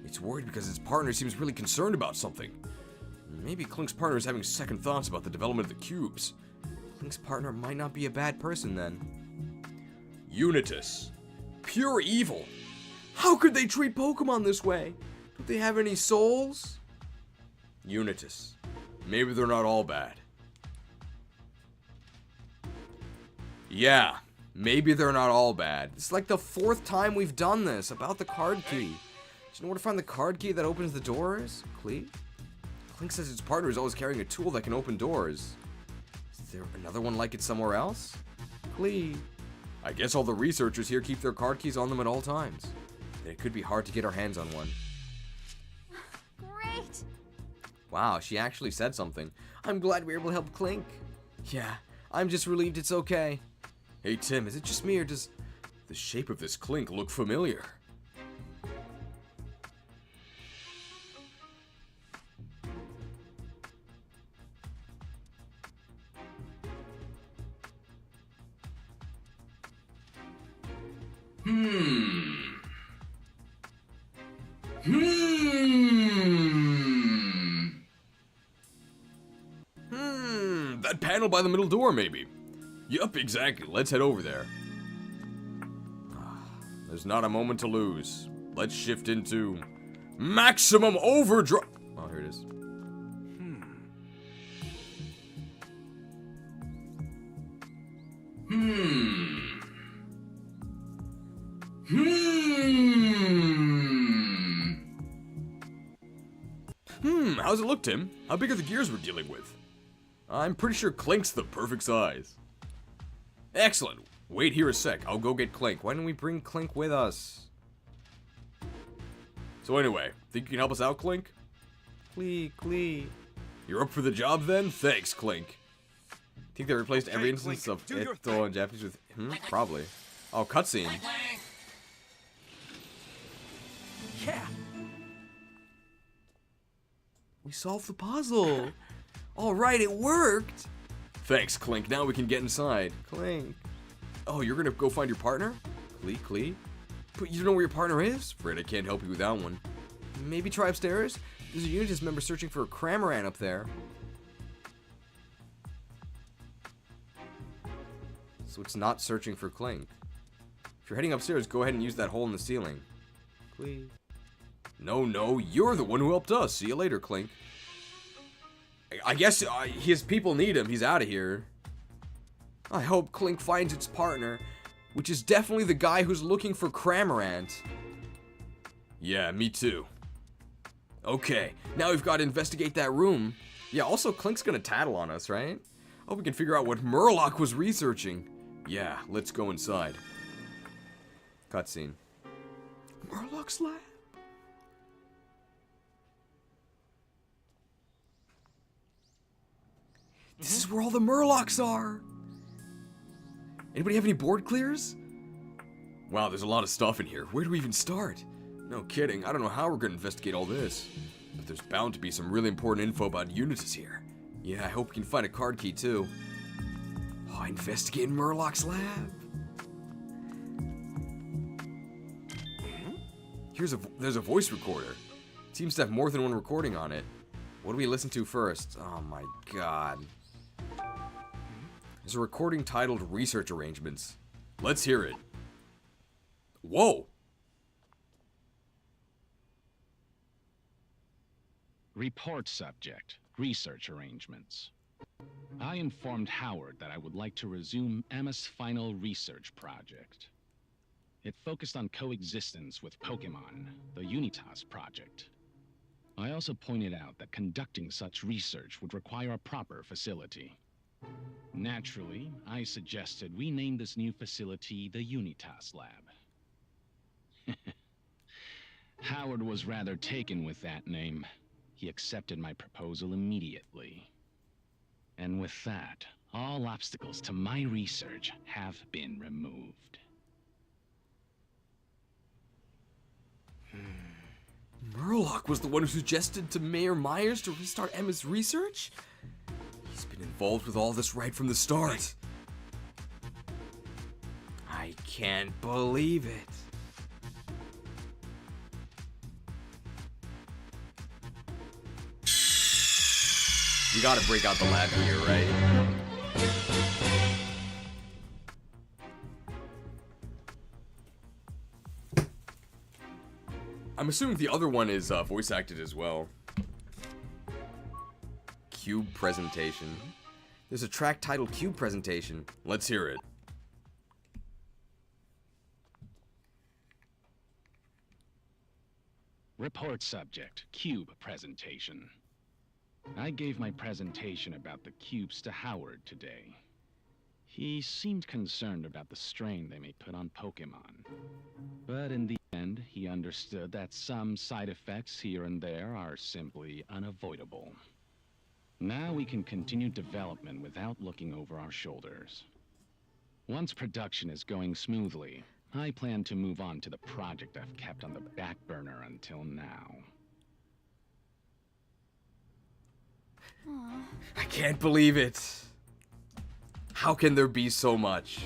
It's worried because his partner seems really concerned about something. Maybe Clink's partner is having second thoughts about the development of the cubes. Clink's partner might not be a bad person then. Unitas. Pure evil. How could they treat Pokemon this way? Don't they have any souls? Unitas. Maybe they're not all bad. Yeah, maybe they're not all bad. It's like the 4th time we've done this about the card key. Do you know where to find the card key that opens the doors? Clink? Clink says his partner is always carrying a tool that can open doors. Is there another one like it somewhere else? Clink. I guess all the researchers here keep their card keys on them at all times. And it could be hard to get our hands on one. Great! Wow, she actually said something. I'm glad we were able to help Clink. Yeah, I'm just relieved it's okay. Hey Tim, is it just me or does the shape of this Clink look familiar? That panel by the middle door, maybe. Yup, exactly. Let's head over there. There's not a moment to lose. Let's shift into maximum overdrive. Oh, here it is. How's it look, Tim? How big are the gears we're dealing with? I'm pretty sure Clink's the perfect size. Excellent. Wait here a sec. I'll go get Clink. Why don't we bring Clink with us? So anyway, think you can help us out, Clink? Clee. You're up for the job then? Thanks, Clink. Think they replaced every instance Clink, of do your Ito in Japanese with probably. Oh, cutscene. Yeah. We solved the puzzle. All right, it worked. Thanks, Clink. Now we can get inside. Clink. Oh, you're gonna go find your partner? Clee. But you don't know where your partner is? Afraid I can't help you without one. Maybe try upstairs? There's a Unitas member searching for a Cramoran up there. So it's not searching for Clink. If you're heading upstairs, go ahead and use that hole in the ceiling. Clee. No, you're the one who helped us. See you later, Clink. I guess his people need him. He's out of here. I hope Clink finds its partner, which is definitely the guy who's looking for Cramorant. Yeah, me too. Okay, now we've got to investigate that room. Yeah, also Clink's gonna tattle on us, right? Oh, we can figure out what Murloc was researching. Yeah, let's go inside. Cutscene. Murloc's lab? This is where all the Murlocs are! Anybody have any board clears? Wow, there's a lot of stuff in here. Where do we even start? No kidding, I don't know how we're gonna investigate all this. But there's bound to be some really important info about Unitas here. Yeah, I hope we can find a card key too. Oh, investigate Murloc's lab. There's a voice recorder. It seems to have more than one recording on it. What do we listen to first? Oh my god. There's a recording titled Research Arrangements. Let's hear it. Whoa! Report subject, research arrangements. I informed Howard that I would like to resume Emma's final research project. It focused on coexistence with Pokemon, the Unitas project. I also pointed out that conducting such research would require a proper facility. Naturally, I suggested we name this new facility the Unitas Lab. Howard was rather taken with that name. He accepted my proposal immediately. And with that, all obstacles to my research have been removed. Murloc was the one who suggested to Mayor Myers to restart Emma's research? He's been involved with all this right from the start. I can't believe it. We gotta break out the lab here, right? I'm assuming the other one is voice acted as well. Cube presentation. There's a track titled Cube presentation. Let's hear it. Report subject, cube presentation. I gave my presentation about the cubes to Howard today. He seemed concerned about the strain they may put on Pokemon. But in the end, he understood that some side effects here and there are simply unavoidable. Now we can continue development without looking over our shoulders. Once production is going smoothly, I plan to move on to the project I've kept on the back burner until now. I can't believe it. How can there be so much?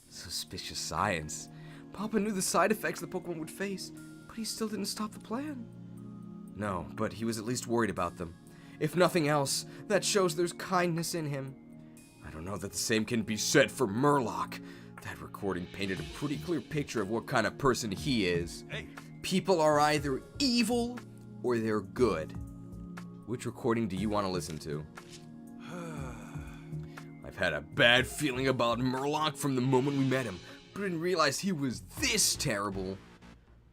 Suspicious science. Papa knew the side effects the Pokemon would face, but he still didn't stop the plan. No, but he was at least worried about them. If nothing else, that shows there's kindness in him. I don't know that the same can be said for Murloc. That recording painted a pretty clear picture of what kind of person he is. People are either evil or they're good. Which recording do you want to listen to? I've had a bad feeling about Murloc from the moment we met him, but didn't realize he was this terrible.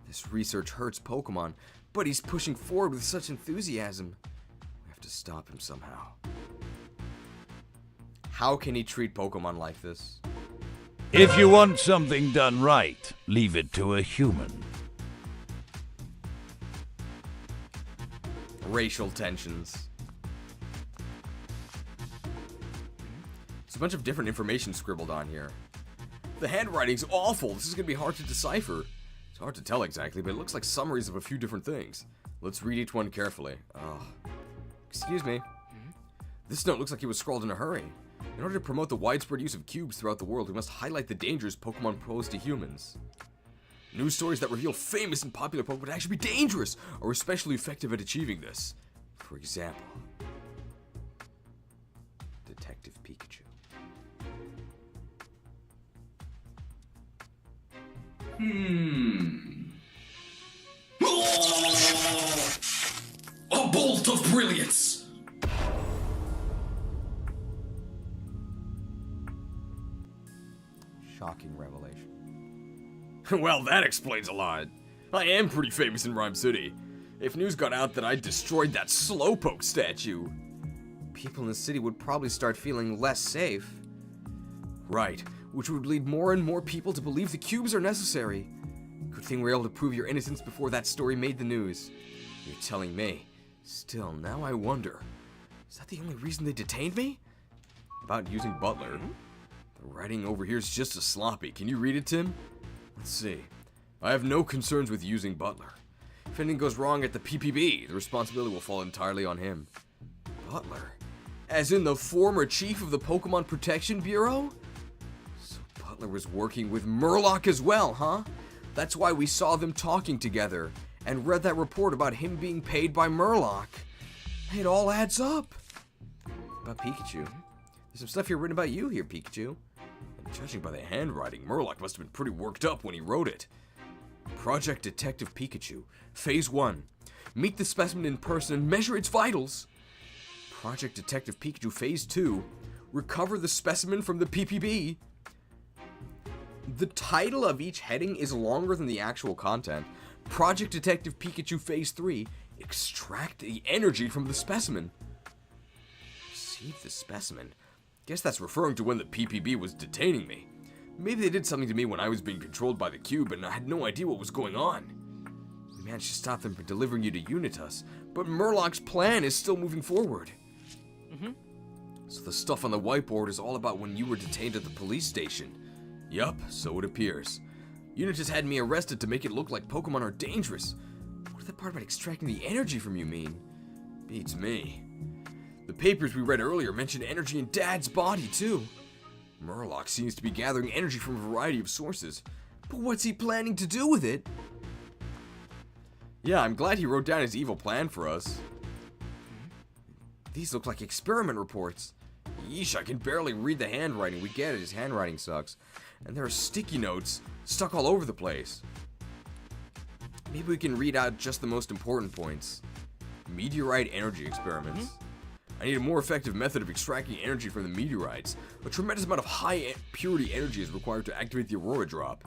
This research hurts Pokemon, but he's pushing forward with such enthusiasm. We have to stop him somehow. How can he treat Pokemon like this? If you want something done right, leave it to a human. Racial tensions. There's a bunch of different information scribbled on here. The handwriting's awful. This is going to be hard to decipher. It's hard to tell exactly, but it looks like summaries of a few different things. Let's read each one carefully. Oh. Excuse me. This note looks like it was scrawled in a hurry. In order to promote the widespread use of cubes throughout the world, we must highlight the dangers Pokemon pose to humans. News stories that reveal famous and popular Pokemon would actually be dangerous are especially effective at achieving this. For example, Detective Pikachu. bolt of brilliance. Shocking revelation. Well, that explains a lot. I am pretty famous in Rhyme City. If news got out that I destroyed that Slowpoke statue, people in the city would probably start feeling less safe. Right, which would lead more and more people to believe the cubes are necessary. Good thing we were able to prove your innocence before that story made the news. You're telling me. Still, now I wonder, is that the only reason they detained me? About using Butler. The writing over here is just as sloppy. Can you read it, Tim? Let's see. I have no concerns with using Butler. If anything goes wrong at the PPB, the responsibility will fall entirely on him. Butler? As in the former chief of the Pokemon Protection Bureau? So Butler was working with Murloc as well, huh? That's why we saw them talking together and read that report about him being paid by Murloc. It all adds up. About Pikachu. There's some stuff here written about you here, Pikachu. And judging by the handwriting, Murloc must have been pretty worked up when he wrote it. Project Detective Pikachu, Phase 1. Meet the specimen in person and measure its vitals. Project Detective Pikachu, Phase 2. Recover the specimen from the PPB. The title of each heading is longer than the actual content. Project Detective Pikachu, Phase 3. Extract the energy from the specimen. Receive the specimen? Guess that's referring to when the PPB was detaining me. Maybe they did something to me when I was being controlled by the cube and I had no idea what was going on. We managed to stop them from delivering you to Unitas, but Murloc's plan is still moving forward. So the stuff on the whiteboard is all about when you were detained at the police station. Yup, so it appears. Unitas had me arrested to make it look like Pokemon are dangerous. What did that part about extracting the energy from you mean? Beats me. The papers we read earlier mentioned energy in Dad's body, too. Murloc seems to be gathering energy from a variety of sources, but what's he planning to do with it? Yeah, I'm glad he wrote down his evil plan for us. These look like experiment reports. Yeesh, I can barely read the handwriting. We get it, his handwriting sucks. And there are sticky notes stuck all over the place. Maybe we can read out just the most important points. Meteorite energy experiments. I need a more effective method of extracting energy from the meteorites. A tremendous amount of high purity energy is required to activate the Aurora Drop.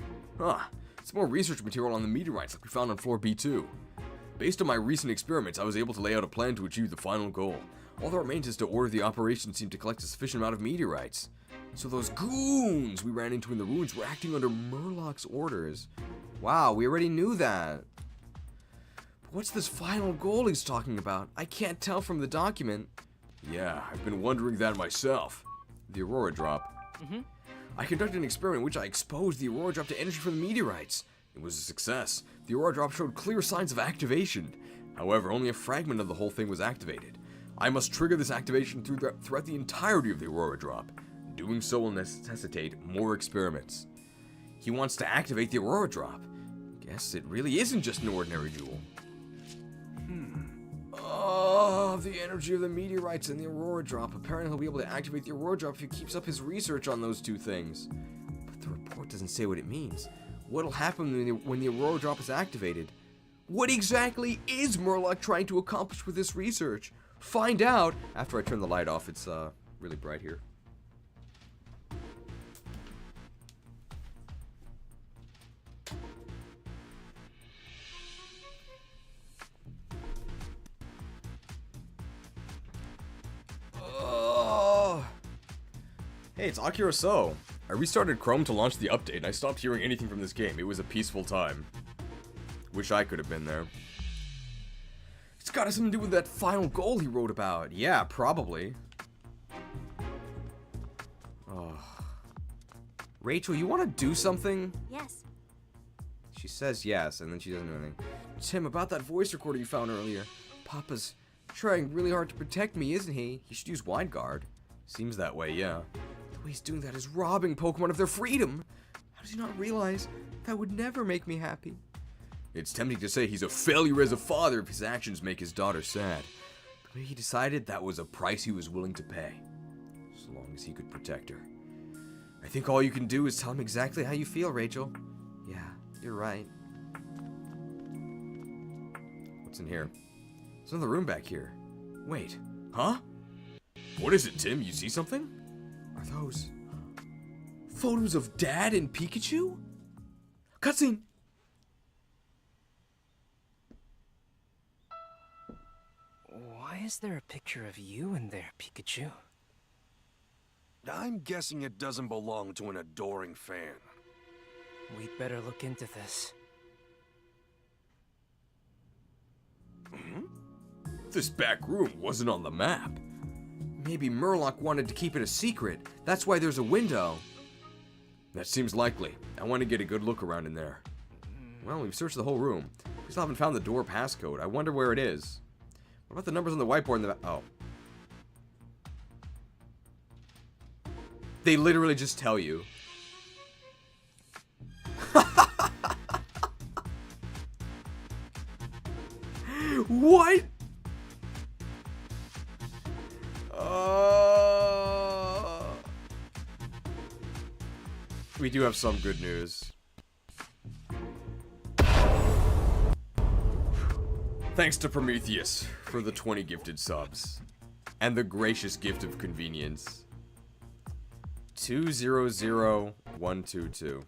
It's more research material on the meteorites like we found on floor B2. Based on my recent experiments, I was able to lay out a plan to achieve the final goal. All that remains is to order the operation team to collect a sufficient amount of meteorites. So those goons we ran into in the ruins were acting under Murloc's orders. Wow, we already knew that. But what's this final goal he's talking about? I can't tell from the document. Yeah, I've been wondering that myself. The Aurora Drop. I conducted an experiment in which I exposed the Aurora Drop to energy from the meteorites. It was a success. The Aurora Drop showed clear signs of activation. However, only a fragment of the whole thing was activated. I must trigger this activation throughout the entirety of the Aurora Drop. Doing so will necessitate more experiments. He wants to activate the Aurora Drop. Guess it really isn't just an ordinary jewel. Oh, the energy of the meteorites and the Aurora Drop. Apparently he'll be able to activate the Aurora Drop if he keeps up his research on those two things. But the report doesn't say what it means. What'll happen when the Aurora Drop is activated? What exactly is Murloc trying to accomplish with this research? Find out after I turn the light off. It's really bright here. Hey, it's Akira So. I restarted Chrome to launch the update and I stopped hearing anything from this game. It was a peaceful time. Wish I could have been there. It's got something to do with that final goal he wrote about. Yeah, probably. Oh. Rachel, you want to do something? Yes. She says yes, and then she doesn't do anything. Tim, about that voice recorder you found earlier. Papa's trying really hard to protect me, isn't he? He should use Wide Guard. Seems that way, yeah. The way he's doing that is robbing Pokemon of their freedom. How does he not realize that would never make me happy? It's tempting to say he's a failure as a father if his actions make his daughter sad. But maybe he decided that was a price he was willing to pay. As long as he could protect her. I think all you can do is tell him exactly how you feel, Rachel. Yeah, you're right. What's in here? There's another room back here. Wait. Huh? What is it, Tim? You see something? Are those... Photos of Dad and Pikachu? Cutscene! Why is there a picture of you in there, Pikachu? I'm guessing it doesn't belong to an adoring fan. We'd better look into this. This back room wasn't on the map. Maybe Murloc wanted to keep it a secret. That's why there's a window. That seems likely. I want to get a good look around in there. Well, we've searched the whole room. We still haven't found the door passcode. I wonder where it is. What about the numbers on the whiteboard in the back? Oh. They literally just tell you. What? We do have some good news. Thanks to Prometheus for the 20 gifted subs. And the gracious gift of convenience. 200122.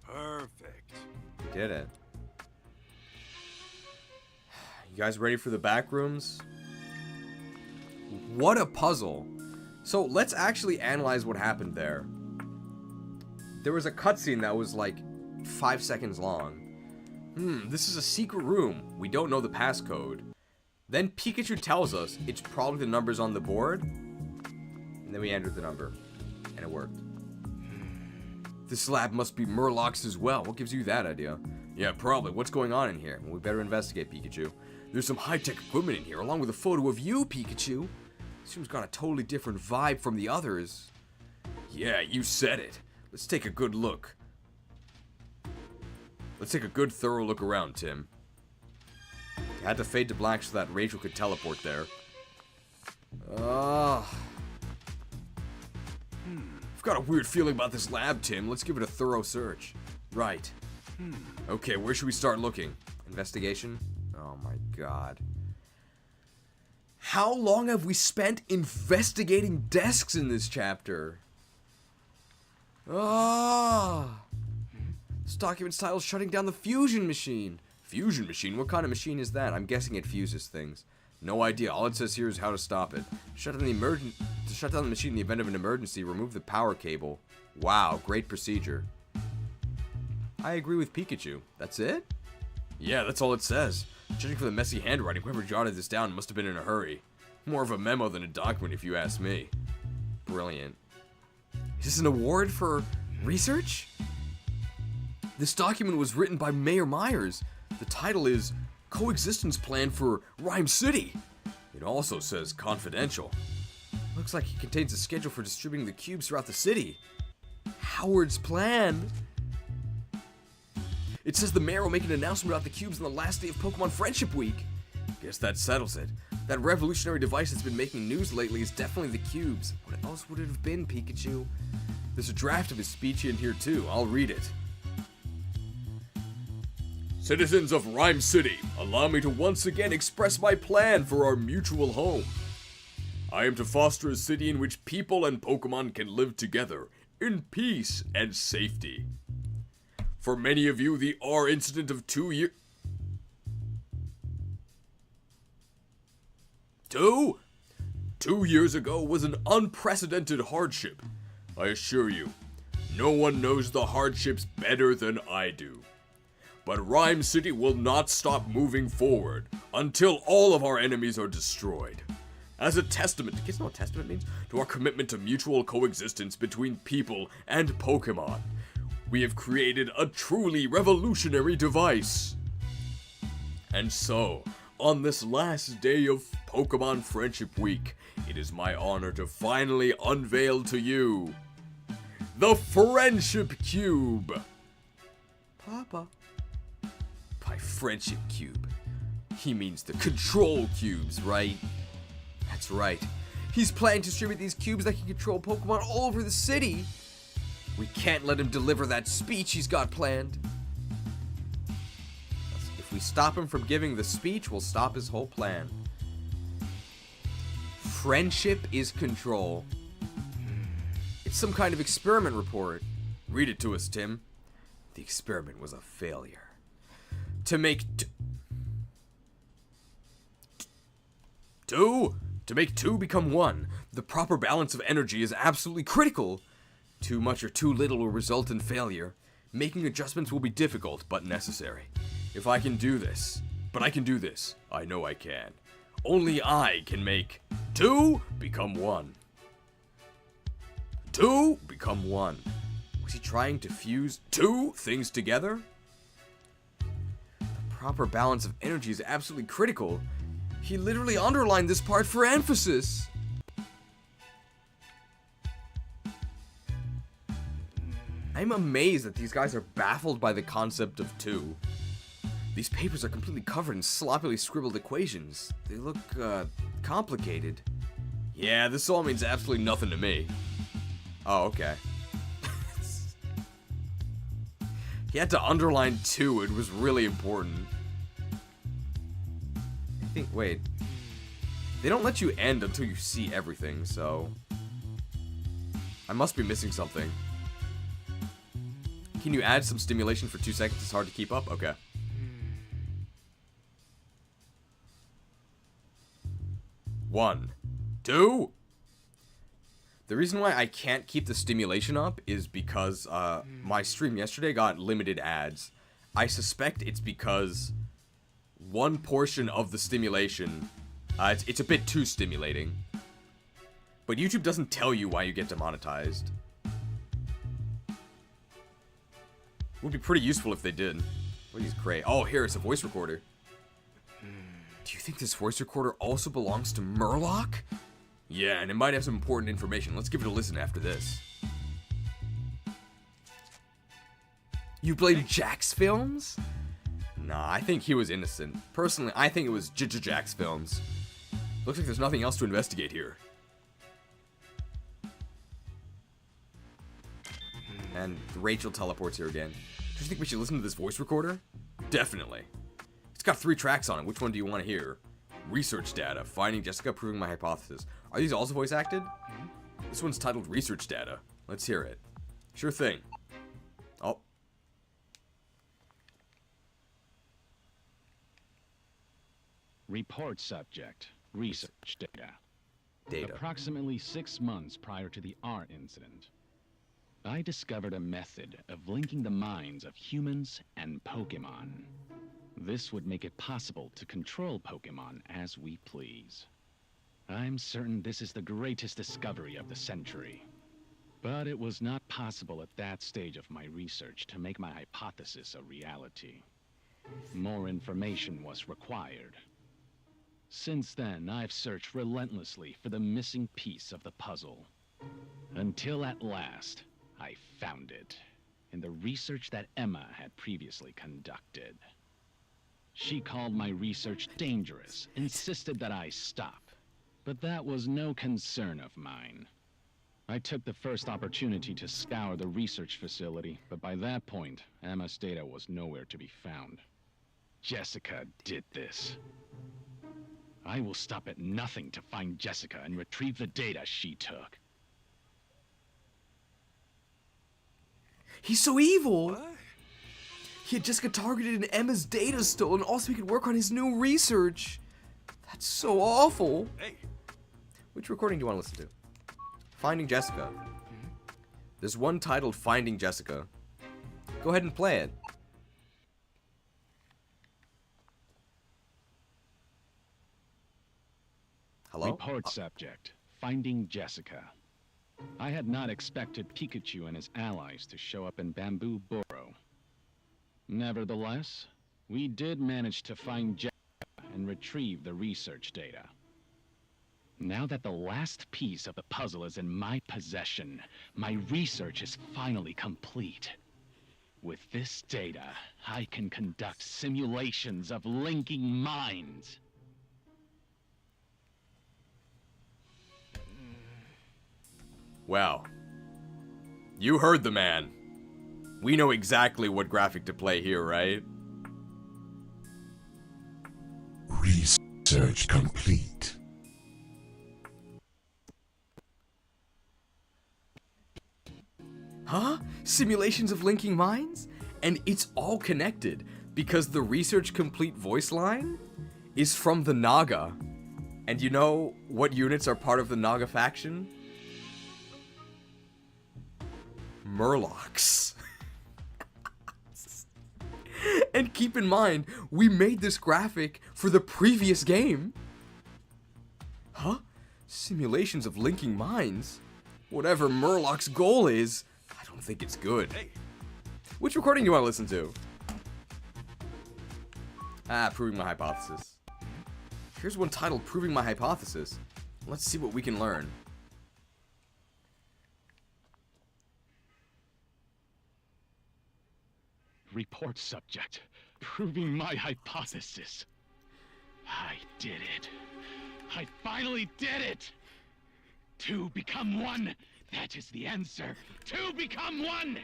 Perfect. We did it. You guys ready for the back rooms? What a puzzle. So let's actually analyze what happened there. There was a cutscene that was like 5 seconds long. This is a secret room. We don't know the passcode. Then Pikachu tells us it's probably the numbers on the board. And then we entered the number. And it worked. This lab must be Murloch's as well. What gives you that idea? Yeah, probably. What's going on in here? Well, we better investigate, Pikachu. There's some high-tech equipment in here, along with a photo of you, Pikachu. This room's got a totally different vibe from the others. Yeah, you said it. Let's take a good look. Let's take a good, thorough look around, Tim. You had to fade to black so that Rachel could teleport there. I've got a weird feeling about this lab, Tim. Let's give it a thorough search. Right. Okay, where should we start looking? Investigation? Oh my god. How long have we spent investigating desks in this chapter? This document's titled Shutting Down the Fusion Machine. Fusion machine? What kind of machine is that? I'm guessing it fuses things. No idea. All it says here is how to stop it. To shut down the machine in the event of an emergency, remove the power cable. Wow, great procedure. I agree with Pikachu. That's it? Yeah, that's all it says. Judging from the messy handwriting, whoever jotted this down must have been in a hurry. More of a memo than a document, if you ask me. Brilliant. Is this an award for research? This document was written by Mayor Myers. The title is Coexistence Plan for Rhyme City. It also says confidential. Looks like it contains a schedule for distributing the cubes throughout the city. Howard's plan? It says the mayor will make an announcement about the cubes on the last day of Pokemon Friendship Week. Guess that settles it. That revolutionary device that's been making news lately is definitely the cubes. What else would it have been, Pikachu? There's a draft of his speech in here too. I'll read it. Citizens of Rhyme City, allow me to once again express my plan for our mutual home. I am to foster a city in which people and Pokemon can live together in peace and safety. For many of you, the R incident of 2 years... 2 years ago was an unprecedented hardship. I assure you, no one knows the hardships better than I do. But Rhyme City will not stop moving forward until all of our enemies are destroyed. As a testament, do you guys know what testament means? To our commitment to mutual coexistence between people and Pokemon, we have created a truly revolutionary device. And so, on this last day of Pokemon Friendship Week, it is my honor to finally unveil to you the Friendship Cube. Papa. By Friendship Cube, he means the control cubes, right? That's right. He's planning to distribute these cubes that can control Pokemon all over the city. We can't let him deliver that speech he's got planned. If we stop him from giving the speech, we'll stop his whole plan. Friendship is control. It's some kind of experiment report. Read it to us, Tim. The experiment was a failure. To make two become one, the proper balance of energy is absolutely critical. Too much or too little will result in failure. Making adjustments will be difficult, but necessary. If I can do this, I know I can. Only I can make two become one. Two become one. Was he trying to fuse two things together? The proper balance of energy is absolutely critical. He literally underlined this part for emphasis. I'm amazed that these guys are baffled by the concept of two. These papers are completely covered in sloppily scribbled equations. They look, complicated. Yeah, this all means absolutely nothing to me. Oh, okay. He had to underline two, it was really important. I think, wait. They don't let you end until you see everything, so... I must be missing something. Can you add some stimulation for 2 seconds? It's hard to keep up? Okay. One. Two. The reason why I can't keep the stimulation up is because my stream yesterday got limited ads. I suspect it's because one portion of the stimulation, it's a bit too stimulating. But YouTube doesn't tell you why you get demonetized. Would be pretty useful if they did. What is great? Oh, here, it's a voice recorder. Do you think this voice recorder also belongs to Murloc? Yeah, and it might have some important information. Let's give it a listen after this. You played Jack's films? Nah, I think he was innocent. Personally, I think it was Jack's films. Looks like there's nothing else to investigate here. And Rachel teleports here again. Do you think we should listen to this voice recorder? Definitely. It's got 3 tracks on it. Which one do you want to hear? Research data. Finding Jessica, proving my hypothesis. Are these also voice acted? This one's titled Research Data. Let's hear it. Sure thing. Oh. Report subject. Research data. Data. Approximately 6 months prior to the R incident, I discovered a method of linking the minds of humans and Pokemon. This would make it possible to control Pokemon as we please. I'm certain this is the greatest discovery of the century. But it was not possible at that stage of my research to make my hypothesis a reality. More information was required. Since then, I've searched relentlessly for the missing piece of the puzzle. Until at last, I found it in the research that Emma had previously conducted. She called my research dangerous, insisted that I stop. But that was no concern of mine. I took the first opportunity to scour the research facility, but by that point, Emma's data was nowhere to be found. Jessica did this. I will stop at nothing to find Jessica and retrieve the data she took. He's so evil! What? He had Jessica targeted and Emma's data stolen, also he could work on his new research. That's so awful. Hey. Which recording do you want to listen to? Finding Jessica. There's one titled Finding Jessica. Go ahead and play it. Hello? Report subject. Finding Jessica. I had not expected Pikachu and his allies to show up in Bamboo Burrow. Nevertheless, we did manage to find Jessica and retrieve the research data. Now that the last piece of the puzzle is in my possession, my research is finally complete. With this data, I can conduct simulations of linking minds. Well, you heard the man. We know exactly what graphic to play here, right? Research complete. Huh? Simulations of linking minds? And it's all connected because the research complete voice line is from the Naga. And you know what units are part of the Naga faction? MURLOCH'S. And keep in mind, we made this graphic for the previous game. Huh? Simulations of linking minds? Whatever MURLOCH'S goal is, I don't think it's good. Which recording do you want to listen to? Proving my hypothesis. Here's one titled Proving My Hypothesis. Let's see what we can learn. Report subject. Proving my hypothesis. I did it. I finally did it! 2 become 1. That is the answer. 2 become 1!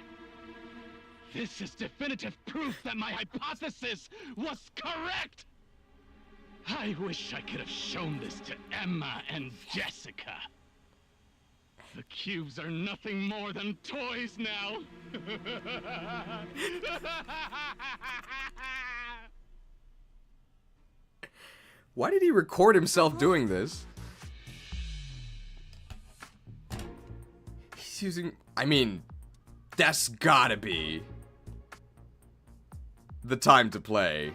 This is definitive proof that my hypothesis was correct! I wish I could have shown this to Emma and Jessica. The cubes are nothing more than toys now. Why did he record himself doing this? He's using... I mean, that's gotta be the time to play.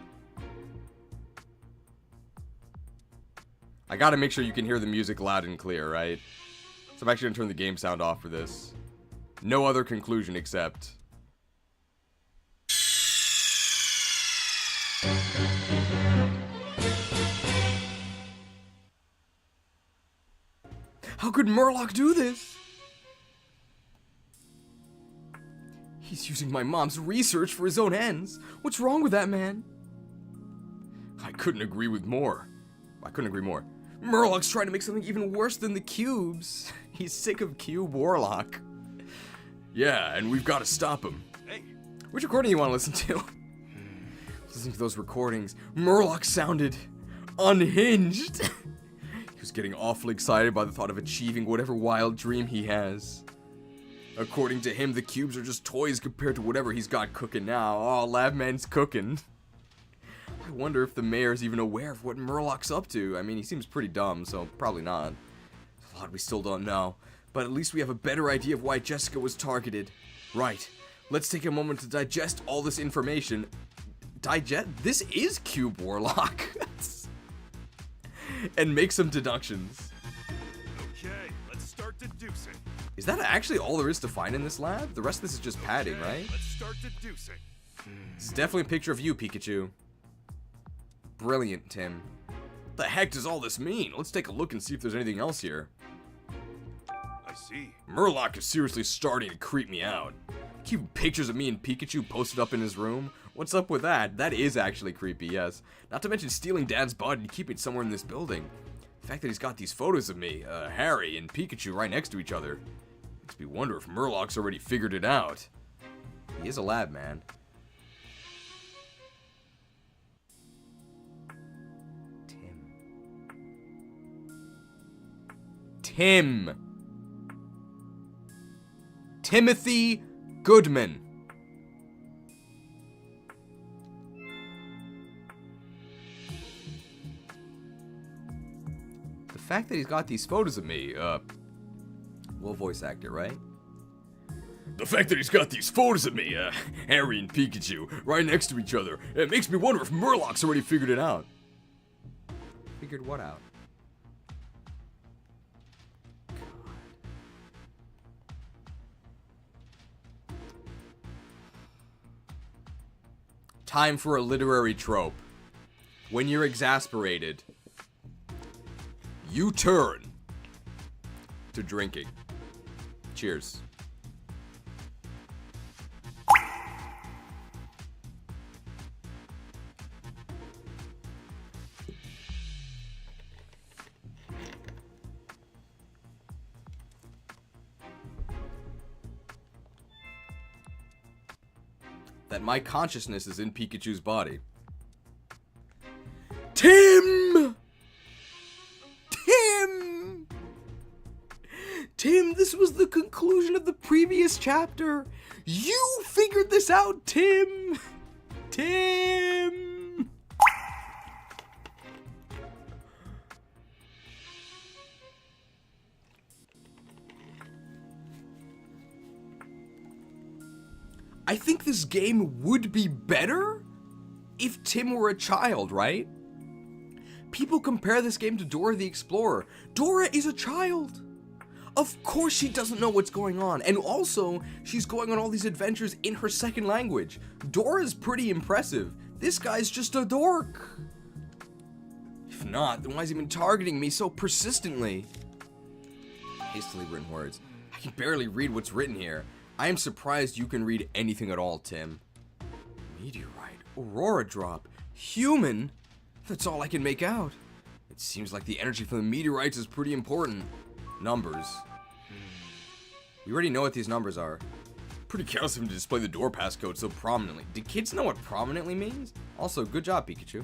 I gotta make sure you can hear the music loud and clear, right? So I'm actually gonna turn the game sound off for this. No other conclusion except... How could Murloc do this? He's using my mom's research for his own ends. What's wrong with that man? I couldn't agree more. Murloc's trying to make something even worse than the cubes. He's sick of Cube Warlock. Yeah, and we've got to stop him. Hey. Which recording you want to listen to? Listening to those recordings, Murloc sounded unhinged. He was getting awfully excited by the thought of achieving whatever wild dream he has. According to him, the cubes are just toys compared to whatever he's got cooking now. Oh, Labman's cooking. I wonder if the mayor's even aware of what Murloc's up to. I mean, he seems pretty dumb, so probably not. There's a lot we still don't know, but at least we have a better idea of why Jessica was targeted. Right. Let's take a moment to digest all this information. This is Cube Warlock. And make some deductions. Okay, let's start deducing. Is that actually all there is to find in this lab? The rest of this is just padding, right? Let's start deducing. This is definitely a picture of you, Pikachu. Brilliant, Tim. What the heck does all this mean? Let's take a look and see if there's anything else here. I see. Murloc is seriously starting to creep me out. Keep pictures of me and Pikachu posted up in his room. What's up with that? That is actually creepy, yes. Not to mention stealing Dad's bud and keeping it somewhere in this building. The fact that he's got these photos of me, Harry and Pikachu right next to each other, makes me wonder if Murloc's already figured it out. He is a lab man. Tim. Timothy Goodman. The fact that he's got these photos of me, well, voice actor, right? The fact that he's got these photos of me, Harry and Pikachu, right next to each other, it makes me wonder if Murloc's already figured it out. Figured what out? Time for a literary trope. When you're exasperated, you turn to drinking. Cheers. that my consciousness is in Pikachu's body. Tim! Tim! Tim, this was the conclusion of the previous chapter. You figured this out, Tim! Tim! I think this game would be better if Tim were a child, right? People compare this game to Dora the Explorer. Dora is a child. Of course she doesn't know what's going on. And also, she's going on all these adventures in her second language. Dora's pretty impressive. This guy's just a dork. If not, then why has he been targeting me so persistently? Hastily written words. I can barely read what's written here. I am surprised you can read anything at all, Tim. Meteorite, aurora drop, human? That's all I can make out. It seems like the energy from the meteorites is pretty important. Numbers. We already know what these numbers are. Pretty careless of him to display the door passcode so prominently. Do kids know what prominently means? Also, good job, Pikachu.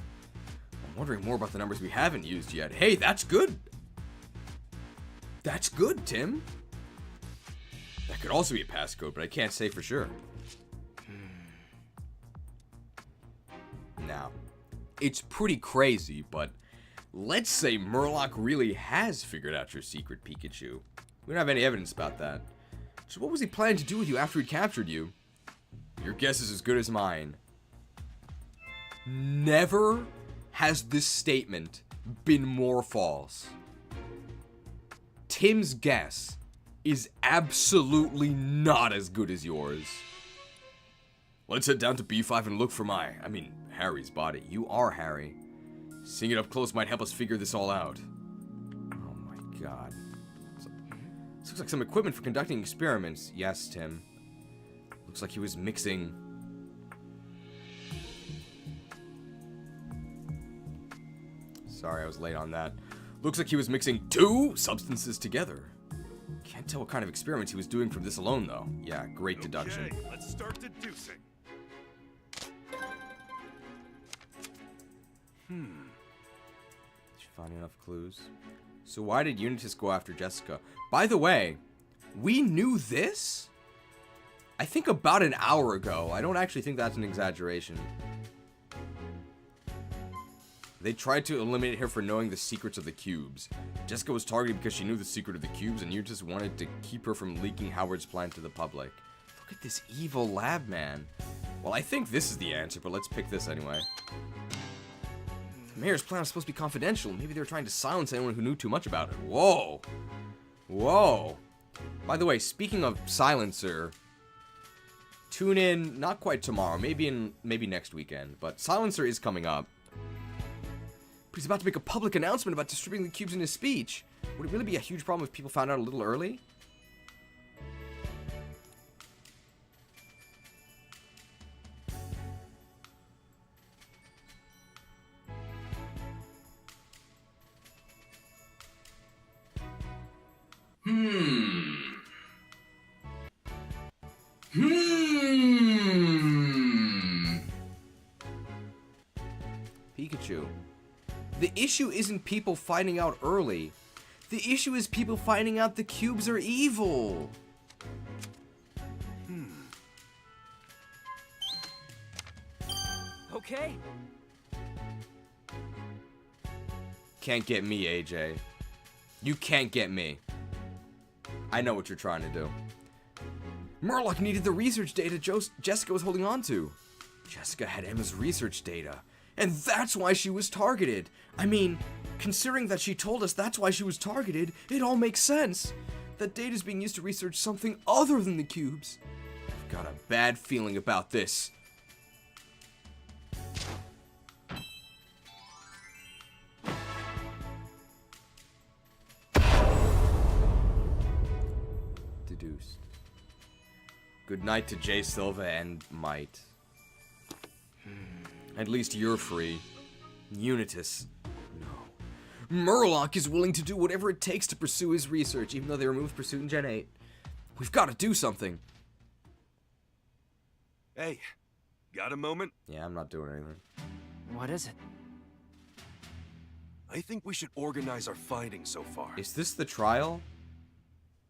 I'm wondering more about the numbers we haven't used yet. Hey, that's good. That's good, Tim. That could also be a passcode, but I can't say for sure. Now, it's pretty crazy, but let's say Murloc really has figured out your secret, Pikachu. We don't have any evidence about that. So what was he planning to do with you after he captured you? Your guess is as good as mine. Never has this statement been more false. Tim's guess is absolutely not as good as yours. Let's head down to B5 and look for Harry's body. You are Harry. Seeing it up close might help us figure this all out. Oh my god. This looks like some equipment for conducting experiments. Yes, Tim. Looks like he was mixing... Sorry, I was late on that. Looks like he was mixing two substances together. Can't tell what kind of experiments he was doing from this alone, though. Yeah, great deduction. Okay, let's start deducing. Did you find enough clues? So why did Unitas go after Jessica? By the way, we knew this? I think about an hour ago. I don't actually think that's an exaggeration. They tried to eliminate her for knowing the secrets of the cubes. Jessica was targeted because she knew the secret of the cubes, and Unitas wanted to keep her from leaking Howard's plan to the public. Look at this evil lab man. Well, I think this is the answer, but let's pick this anyway. The mayor's plan was supposed to be confidential. Maybe they were trying to silence anyone who knew too much about it. Whoa. Whoa. By the way, speaking of silencer, tune in, not quite tomorrow, maybe next weekend, but Silencer is coming up. But he's about to make a public announcement about distributing the cubes in his speech. Would it really be a huge problem if people found out a little early? Pikachu. The issue isn't people finding out early. The issue is people finding out the cubes are evil. Okay. Can't get me, AJ. You can't get me. I know what you're trying to do. Murloc needed the research data Jessica was holding on to. Jessica had Emma's research data. And that's why she was targeted. I mean, considering that she told us that's why she was targeted, it all makes sense. That data is being used to research something other than the cubes. I've got a bad feeling about this. Deduced. Good night to Jay Silva and Might. At least you're free. Unitas. No. Murloc is willing to do whatever it takes to pursue his research, even though they removed Pursuit in Gen 8. We've got to do something. Hey, Got a moment? Yeah, I'm not doing anything. What is it? I think we should organize our findings so far. Is this the trial?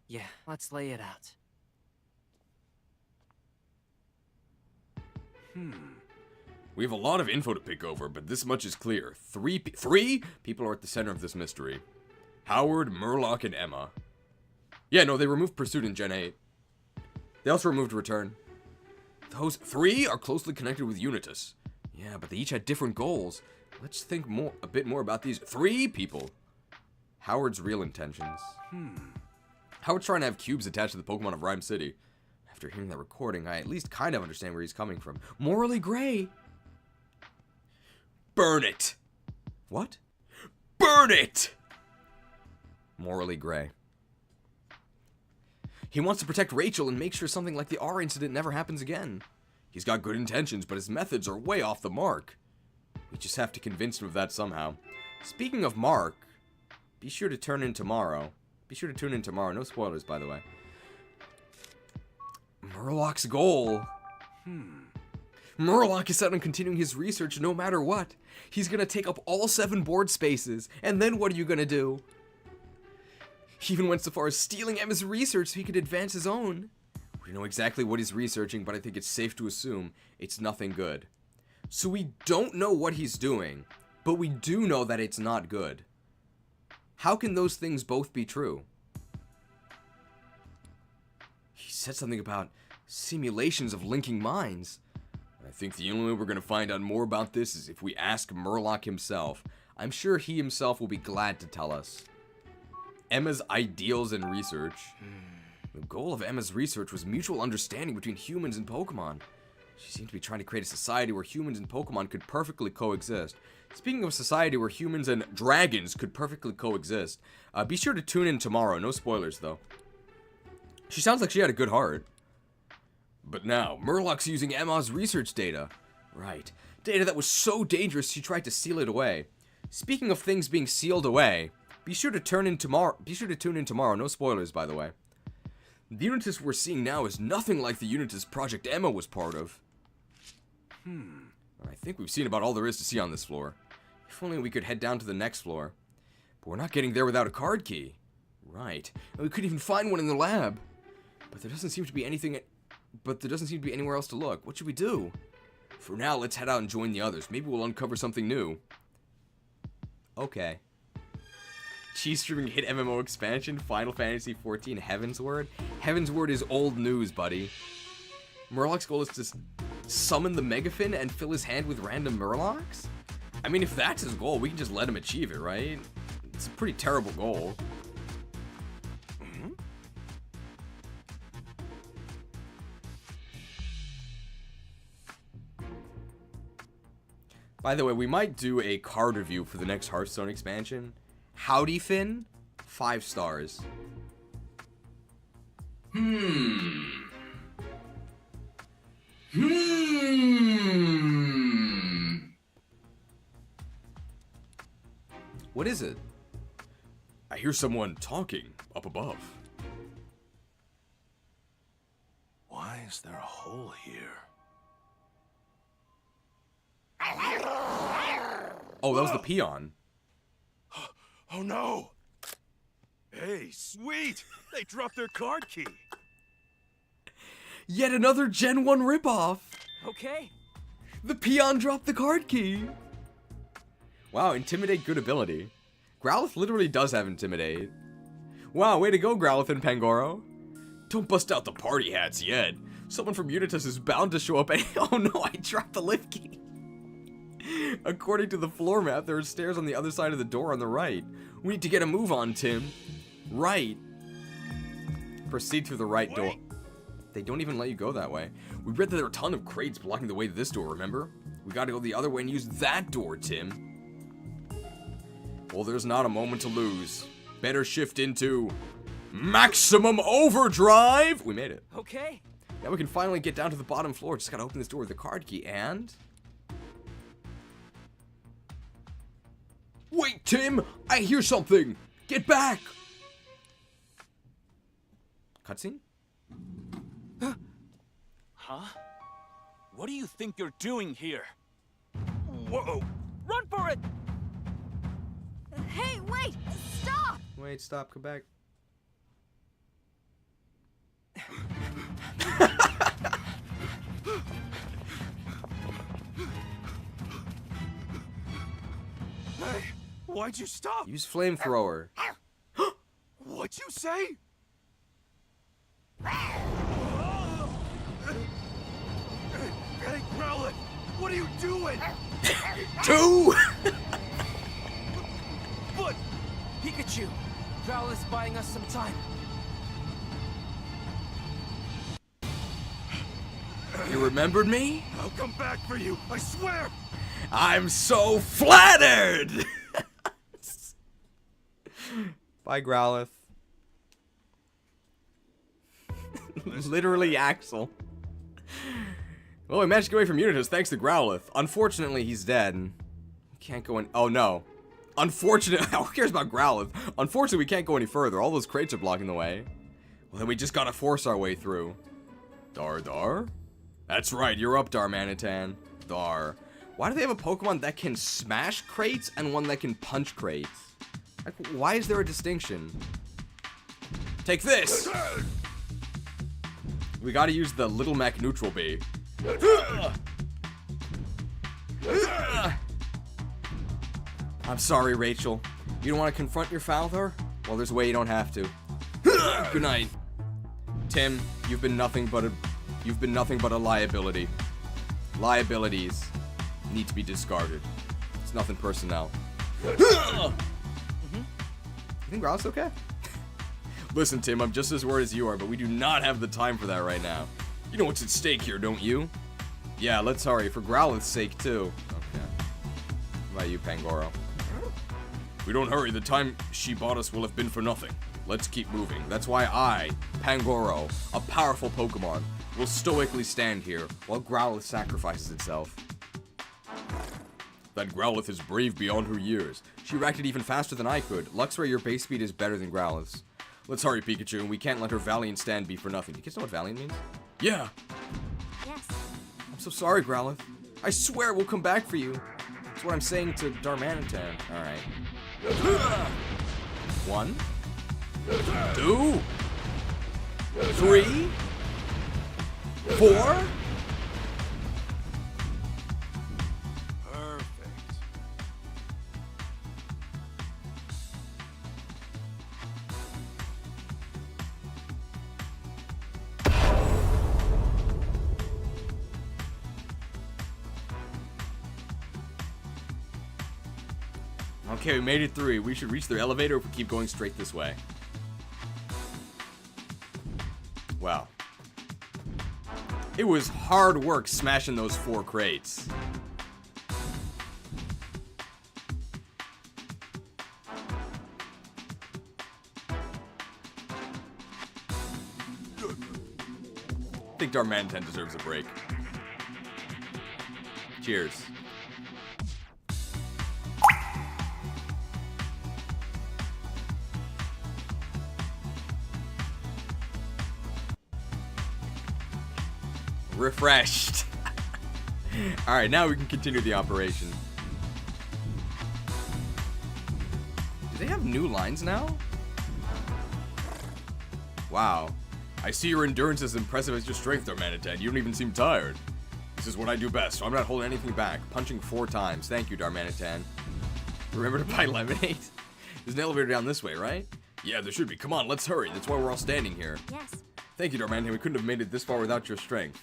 Yeah, let's lay it out. We have a lot of info to pick over, but this much is clear. Three people are at the center of this mystery. Howard, Murloc, and Emma. Yeah, no, they removed Pursuit in Gen 8. They also removed Return. Those 3 are closely connected with Unitas. Yeah, but they each had different goals. Let's think a bit more about these 3 people. Howard's real intentions. Howard's trying to have cubes attached to the Pokemon of Rhyme City. After hearing that recording, I at least kind of understand where he's coming from. Morally gray. Burn it. What? Burn it! Morally gray. He wants to protect Rachel and make sure something like the R incident never happens again. He's got good intentions, but his methods are way off the mark. We just have to convince him of that somehow. Speaking of Mark, be sure to tune in tomorrow. No spoilers, by the way. Murloch's goal. Murloc is set on continuing his research no matter what. He's gonna take up all 7 board spaces, and then what are you gonna do? He even went so far as stealing Emma's research so he could advance his own. We know exactly what he's researching, but I think it's safe to assume it's nothing good. So we don't know what he's doing, but we do know that it's not good. How can those things both be true? He said something about simulations of linking minds. I think the only way we're going to find out more about this is if we ask Murloc himself. I'm sure he himself will be glad to tell us. Emma's ideals and research. The goal of Emma's research was mutual understanding between humans and Pokemon. She seemed to be trying to create a society where humans and Pokemon could perfectly coexist. Speaking of a society where humans and dragons could perfectly coexist, be sure to tune in tomorrow. No spoilers, though. She sounds like she had a good heart. But now, Murloc's using Emma's research data. Right. Data that was so dangerous she tried to seal it away. Speaking of things being sealed away, be sure to tune in tomorrow. No spoilers, by the way. The Unitas we're seeing now is nothing like the Unitas Project Emma was part of. I think we've seen about all there is to see on this floor. If only we could head down to the next floor. But we're not getting there without a card key. Right. And we couldn't even find one in the lab. But there doesn't seem to be anywhere else to look. What should we do? For now, let's head out and join the others. Maybe we'll uncover something new. Okay. Cheese streaming hit MMO expansion, Final Fantasy XIV Heaven's Word. Heaven's Word is old news, buddy. Murloc's goal is to summon the Megafin and fill his hand with random Murlocs? I mean, if that's his goal, we can just let him achieve it, right? It's a pretty terrible goal. By the way, we might do a card review for the next Hearthstone expansion. Howdy Finn, 5 stars. What is it? I hear someone talking up above. Why is there a hole here? Oh, that was the peon. Oh no! Hey, sweet! They dropped their card key. Yet another Gen 1 ripoff. Okay. The peon dropped the card key. Wow, Intimidate, good ability. Growlithe literally does have Intimidate. Wow, way to go, Growlithe and Pangoro. Don't bust out the party hats yet. Someone from Unitas is bound to show up and— oh no, I dropped the lift key. According to the floor map, there are stairs on the other side of the door on the right. We need to get a move on, Tim. Right. Proceed through the right door. They don't even let you go that way. We read that there are a ton of crates blocking the way to this door, remember? We gotta go the other way and use that door, Tim. Well, there's not a moment to lose. Better shift into maximum overdrive! We made it. Okay. Now we can finally get down to the bottom floor. Just gotta open this door with the card key and... Wait, Tim! I hear something! Get back! Cutscene? Huh? What do you think you're doing here? Whoa! Run for it! Hey, wait! Stop! Wait, stop, come back. Hey, why'd you stop? Use flamethrower. What'd you say? Hey, Growlithe! What are you doing? 2! But Pikachu! Growlithe's buying us some time. You remembered me? I'll come back for you, I swear! I'm so flattered! Bye, Growlithe. Literally Axel. Well, we managed to get away from Unitas thanks to Growlithe. Unfortunately, he's dead. We can't go in. Oh, no. Unfortunately, who cares about Growlithe? Unfortunately, we can't go any further. All those crates are blocking the way. Well, then we just gotta force our way through. Dar? That's right, you're up, Darmanitan. Dar. Why do they have a Pokemon that can smash crates and one that can punch crates? Like, why is there a distinction? Take this! We gotta use the Little Mech Neutral Bee. I'm sorry, Rachel. You don't want to confront your father? Well, there's a way you don't have to. Good night. Tim, you've been nothing but a liability. Liabilities need to be discarded. It's nothing personnel. You think Growlithe's okay? Listen, Tim, I'm just as worried as you are, but we do not have the time for that right now. You know what's at stake here, don't you? Yeah, let's hurry, for Growlithe's sake, too. Okay. What about you, Pangoro? If we don't hurry, the time she bought us will have been for nothing. Let's keep moving. That's why I, Pangoro, a powerful Pokemon, will stoically stand here while Growlithe sacrifices itself. that Growlithe is brave beyond her years. She reacted even faster than I could. Luxray, your base speed is better than Growlithe's. Let's hurry, Pikachu, and we can't let her valiant stand be for nothing. Do you kids know what valiant means? Yeah. Yes. I'm so sorry, Growlithe. I swear we'll come back for you. That's what I'm saying to Darmanitan. Alright. 1, 2, 3, 4. Perfect. Okay, we made it through. We should reach their elevator if we keep going straight this way. Wow. It was hard work smashing those 4 crates. I think Darmanitan deserves a break. Cheers. Refreshed. Alright, now we can continue the operation. Do they have new lines now? Wow. I see your endurance is impressive as your strength, Darmanitan. You don't even seem tired. This is what I do best, so I'm not holding anything back. Punching 4 times. Thank you, Darmanitan. Remember to buy lemonade? There's an elevator down this way, right? Yeah, there should be. Come on, let's hurry. That's why we're all standing here. Yes. Thank you, Darmanitan. We couldn't have made it this far without your strength.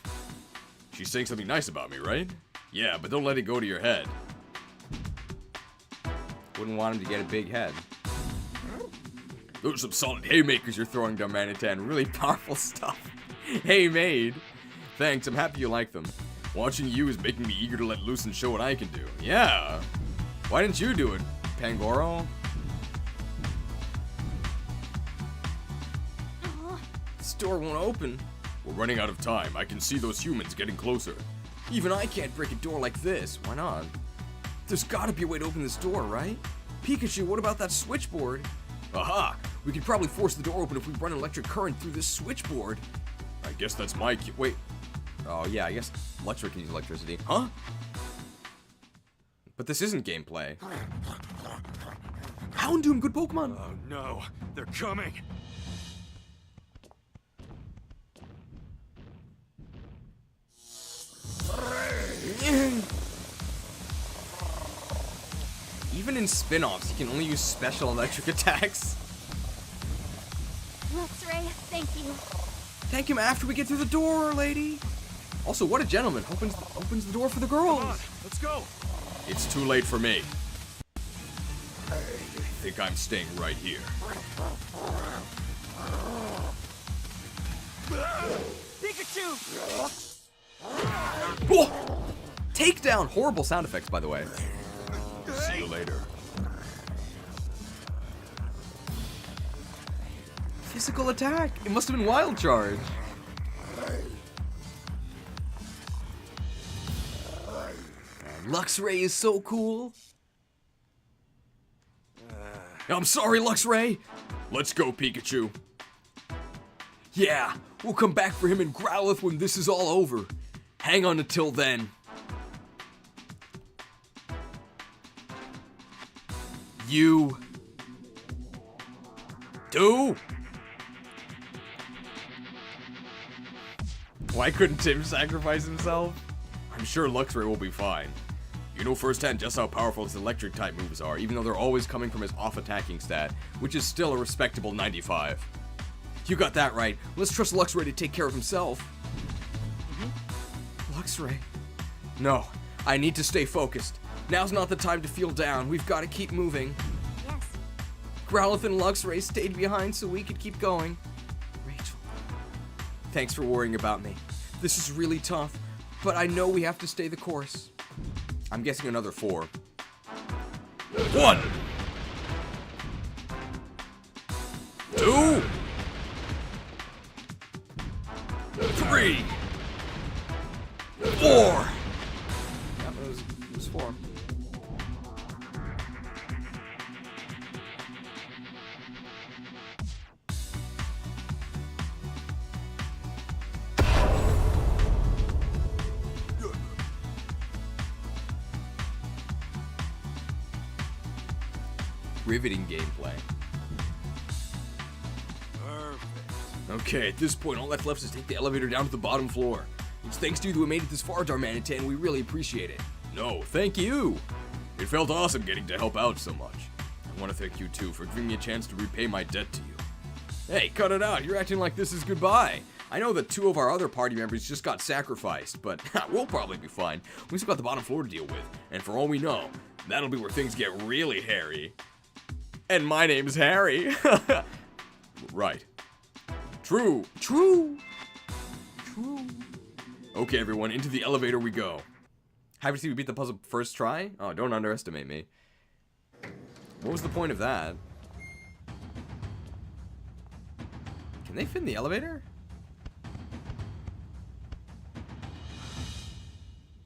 She's saying something nice about me, right? Yeah, but don't let it go to your head. Wouldn't want him to get a big head. Those are some solid haymakers you're throwing, Darmanitan. Really powerful stuff. Hey, made. Thanks, I'm happy you like them. Watching you is making me eager to let loose and show what I can do. Yeah. Why didn't you do it, Pangoro? This door won't open. We're running out of time. I can see those humans getting closer. Even I can't break a door like this. Why not? There's gotta be a way to open this door, right? Pikachu, what about that switchboard? Aha! We could probably force the door open if we run an electric current through this switchboard. I guess that's my key. Wait. Oh, yeah, I guess Luxray can use electricity. Huh? But this isn't gameplay. Houndoom, good Pokemon! Oh no, they're coming! Even in spin-offs, you can only use special electric attacks. Luxray, thank you. Thank him after we get through the door, lady. Also, what a gentleman. Opens the door for the girls. Come on, let's go! It's too late for me. I think I'm staying right here. Pikachu! Oh! Takedown! Horrible sound effects, by the way. See you later. Physical attack! It must have been Wild Charge. Luxray is so cool. I'm sorry, Luxray. Let's go, Pikachu. Yeah, we'll come back for him and Growlithe when this is all over. Hang on until then. You do? Why couldn't Tim sacrifice himself? I'm sure Luxray will be fine. You know firsthand just how powerful his electric type moves are, even though they're always coming from his off attacking stat, which is still a respectable 95. You got that right. Let's trust Luxray to take care of himself. Luxray? No, I need to stay focused. Now's not the time to feel down. We've got to keep moving. Yes. Growlithe and Luxray stayed behind so we could keep going. Rachel, thanks for worrying about me. This is really tough, but I know we have to stay the course. I'm guessing another 4. 1, 2, 3, 4. Yep, it was 4. Riveting gameplay. Perfect. Okay, at this point, all that's left is take the elevator down to the bottom floor. It's thanks to you that we made it this far, Darmanitan, and we really appreciate it. No, thank you. It felt awesome getting to help out so much. I want to thank you too for giving me a chance to repay my debt to you. Hey, cut it out. You're acting like this is goodbye. I know that 2 of our other party members just got sacrificed, but we'll probably be fine. We still got the bottom floor to deal with, and for all we know, that'll be where things get really hairy. And my name's Harry. Right. True. Okay, everyone, into the elevator we go. Happy to see we beat the puzzle first try? Oh, don't underestimate me. What was the point of that? Can they fit in the elevator?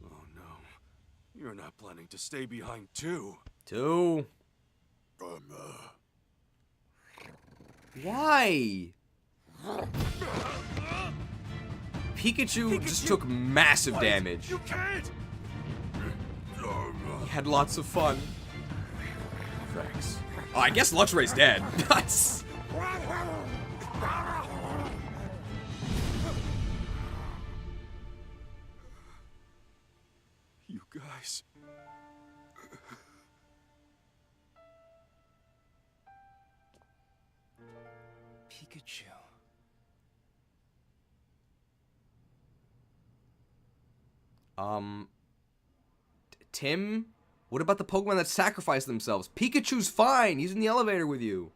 Oh no. You're not planning to stay behind too. 2. Why? Pikachu just took massive damage. You can't! He had lots of fun. Thanks. Oh, I guess Luxray's dead. That's... You guys. Pikachu. Tim? What about the Pokemon that sacrificed themselves? Pikachu's fine. He's in the elevator with you.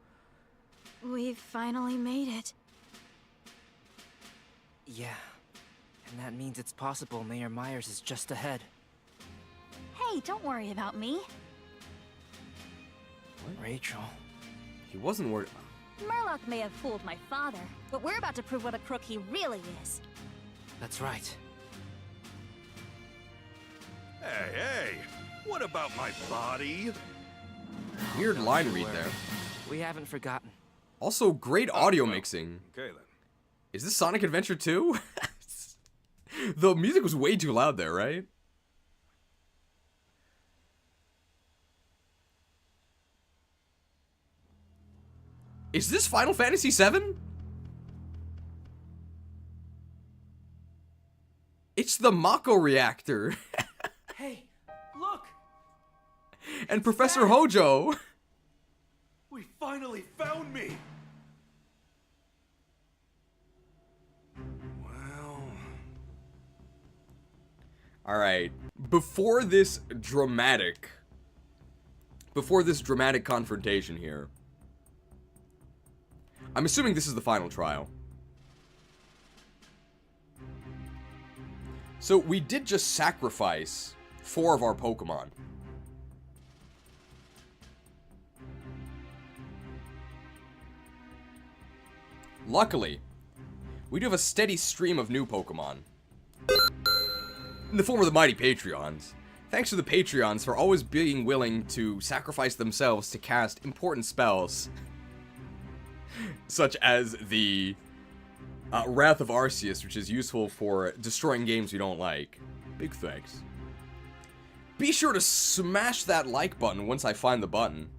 We've finally made it. Yeah. And that means it's possible Mayor Myers is just ahead. Hey, don't worry about me. Rachel. He wasn't worried. Murloc may have fooled my father, but we're about to prove what a crook he really is. That's right. Hey, what about my body? Weird line read there. We haven't forgotten. Also, great audio mixing. Okay then. Is this Sonic Adventure 2? The music was way too loud there, right? Is this Final Fantasy VII? It's the Mako reactor. Hey, look! And Professor Hojo. We finally found me! Well... Alright, before this dramatic confrontation here, I'm assuming this is the final trial. So we did just sacrifice 4 of our Pokemon. Luckily, we do have a steady stream of new Pokemon. In the form of the mighty Patreons. Thanks to the Patreons for always being willing to sacrifice themselves to cast important spells. Such as the Wrath of Arceus, which is useful for destroying games we don't like. Big thanks. Be sure to smash that like button once I find the button.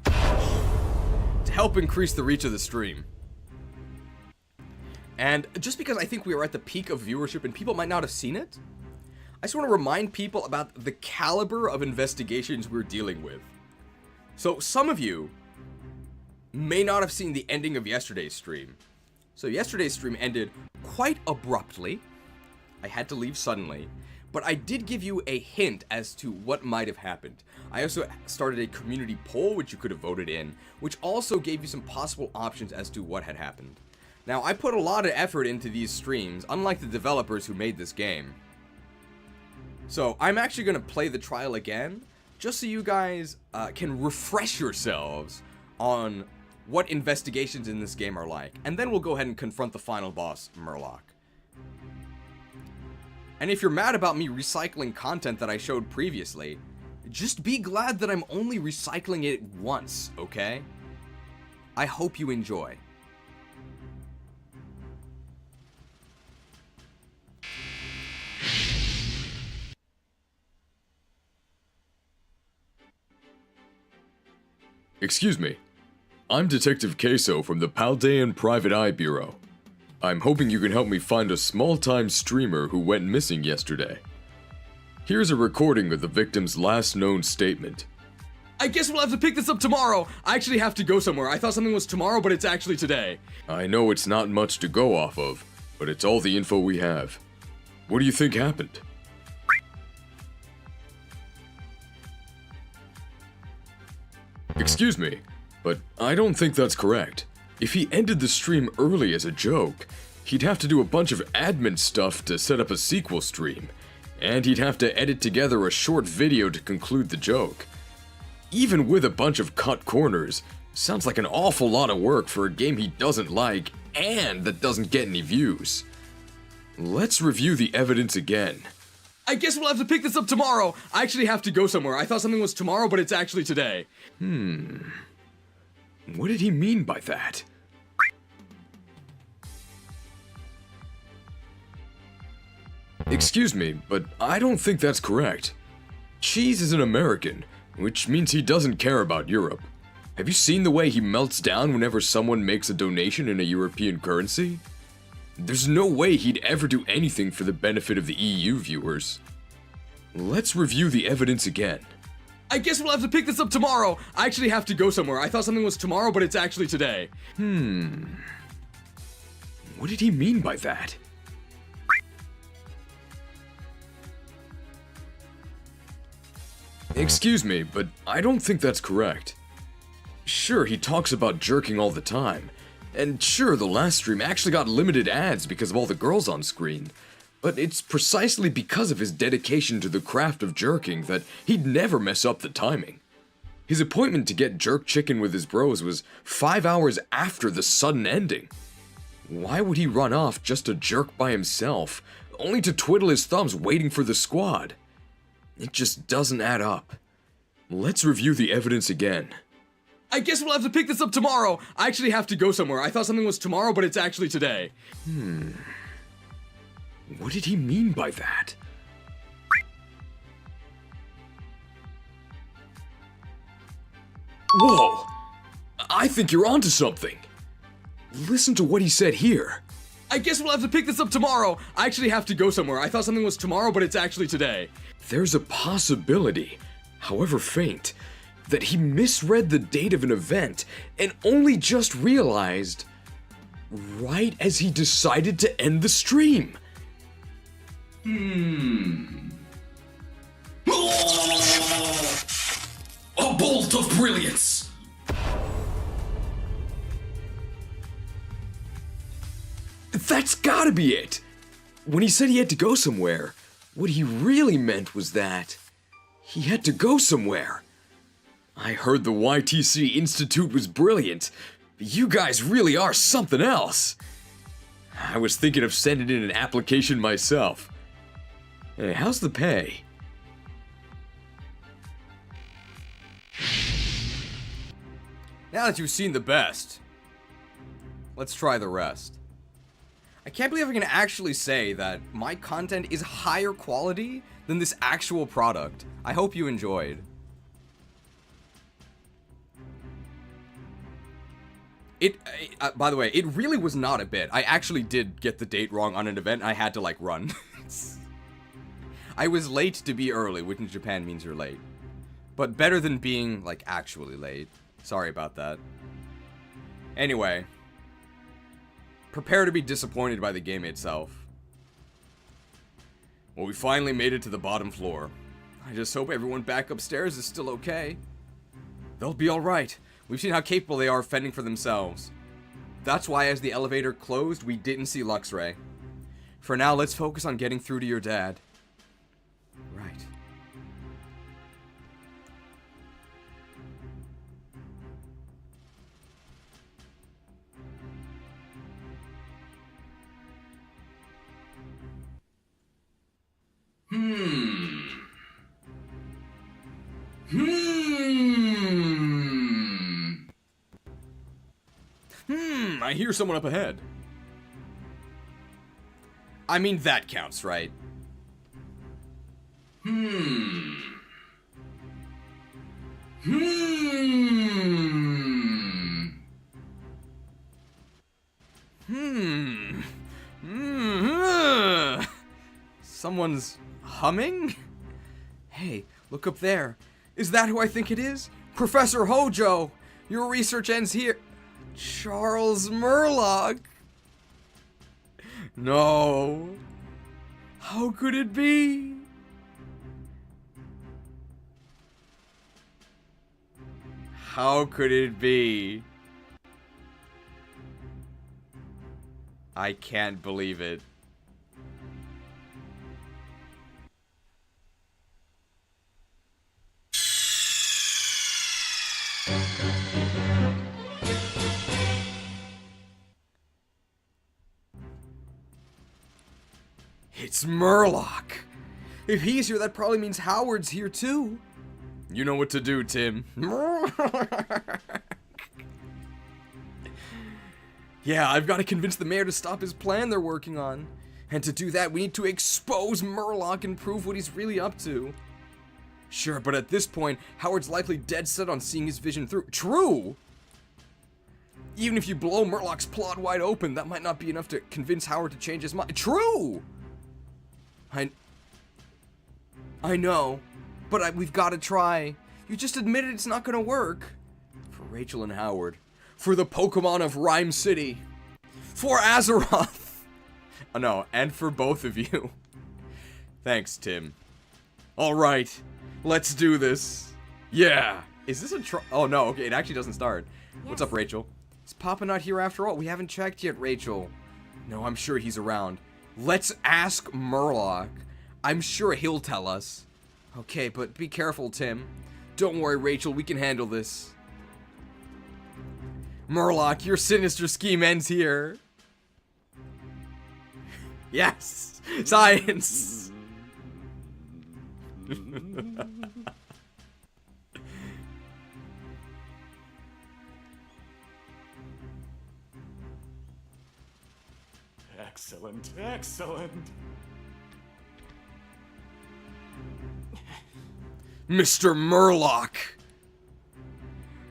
To help increase the reach of the stream. And just because I think we are at the peak of viewership and people might not have seen it, I just want to remind people about the caliber of investigations we're dealing with. So some of you may not have seen the ending of yesterday's stream. So yesterday's stream ended quite abruptly. I had to leave suddenly. But I did give you a hint as to what might have happened. I also started a community poll which you could have voted in, which also gave you some possible options as to what had happened. Now, I put a lot of effort into these streams, unlike the developers who made this game. So, I'm actually going to play the trial again, just so you guys can refresh yourselves on what investigations in this game are like. And then we'll go ahead and confront the final boss, Murloc. And if you're mad about me recycling content that I showed previously, just be glad that I'm only recycling it once, okay? I hope you enjoy. Excuse me. I'm Detective Queso from the Paldean Private Eye Bureau. I'm hoping you can help me find a small-time streamer who went missing yesterday. Here's a recording of the victim's last known statement. I guess we'll have to pick this up tomorrow. I actually have to go somewhere. I thought something was tomorrow, but it's actually today. I know it's not much to go off of, but it's all the info we have. What do you think happened? Excuse me, but I don't think that's correct. If he ended the stream early as a joke, he'd have to do a bunch of admin stuff to set up a sequel stream, and he'd have to edit together a short video to conclude the joke. Even with a bunch of cut corners, sounds like an awful lot of work for a game he doesn't like and that doesn't get any views. Let's review the evidence again. I guess we'll have to pick this up tomorrow. I actually have to go somewhere. I thought something was tomorrow, but it's actually today. What did he mean by that? Excuse me, but I don't think that's correct. Cheese is an American, which means he doesn't care about Europe. Have you seen the way he melts down whenever someone makes a donation in a European currency? There's no way he'd ever do anything for the benefit of the EU viewers. Let's review the evidence again. I guess we'll have to pick this up tomorrow. I actually have to go somewhere. I thought something was tomorrow, but it's actually today. What did he mean by that? Excuse me, but I don't think that's correct. Sure, he talks about jerking all the time. And sure, the last stream actually got limited ads because of all the girls on screen. But it's precisely because of his dedication to the craft of jerking that he'd never mess up the timing. His appointment to get jerk chicken with his bros was 5 hours after the sudden ending. Why would he run off just to jerk by himself, only to twiddle his thumbs waiting for the squad? It just doesn't add up. Let's review the evidence again. I guess we'll have to pick this up tomorrow. I actually have to go somewhere. I thought something was tomorrow, but it's actually today. What did he mean by that? Whoa! I think you're onto something. Listen to what he said here. I guess we'll have to pick this up tomorrow. I actually have to go somewhere. I thought something was tomorrow, but it's actually today. There's a possibility, however faint, that he misread the date of an event and only just realized right as he decided to end the stream. A bolt of brilliance! That's gotta be it! When he said he had to go somewhere, what he really meant was that he had to go somewhere. I heard the YTC Institute was brilliant, but you guys really are something else. I was thinking of sending in an application myself. Hey, how's the pay? Now that you've seen the best, let's try the rest. I can't believe I can actually say that my content is higher quality than this actual product. I hope you enjoyed. By the way, it really was not a bit. I actually did get the date wrong on an event. I had to, like, run. I was late to be early, which in Japan means you're late. But better than being, like, actually late. Sorry about that. Anyway. Prepare to be disappointed by the game itself. Well, we finally made it to the bottom floor. I just hope everyone back upstairs is still okay. They'll be alright. We've seen how capable they are of fending for themselves. That's why as the elevator closed, we didn't see Luxray. For now, let's focus on getting through to your dad. Right. I hear someone up ahead. I mean, that counts, right? Someone's humming? Hey, look up there. Is that who I think it is? Professor Hojo! Your research ends here. Charles Murloc! No. How could it be? How could it be? I can't believe it. It's Murloc. If he's here, that probably means Howard's here too. You know what to do, Tim. Yeah, I've got to convince the mayor to stop his plan they're working on. And to do that, we need to expose Murloc and prove what he's really up to. Sure, but at this point, Howard's likely dead set on seeing his vision through. True! Even if you blow Murloc's plot wide open, that might not be enough to convince Howard to change his mind. True! I know, but we've got to try. You just admitted it's not gonna work. For Rachel and Howard. For the Pokemon of Rhyme City. For Azeroth. Oh, no, and for both of you. Thanks, Tim. Alright, let's do this. Yeah. Is this a oh, no, okay, it actually doesn't start. Yes. What's up, Rachel? Is Papa not here after all? We haven't checked yet, Rachel. No, I'm sure he's around. Let's ask Murloc. I'm sure he'll tell us. Okay, but be careful, Tim. Don't worry, Rachel, we can handle this. Murloc, your sinister scheme ends here. Yes! Science! Excellent, excellent. Mr. Murloc!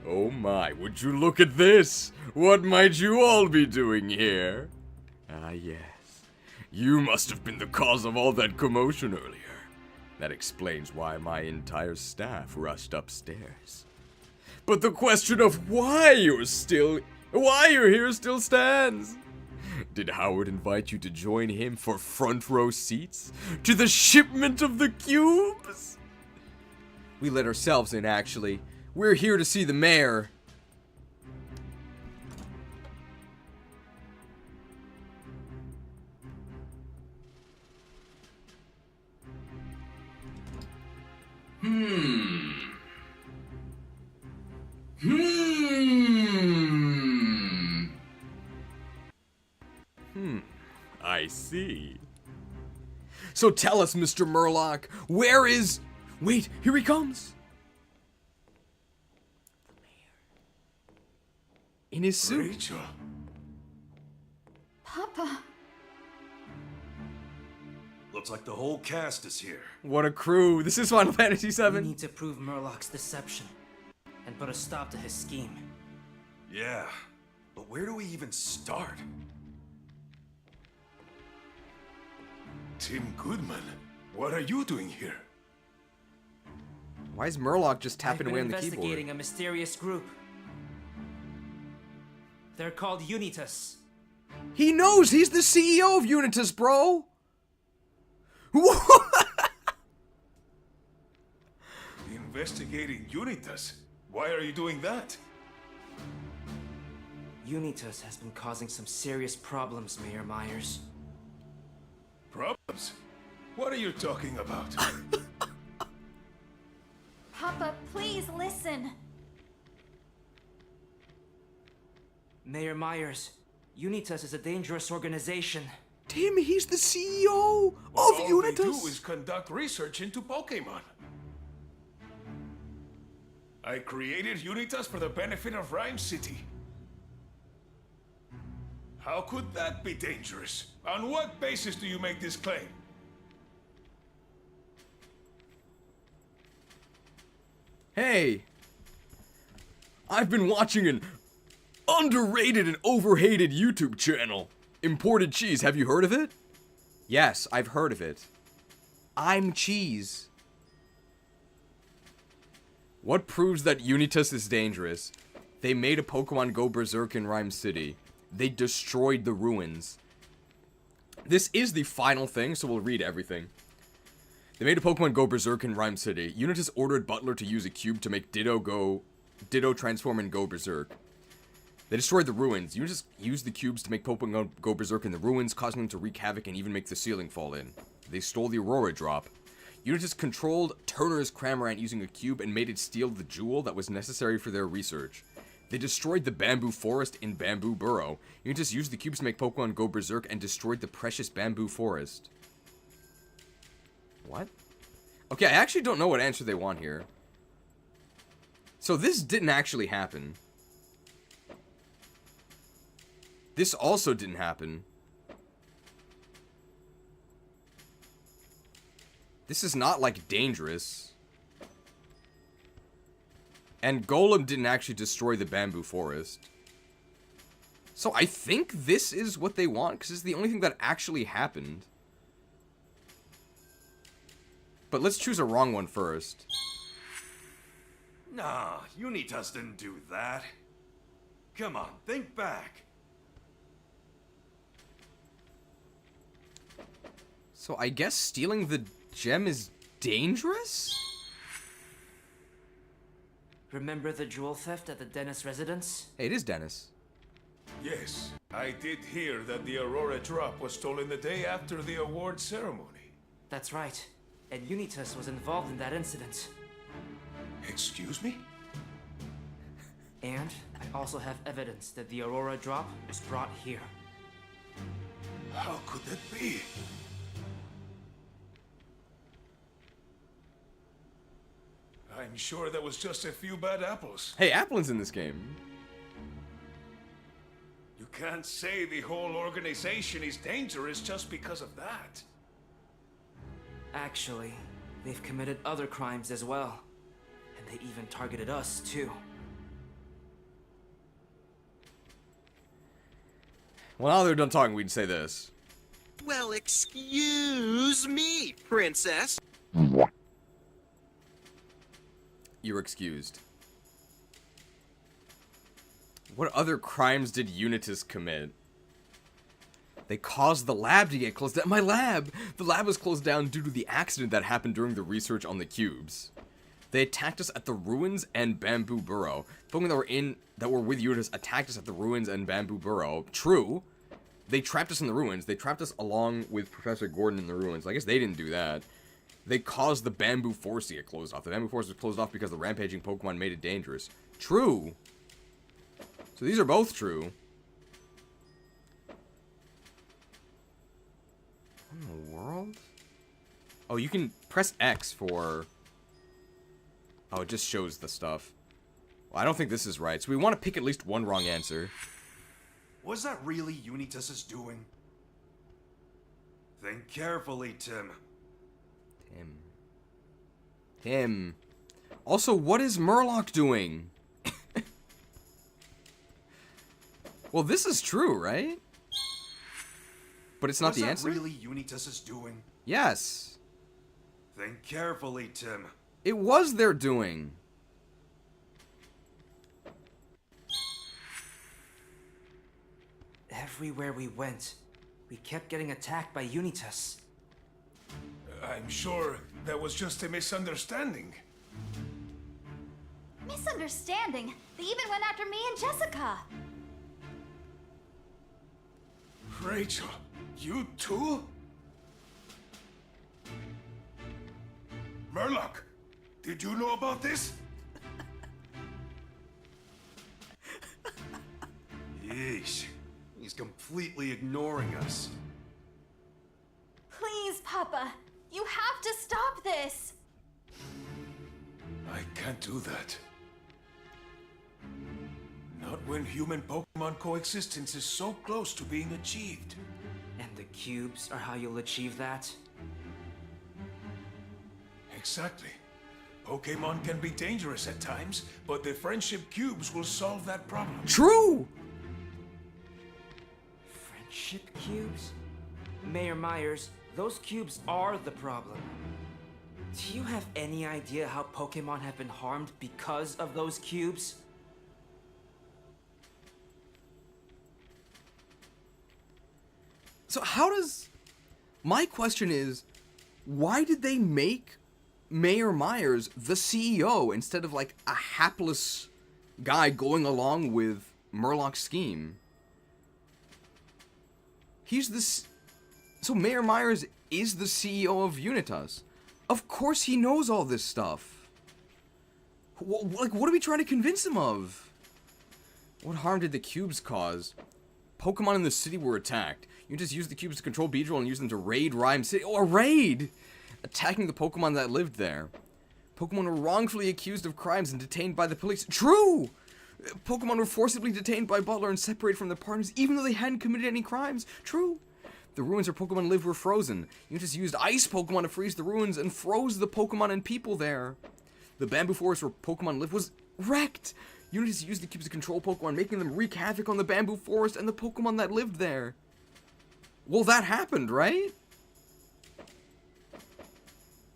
Oh my, would you look at this? What might you all be doing here? Ah, yes. You must have been the cause of all that commotion earlier. That explains why my entire staff rushed upstairs. But the question of why you're here still stands. Did Howard invite you to join him for front row seats to the shipment of the cubes? We let ourselves in, actually. We're here to see the mayor. I see. So tell us, Mr. Murloc, where is... Wait, here he comes. The mayor. In his suit. Rachel. Papa. Looks like the whole cast is here. What a crew. This is Final Fantasy We VII. need to prove Murloch's deception and put a stop to his scheme. Yeah, but where do we even start? Tim Goodman, what are you doing here? Why is Murloc just I've tapping been away on the investigating keyboard? a mysterious group. They're called Unitas. He knows he's the CEO of Unitas, bro. Investigating Unitas? Why are you doing that? Unitas has been causing some serious problems, Mayor Myers. Problems? What are you talking about? Papa, please listen. Mayor Myers, Unitas is a dangerous organization. Tim, he's the CEO of All Unitas. they do is conduct research into Pokemon. I created Unitas for the benefit of Rhyme City. How could that be dangerous? On what basis do you make this claim? Hey, I've been watching an underrated and overhated YouTube channel. Imported Cheese, have you heard of it? Yes, I've heard of it. I'm Cheese. What proves that Unitas is dangerous? They made a Pokemon go berserk in Rhyme City. They destroyed the ruins. This is the final thing, so we'll read everything. They made a Pokemon go berserk in Rhyme City. Unitas ordered Butler to use a cube to make Ditto transform and go berserk. They destroyed the ruins. Unitas used the cubes to make Pokemon go berserk in the ruins, causing them to wreak havoc and even make the ceiling fall in. They stole the Aurora Drop. Unitas controlled Turner's Cramorant using a cube and made it steal the jewel that was necessary for their research. They destroyed the bamboo forest in Bamboo Burrow. Unitas used the cubes to make Pokemon go berserk and destroyed the precious bamboo forest. What? Okay, I actually don't know what answer they want here. So this didn't actually happen. This also didn't happen. This is not, like, dangerous. And Golem didn't actually destroy the bamboo forest. So I think this is what they want, because it's the only thing that actually happened. But let's choose a wrong one first. Nah, Unitas didn't do that. Come on, think back. So I guess stealing the gem is dangerous? Remember the jewel theft at the Dennis residence? Hey, it is Dennis. Yes, I did hear that the Aurora Drop was stolen the day after the award ceremony. That's right. And Unitas was involved in that incident. Excuse me? And I also have evidence that the Aurora Drop was brought here. How could that be? I'm sure that was just a few bad apples. Hey, Applin's in this game. You can't say the whole organization is dangerous just because of that. Actually, they've committed other crimes as well. And they even targeted us, too. Well, now they're done talking, we can say this. Well, excuse me, princess. You're excused. What other crimes did Unitas commit? They caused the lab to get closed down. My lab! The lab was closed down due to the accident that happened during the research on the cubes. They attacked us at the ruins and Bamboo Burrow. Pokemon that were with Unitas attacked us at the ruins and Bamboo Burrow. True. They trapped us in the ruins. They trapped us along with Professor Gordon in the ruins. I guess they didn't do that. They caused the Bamboo Forest to get closed off. The Bamboo Forest was closed off because the rampaging Pokemon made it dangerous. True. So these are both true. What in the world? Oh, you can press X for... Oh, it just shows the stuff. Well, I don't think this is right, so we want to pick at least one wrong answer. Was that really Unitas' doing? Think carefully, Tim. Tim. Also, what is Murloc doing? Well, this is true, right? But it's not the answer? Was that really Unitas' doing? Yes. Think carefully, Tim. It was their doing. Everywhere we went, we kept getting attacked by Unitas. I'm sure that was just a misunderstanding. Misunderstanding? They even went after me and Jessica. Rachel, you too? Murloc, did you know about this? Yeesh, he's completely ignoring us. Please, Papa. You have to stop this. I can't do that. Not when human-Pokemon coexistence is so close to being achieved. And the cubes are how you'll achieve that? Exactly. Pokemon can be dangerous at times, but the friendship cubes will solve that problem. True! Friendship cubes? Mayor Myers, those cubes are the problem. Do you have any idea how Pokemon have been harmed because of those cubes? So how does... My question is, why did they make Mayor Myers the CEO instead of, like, a hapless guy going along with Murloch's scheme? He's this... So Mayor Myers is the CEO of Unitas. Of course he knows all this stuff. Like, what are we trying to convince him of? What harm did the cubes cause? Pokemon in the city were attacked. You just used the cubes to control Beedrill and use them to raid Rhyme City. Oh, a raid! Attacking the Pokemon that lived there. Pokemon were wrongfully accused of crimes and detained by the police. True! Pokemon were forcibly detained by Butler and separated from their partners even though they hadn't committed any crimes. True! The ruins where Pokemon lived were frozen. You just used ice Pokemon to freeze the ruins and froze the Pokemon and people there. The Bamboo Forest where Pokemon lived was wrecked. You just used the cubes to control Pokemon, making them wreak havoc on the Bamboo Forest and the Pokemon that lived there. Well, that happened, right?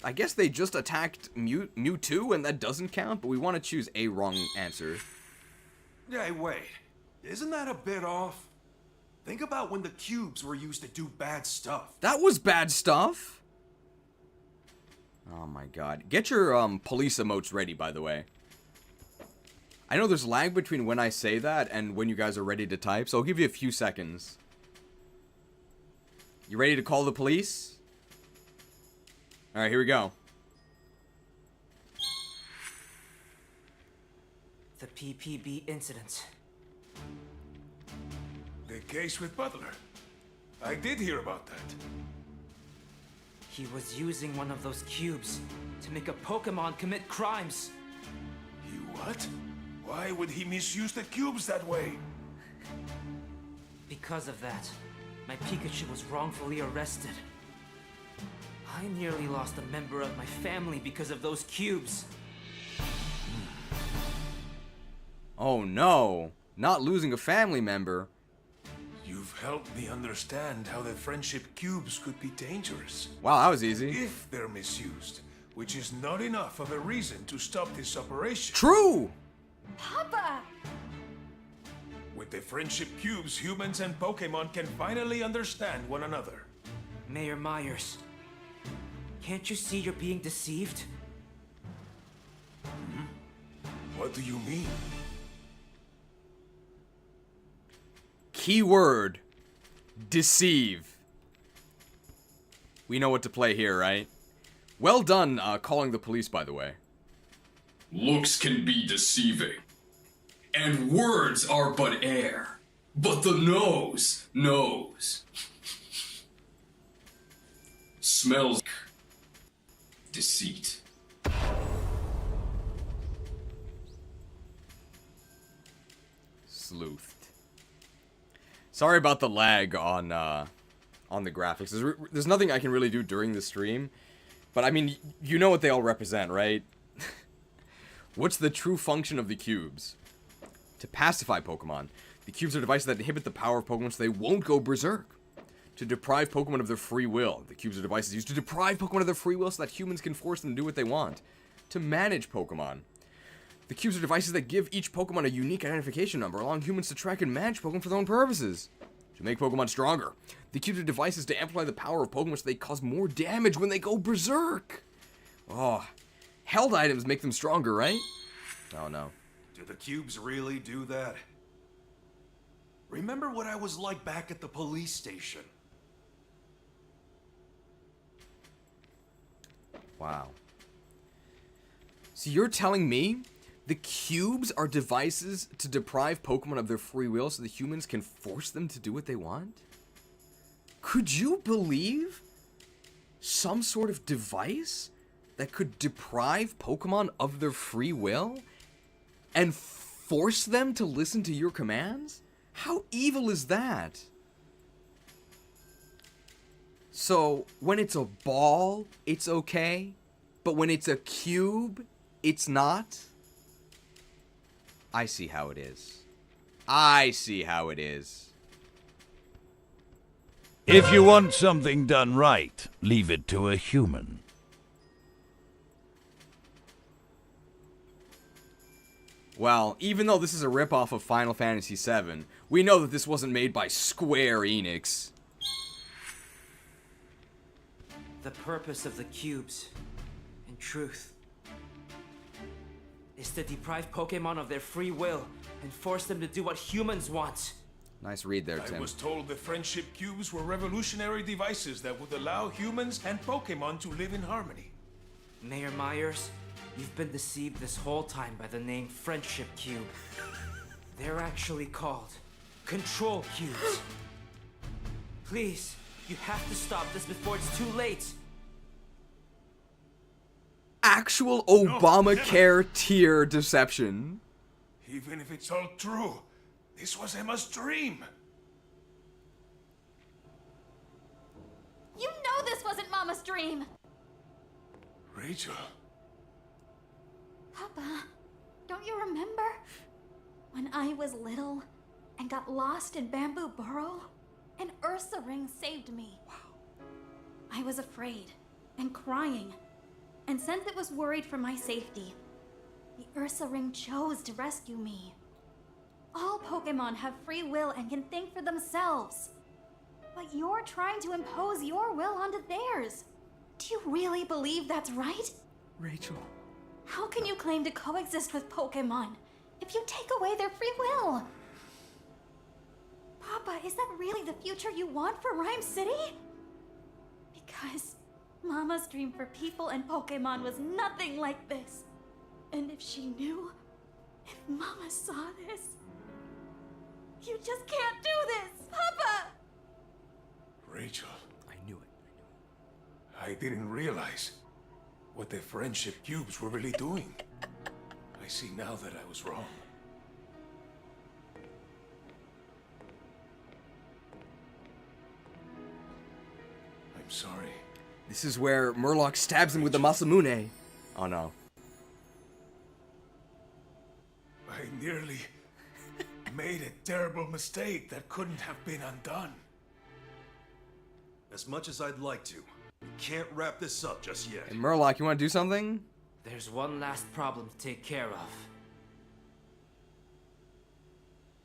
I guess they just attacked Mewtwo, and that doesn't count, but we want to choose a wrong answer. Hey, wait. Isn't that a bit off? Think about when the cubes were used to do bad stuff. That was bad stuff! Oh my god. Get your, police emotes ready, by the way. I know there's lag between when I say that and when you guys are ready to type, so I'll give you a few seconds. You ready to call the police? Alright, here we go. The PPB incident. The case with Butler. I did hear about that. He was using one of those cubes to make a Pokemon commit crimes. He what? Why would he misuse the cubes that way? Because of that, my Pikachu was wrongfully arrested. I nearly lost a member of my family because of those cubes. Oh no, not losing a family member. You've helped me understand how the friendship cubes could be dangerous. Wow, that was easy. If they're misused, which is not enough of a reason to stop this operation. True! Papa! With the friendship cubes, humans and Pokemon can finally understand one another. Mayor Myers, can't you see you're being deceived? What do you mean? Keyword, deceive. We know what to play here, right? Well done calling the police, by the way. Looks can be deceiving, and words are but air, but the nose knows. Smells deceit. Sleuth. Sorry about the lag on the graphics. There's nothing I can really do during the stream, but I mean, you know what they all represent, right? What's the true function of the cubes? To pacify Pokemon. The cubes are devices that inhibit the power of Pokemon so they won't go berserk. To deprive Pokemon of their free will. The cubes are devices used to deprive Pokemon of their free will so that humans can force them to do what they want. To manage Pokemon. The cubes are devices that give each Pokemon a unique identification number, allowing humans to track and manage Pokemon for their own purposes. To make Pokemon stronger. The cubes are devices to amplify the power of Pokemon so they cause more damage when they go berserk. Oh, held items make them stronger, right? Oh no. Do the cubes really do that? Remember what I was like back at the police station? Wow. So you're telling me the cubes are devices to deprive Pokemon of their free will so the humans can force them to do what they want? Could you believe some sort of device that could deprive Pokemon of their free will and force them to listen to your commands? How evil is that? So, when it's a ball, it's okay, but when it's a cube, it's not? I see how it is. I see how it is. If you want something done right, leave it to a human. Well, even though this is a ripoff of Final Fantasy VII, we know that this wasn't made by Square Enix. The purpose of the cubes, in truth, is to deprive Pokemon of their free will and force them to do what humans want. Nice read there, Tim. I was told the friendship cubes were revolutionary devices that would allow humans and Pokemon to live in harmony. Mayor Myers, you've been deceived this whole time by the name Friendship Cube. They're actually called Control Cubes. Please, you have to stop this before it's too late. Actual Obamacare tier deception. Even if it's all true, this was Emma's dream. You know this wasn't Mama's dream! Rachel. Papa, don't you remember? When I was little and got lost in Bamboo Burrow, an Ursa ring saved me. Wow. I was afraid and crying, and since it was worried for my safety, the Ursa ring chose to rescue me. All Pokemon have free will and can think for themselves. But you're trying to impose your will onto theirs. Do you really believe that's right? Rachel. How can you claim to coexist with Pokemon if you take away their free will? Papa, is that really the future you want for Rhyme City? Because Mama's dream for people and Pokemon was nothing like this. And if she knew, if Mama saw this, you just can't do this, Papa! Rachel. I knew it. I didn't realize what the friendship cubes were really doing. I see now that I was wrong. I'm sorry. This is where Murloc stabs him with the Masamune. Oh no. I nearly made a terrible mistake that couldn't have been undone. As much as I'd like to, we can't wrap this up just yet. Hey, Murloc, you want to do something? There's one last problem to take care of.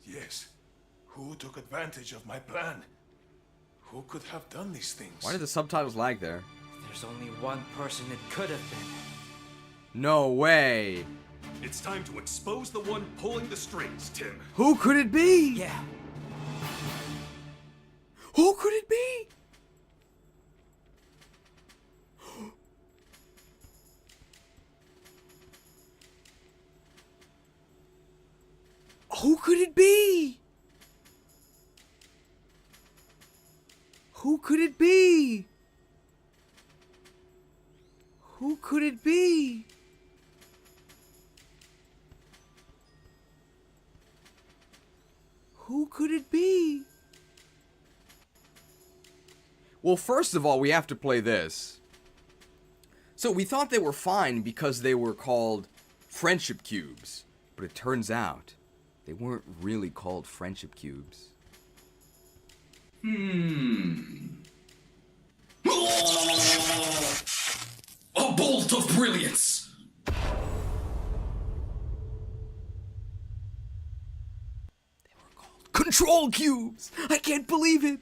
Yes. Who took advantage of my plan? Who could have done these things? Why did the subtitles lag there? There's only one person it could have been. No way. It's time to expose the one pulling the strings, Tim. Who could it be? Yeah. Who could it be? Who could it be? Who could it be? Who could it be? Who could it be? Well, first of all, we have to play this. So we thought they were fine because they were called friendship cubes. But it turns out they weren't really called friendship cubes. A bolt of brilliance! Control cubes! I can't believe it!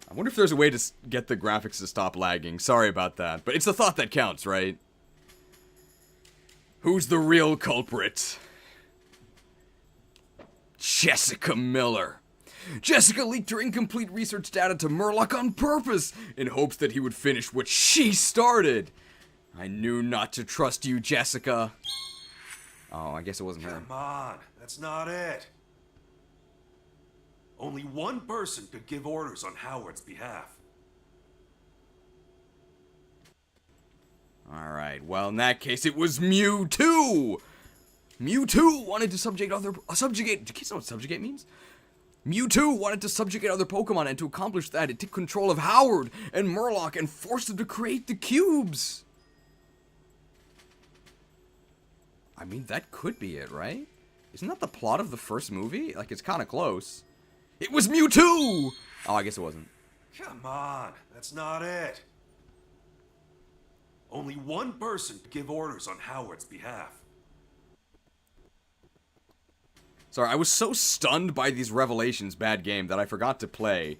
I wonder if there's a way to get the graphics to stop lagging. Sorry about that. But it's the thought that counts, right? Who's the real culprit? Jessica Miller. Jessica leaked her incomplete research data to Murloc on purpose, in hopes that he would finish what she started. I knew not to trust you, Jessica. Oh, I guess it wasn't her. Come on, that's not it. Only one person could give orders on Howard's behalf. Alright, well, in that case, it was Mewtwo! Mewtwo wanted to subjugate. Do you know what subjugate means? Mewtwo wanted to subjugate other Pokemon, and to accomplish that, it took control of Howard and Murloc and forced them to create the cubes. I mean, that could be it, right? Isn't that the plot of the first movie? Like, it's kind of close. It was Mewtwo! Oh, I guess it wasn't. Come on, that's not it. Only one person could give orders on Howard's behalf. Sorry, I was so stunned by these revelations, bad game, that I forgot to play.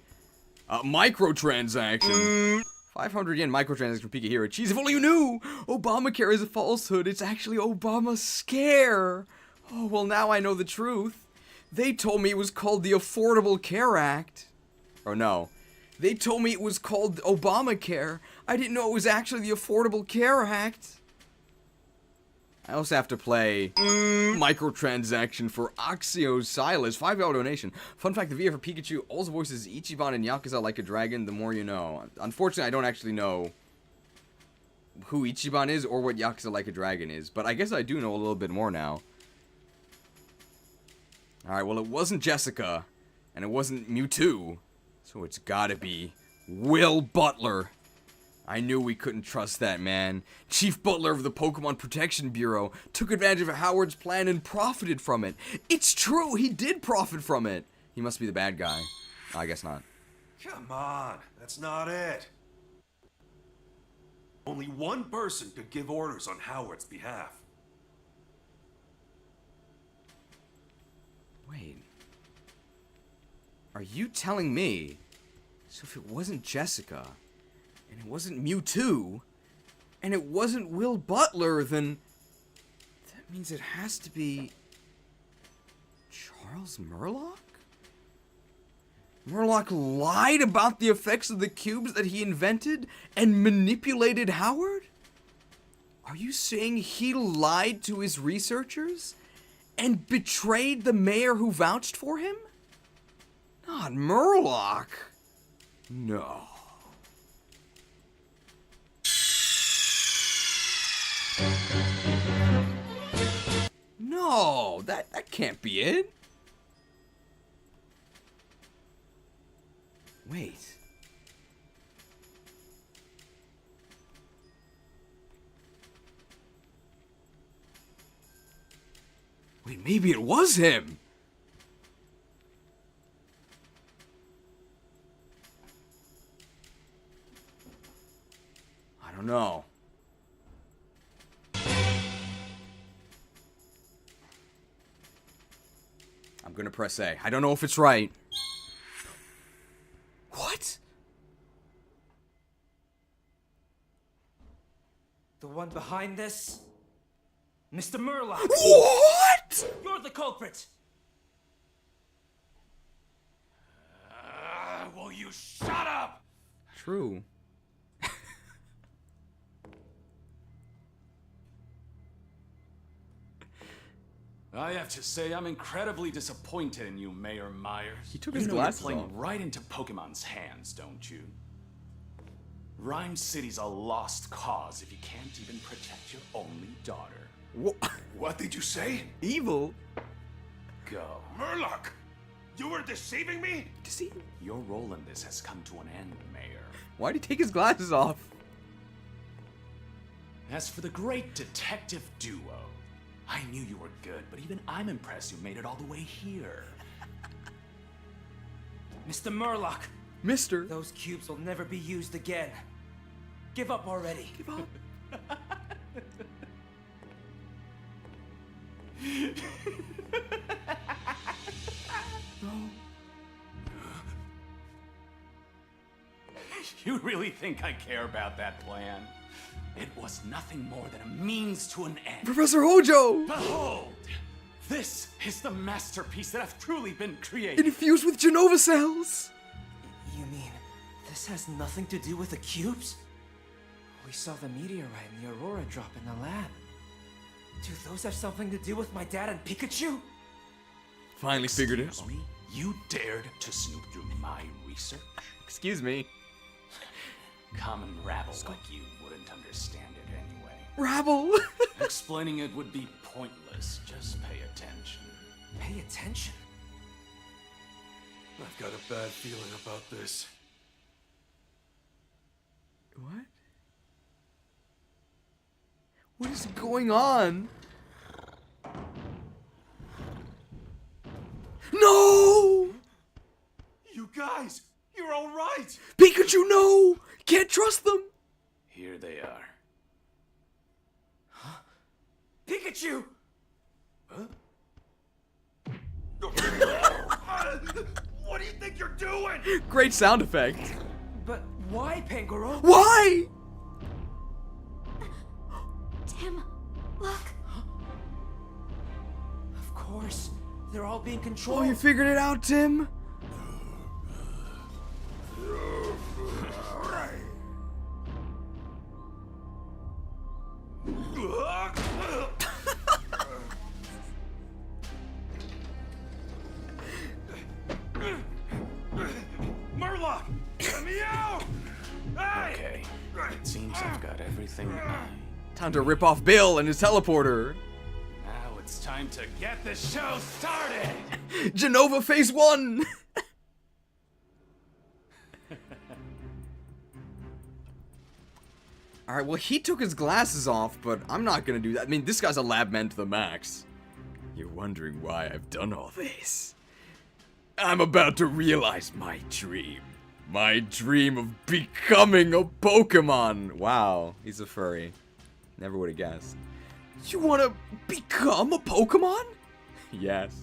Microtransaction. 500 yen microtransaction for Pika Hero. Jeez, if only you knew! Obamacare is a falsehood. It's actually Obamacare. Oh, well, now I know the truth. They told me it was called the Affordable Care Act. Or no. They told me it was called Obamacare. I didn't know it was actually the Affordable Care Act. I also have to play microtransaction for Oxio Silas. $5 donation. Fun fact, the VA for Pikachu also voices Ichiban and Yakuza Like a Dragon. The more you know. Unfortunately, I don't actually know who Ichiban is or what Yakuza Like a Dragon is. But I guess I do know a little bit more now. Alright, well, it wasn't Jessica. And it wasn't Mewtwo. So it's gotta be Will Butler. I knew we couldn't trust that man. Chief Butler of the Pokemon Protection Bureau took advantage of Howard's plan and profited from it. It's true, he did profit from it. He must be the bad guy. I guess not. Come on, that's not it. Only one person could give orders on Howard's behalf. Wait. Are you telling me? So if it wasn't Jessica, and it wasn't Mewtwo, and it wasn't Will Butler, then that means it has to be Charles Murloc? Murloc lied about the effects of the cubes that he invented and manipulated Howard? Are you saying he lied to his researchers and betrayed the mayor who vouched for him? Not Murloc. No. No, that can't be it. Wait. Wait, maybe it was him. I don't know. I'm gonna press A. I don't know if it's right. What? The one behind this? Mr. Murloch! What? You're the culprit! Will you shut up? True. I have to say, I'm incredibly disappointed in you, Mayor Myers. He took You his know glasses you're playing off. right into Pokemon's hands, don't you? Rhyme City's a lost cause if you can't even protect your only daughter. What did you say? Evil? Go. Murloc! You were deceiving me? Your role in this has come to an end, Mayor. Why'd he take his glasses off? As for the great detective duo, I knew you were good, but even I'm impressed you made it all the way here. Mr. Murloc! Mister? Those cubes will never be used again. Give up already. Give up. You really think I care about that plan? It was nothing more than a means to an end. Professor Hojo! Behold! This is the masterpiece that have truly been created. Infused with Genova cells! You mean, this has nothing to do with the cubes? We saw the meteorite and the Aurora drop in the lab. Do those have something to do with my dad and Pikachu? Finally figured it out. Excuse me? You dared to snoop through my research? Excuse me. Common rabble like you wouldn't understand it anyway. Rabble? Explaining it would be pointless. Just pay attention. Pay attention? I've got a bad feeling about this. What? What is going on? No! You guys, you're all right. Pikachu, no! Can't trust them! Here they are. Pikachu! What do you think you're doing? Great sound effect. But why, Pangoro? Why? Tim, look. Of course. They're all being Oh, controlled. you figured it out, Tim? Murloc! Let me out! Hey! Okay. It seems I've got everything Time to rip off Bill and his teleporter. Now it's time to get the show started! Genova Phase 1! Alright, well, he took his glasses off, but I'm not gonna do that. I mean, this guy's a lab man to the max. You're wondering why I've done all this. I'm about to realize my dream. My dream of becoming a Pokemon. Wow, he's a furry. Never would have guessed. You want to become a Pokemon? Yes.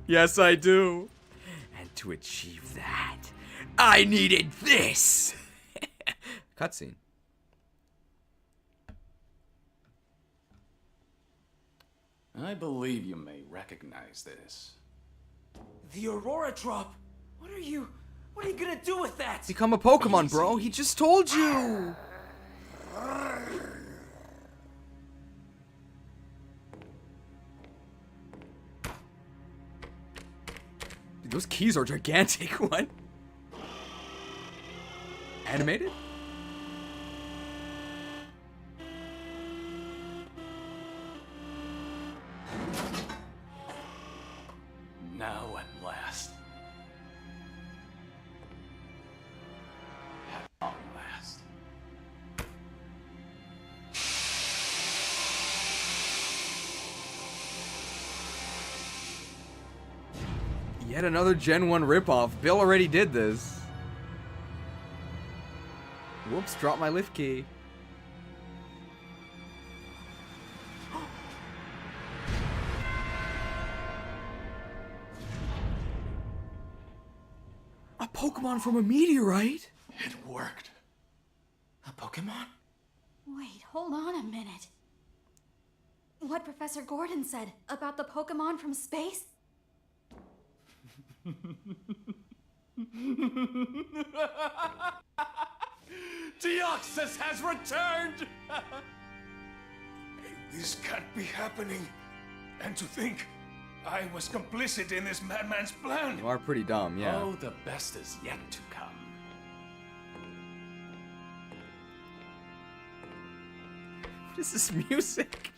Yes, I do. And to achieve that, I needed this. Cutscene. I believe you may recognize this. The Aurora drop. What are you gonna do with that? Become a Pokemon, bro. He just told you. Dude, those keys are gigantic. What? Animated? Now at last. At long last. Yet another Gen 1 ripoff. Bill already did this. Whoops, dropped my lift key. A Pokemon from a meteorite? It worked. A Pokemon? Wait, hold on a minute. What Professor Gordon said about the Pokemon from space? Deoxys has returned! This can't be happening. And to think, I was complicit in this madman's plan. You are pretty dumb, yeah. Oh, the best is yet to come. What is this music?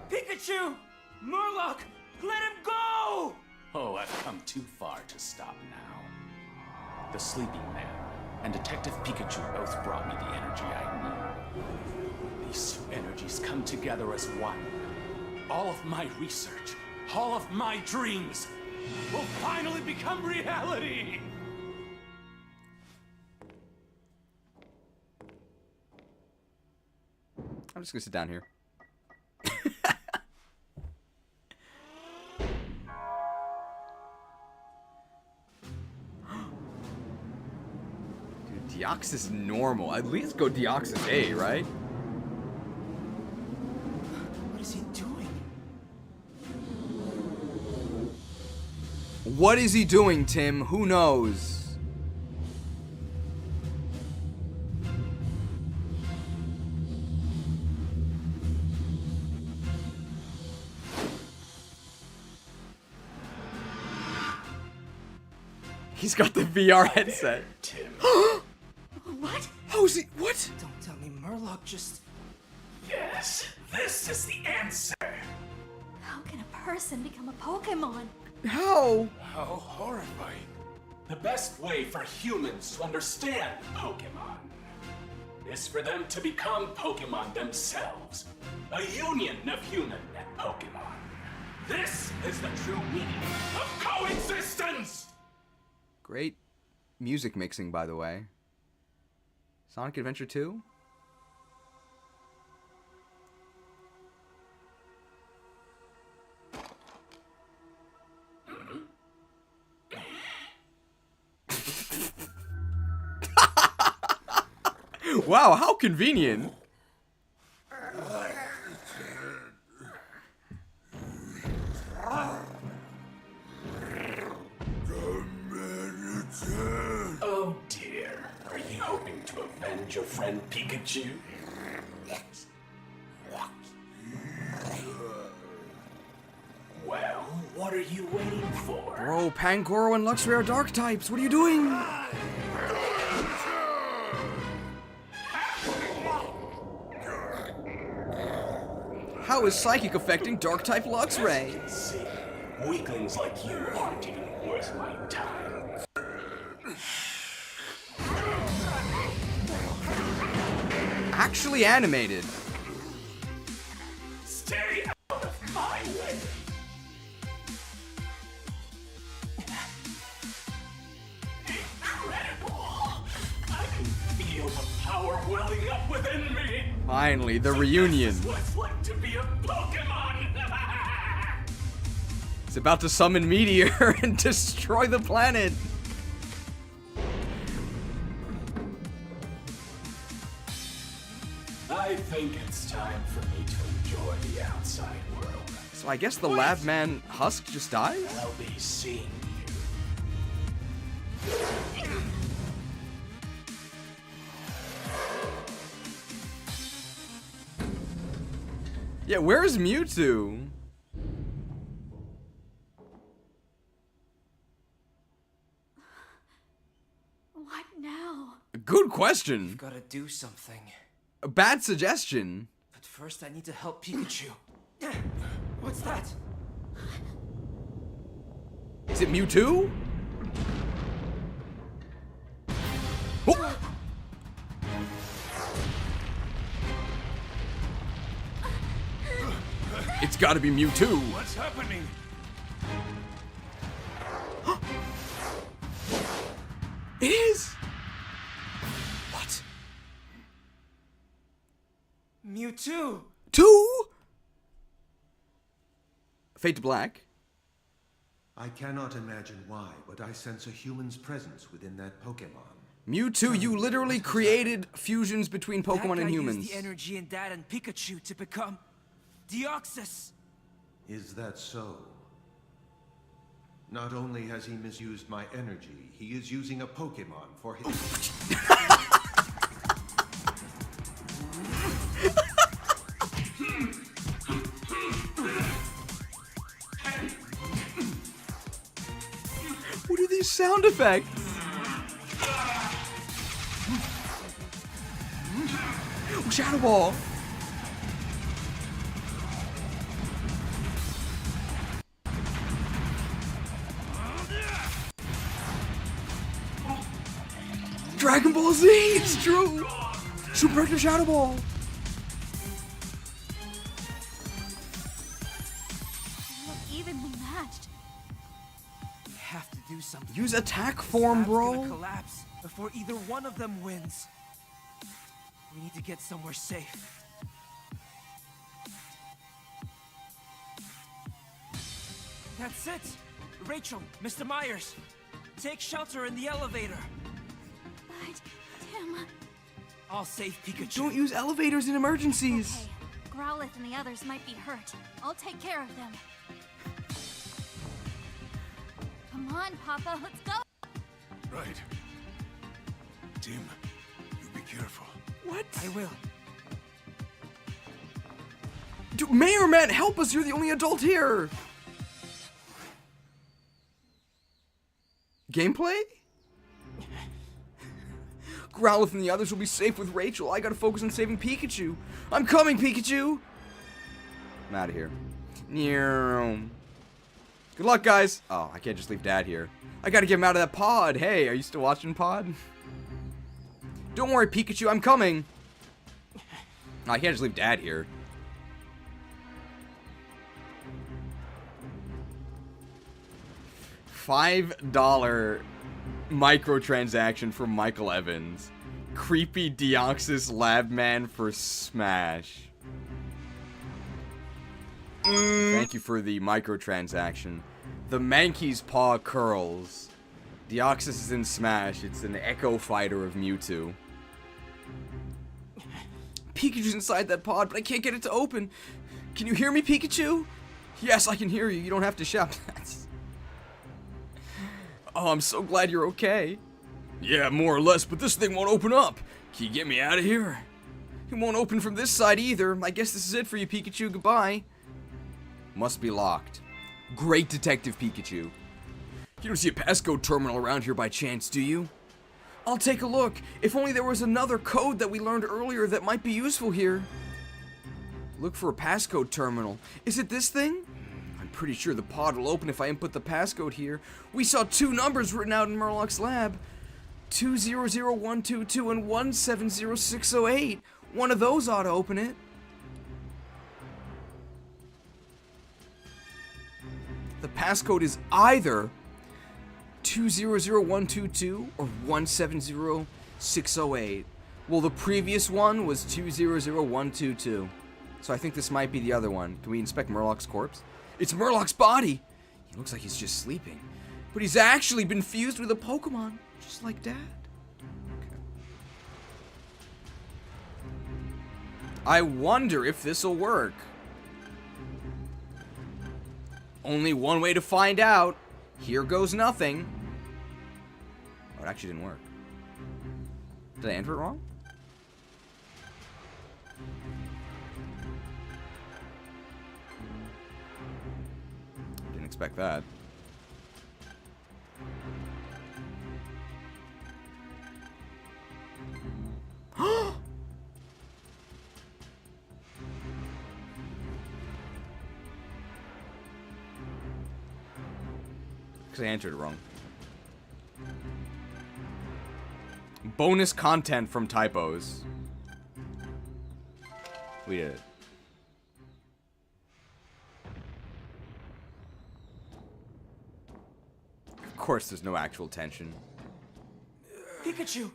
Pikachu! Murloc! Let him go! Oh, I've come too far to stop now. The Sleeping Man and Detective Pikachu both brought me the energy I need. These two energies come together as one. All of my research, all of my dreams will finally become reality! I'm just gonna sit down here. Dude, Deoxys normal. At least go Deoxys A, right? What is he doing? What is he doing, Tim? Who knows? He's got the VR headset. Tim. What? How is he? What? Don't tell me Murloc just... Yes, this is the answer. How can a person become a Pokemon? How? How horrifying. The best way for humans to understand Pokemon is for them to become Pokemon themselves. A union of human and Pokemon. This is the true meaning of coexistence! Great music mixing, by the way. Sonic Adventure 2? Wow, how convenient. Oh dear, are you hoping to avenge your friend Pikachu? Well, what are you waiting for? Bro, Pangoro and Luxray are dark types. What are you doing? How is Psychic affecting dark type Luxray? See, weaklings like you aren't even worth my time. Actually animated. Stay out of my way. Incredible. I can feel the power welling up within me. Finally, the reunion. This is what it's like to be a Pokemon. It's about to summon Meteor and destroy the planet. I think it's time for me to enjoy the outside world. So I guess the lab man Husk just dies? I'll be seeing Yeah, where's Mewtwo? What now? Good question. We've gotta do something. A bad suggestion. But first I need to help Pikachu. What's that? Is it Mewtwo? Oh. It's gotta be Mewtwo. What's happening? It is! What? Mewtwo! 2? Fade to black. I cannot imagine why, but I sense a human's presence within that Pokemon. Mewtwo, you literally created fusions between Pokemon and humans. Used the energy in Dad and Pikachu to become Deoxys. Is that so? Not only has he misused my energy, he is using a Pokemon for his... What are these sound effects? Oh, Shadow Ball! Dragon Ball Z! It's true! Super Active Shadow Ball! They look evenly matched. We have to do something. Use attack form, bro! Gonna collapse before either one of them wins. We need to get somewhere safe. That's it! Rachel, Mr. Myers, take shelter in the elevator. But, Tim... I'll save Pikachu. Don't use elevators in emergencies! Okay, Growlithe and the others might be hurt. I'll take care of them. Come on, Papa, let's go! Right. Tim, you be careful. What? I will. Dude, Mayor Man, help us! You're the only adult here! Gameplay? Growlithe and the others will be safe with Rachel. I gotta focus on saving Pikachu. I'm coming, Pikachu! I'm out of here. Good luck, guys. Oh, I can't just leave Dad here. I gotta get him out of that pod. Hey, are you still watching Pod? Don't worry, Pikachu, I'm coming. I can't just leave Dad here. $5 microtransaction from Michael Evans. Creepy Deoxys Labman for Smash. Thank you for the microtransaction. The Mankey's paw curls. Deoxys is in Smash. It's an Echo Fighter of Mewtwo. Pikachu's inside that pod, but I can't get it to open. Can you hear me, Pikachu? Yes, I can hear you. You don't have to shout. Oh, I'm so glad you're okay. Yeah, more or less, but this thing won't open up. Can you get me out of here? It won't open from this side either. I guess this is it for you, Pikachu. Goodbye. Must be locked. Great Detective Pikachu. You don't see a passcode terminal around here by chance, do you? I'll take a look. If only there was another code that we learned earlier that might be useful here. Look for a passcode terminal. Is it this thing? I'm pretty sure the pod will open if I input the passcode here. We saw 2 numbers written out in Murloch's lab. 200122 and 170608. One of those ought to open it. The passcode is either 200122 or 170608. Well, the previous one was 200122. So I think this might be the other one. Can we inspect Murloch's corpse? It's Murloch's body! He looks like he's just sleeping. But he's actually been fused with a Pokemon, just like Dad. Okay. I wonder if this'll work. Only one way to find out. Here goes nothing. Oh, it actually didn't work. Did I enter it wrong? Didn't expect that. Because I answered it wrong. Bonus content from typos. We did it. course there's no actual tension. Pikachu!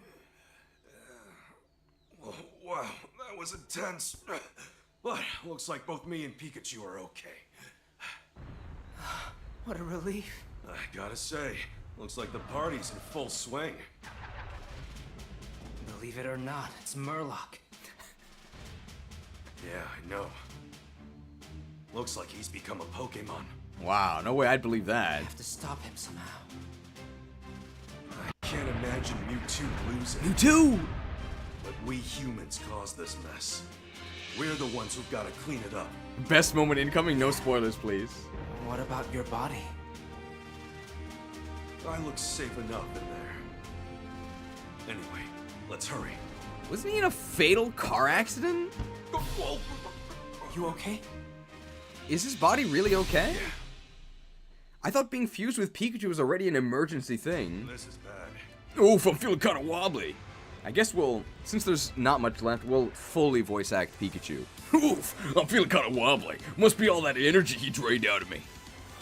Oh, wow, that was intense. But looks like both me and Pikachu are okay. What a relief. I gotta say, looks like the party's in full swing. Believe it or not, it's Murloc. Yeah, I know. Looks like he's become a Pokemon. Wow, no way I'd believe that. I have to stop him somehow. I can't imagine Mewtwo losing. Mewtwo! But we humans caused this mess. We're the ones who've gotta clean it up. Best moment incoming, no spoilers, please. What about your body? I look safe enough in there. Anyway, let's hurry. Wasn't he in a fatal car accident? You okay? Is his body really okay? I thought being fused with Pikachu was already an emergency thing. This is bad. Oof, I'm feeling kind of wobbly. I guess since there's not much left, we'll fully voice act Pikachu. Oof, I'm feeling kind of wobbly. Must be all that energy he drained out of me.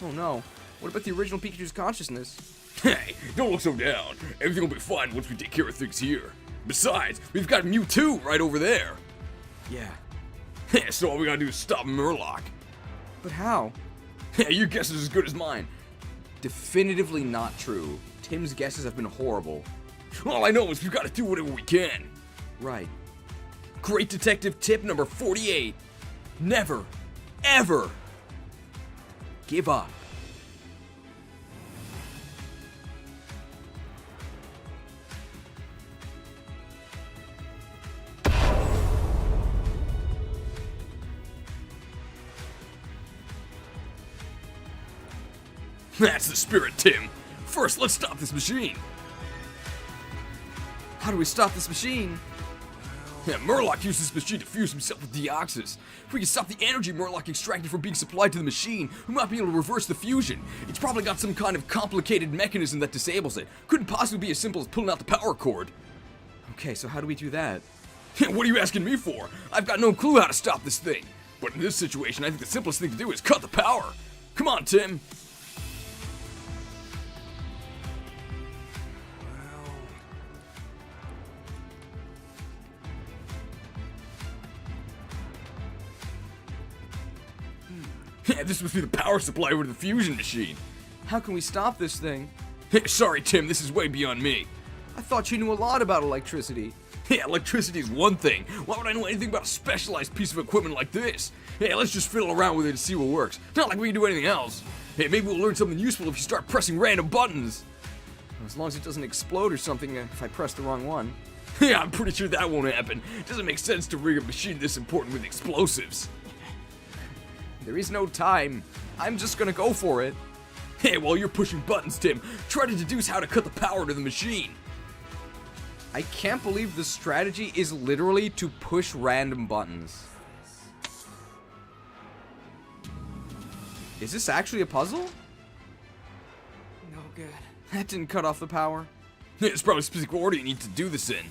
Oh no, what about the original Pikachu's consciousness? Hey, don't look so down. Everything will be fine once we take care of things here. Besides, we've got Mewtwo right over there. Yeah. So all we gotta do is stop Murloc. But how? Your guess is as good as mine. Definitively not true. Tim's guesses have been horrible. All I know is we've gotta do whatever we can. Right. Great detective tip number 48. Never, ever give up. That's the spirit, Tim. First, let's stop this machine. How do we stop this machine? Yeah, Murloc used this machine to fuse himself with Deoxys. If we can stop the energy Murloc extracted from being supplied to the machine, we might be able to reverse the fusion. It's probably got some kind of complicated mechanism that disables it. Couldn't possibly be as simple as pulling out the power cord. Okay, so how do we do that? What are you asking me for? I've got no clue how to stop this thing. But in this situation, I think the simplest thing to do is cut the power. Come on, Tim. Yeah, this must be the power supply over to the fusion machine. How can we stop this thing? Sorry, Tim, this is way beyond me. I thought you knew a lot about electricity. Yeah, electricity is one thing. Why would I know anything about a specialized piece of equipment like this? Hey, let's just fiddle around with it and see what works. Not like we can do anything else. Hey, maybe we'll learn something useful if you start pressing random buttons. As long as it doesn't explode or something if I press the wrong one. Yeah, I'm pretty sure that won't happen. It doesn't make sense to rig a machine this important with explosives. There is no time. I'm just gonna go for it. Hey, while you're pushing buttons, Tim, try to deduce how to cut the power to the machine. I can't believe the strategy is literally to push random buttons. Is this actually a puzzle? No good. That didn't cut off the power. It's probably a specific order you need to do this in.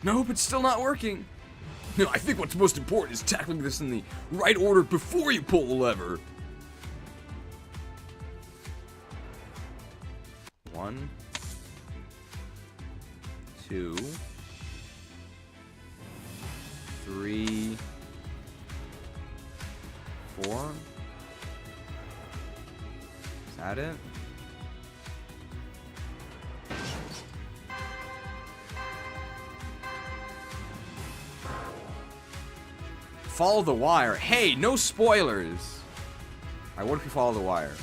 Nope, it's still not working. No, I think what's most important is tackling this in the right order before you pull the lever. 1, 2, 3, 4. Is that it? Follow the wire. Hey, no spoilers. Alright, what if we follow the wire?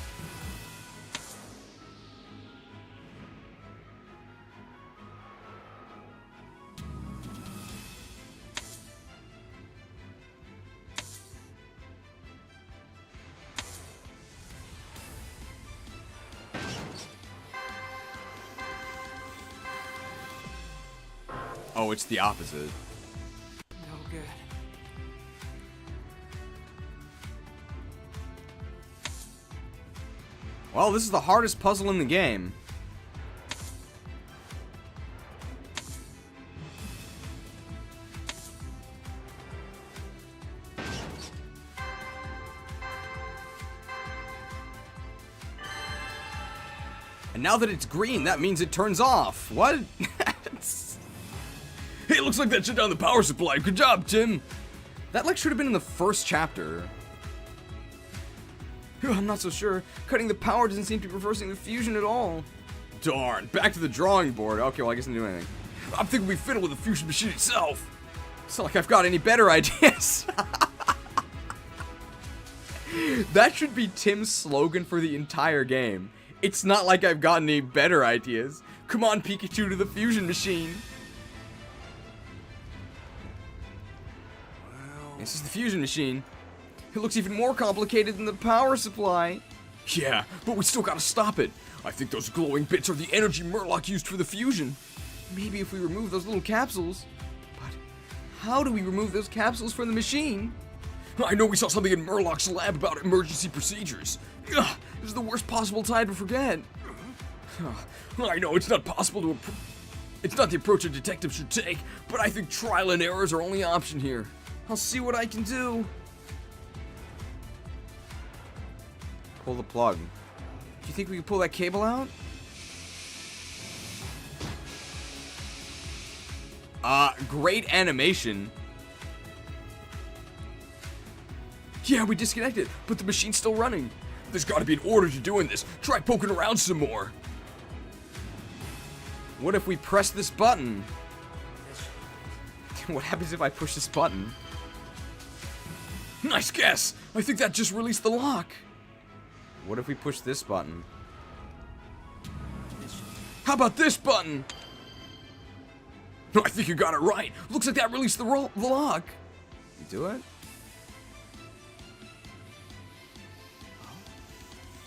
Oh, it's the opposite. No good. Well, this is the hardest puzzle in the game. And now that it's green, that means it turns off. What? Hey, looks like that shut down the power supply. Good job, Tim. That like should have been in the first chapter. I'm not so sure. Cutting the power doesn't seem to be reversing the fusion at all. Darn, back to the drawing board. Okay, well, I guess I didn't do anything. I'm thinking we fiddle with the fusion machine itself. It's not like I've got any better ideas. That should be Tim's slogan for the entire game. It's not like I've got any better ideas. Come on, Pikachu, to the fusion machine. Well, this is the fusion machine. It looks even more complicated than the power supply. Yeah, but we still gotta stop it. I think those glowing bits are the energy Murloc used for the fusion. Maybe if we remove those little capsules. But how do we remove those capsules from the machine? I know we saw something in Murloch's lab about emergency procedures. Ugh, this is the worst possible time to forget. I know it's not possible to it's not the approach a detective should take, but I think trial and error is our only option here. I'll see what I can do. Pull the plug. Do you think we can pull that cable out? Great animation. Yeah, we disconnected, but the machine's still running. There's gotta be an order to doing this. Try poking around some more. What if we press this button? What happens if I push this button? Nice guess! I think that just released the lock. What if we push this button? How about this button? I think you got it right. Looks like that released the lock. You do it?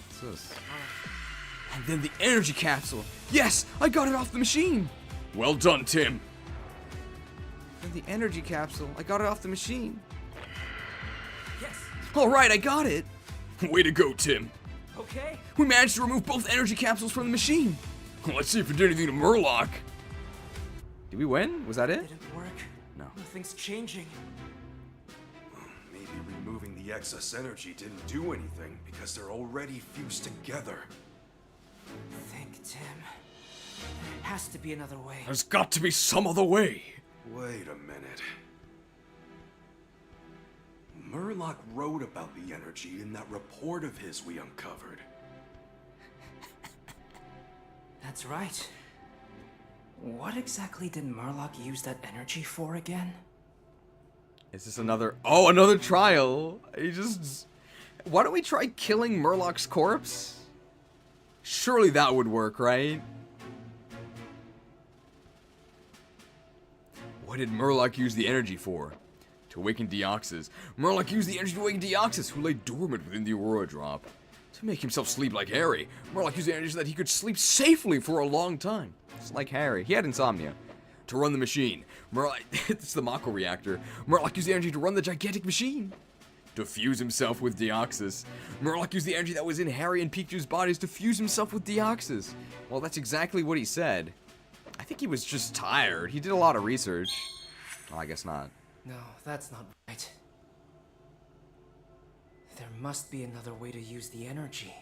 What's this? And then the energy capsule. Yes, I got it off the machine. Well done, Tim. And the energy capsule. I got it off the machine. Yes. All right, I got it. Way to go, Tim. Okay. We managed to remove both energy capsules from the machine. Let's see if it did anything to Murloc. Did we win? Was that it? Didn't work. No. Nothing's changing. Maybe removing the excess energy didn't do anything because they're already fused together. Think, Tim. There has to be another way. There's got to be some other way. Wait a minute. Murloc wrote about the energy in that report of his we uncovered. That's right. What exactly did Murloc use that energy for again? Is this another... Oh, another trial! He just... Why don't we try killing Murloc's corpse? Surely that would work, right? What did Murloc use the energy for? To awaken Deoxys. Murloc used the energy to awaken Deoxys, who lay dormant within the Aurora Drop. To make himself sleep like Harry, Murloc used the energy so that he could sleep safely for a long time. Just like Harry. He had insomnia. To run the machine, Murloc... it's the Mako reactor. Murloc used the energy to run the gigantic machine. To fuse himself with Deoxys. Murloc used the energy that was in Harry and Pikachu's bodies to fuse himself with Deoxys. Well, that's exactly what he said. I think he was just tired. He did a lot of research. Oh, I guess not. No, that's not right. There must be another way to use the energy.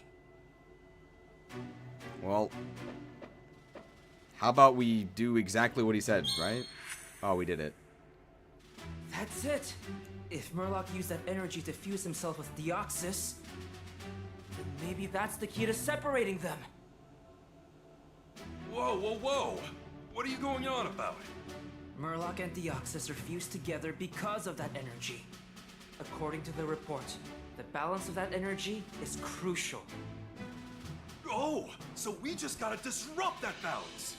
Well, how about we do exactly what he said, right? Oh, we did it. That's it! If Murloc used that energy to fuse himself with Deoxys, then maybe that's the key to separating them! Whoa, whoa, whoa! What are you going on about? Murloc and Deoxys are fused together because of that energy. According to the report, the balance of that energy is crucial. Oh, so we just gotta disrupt that balance!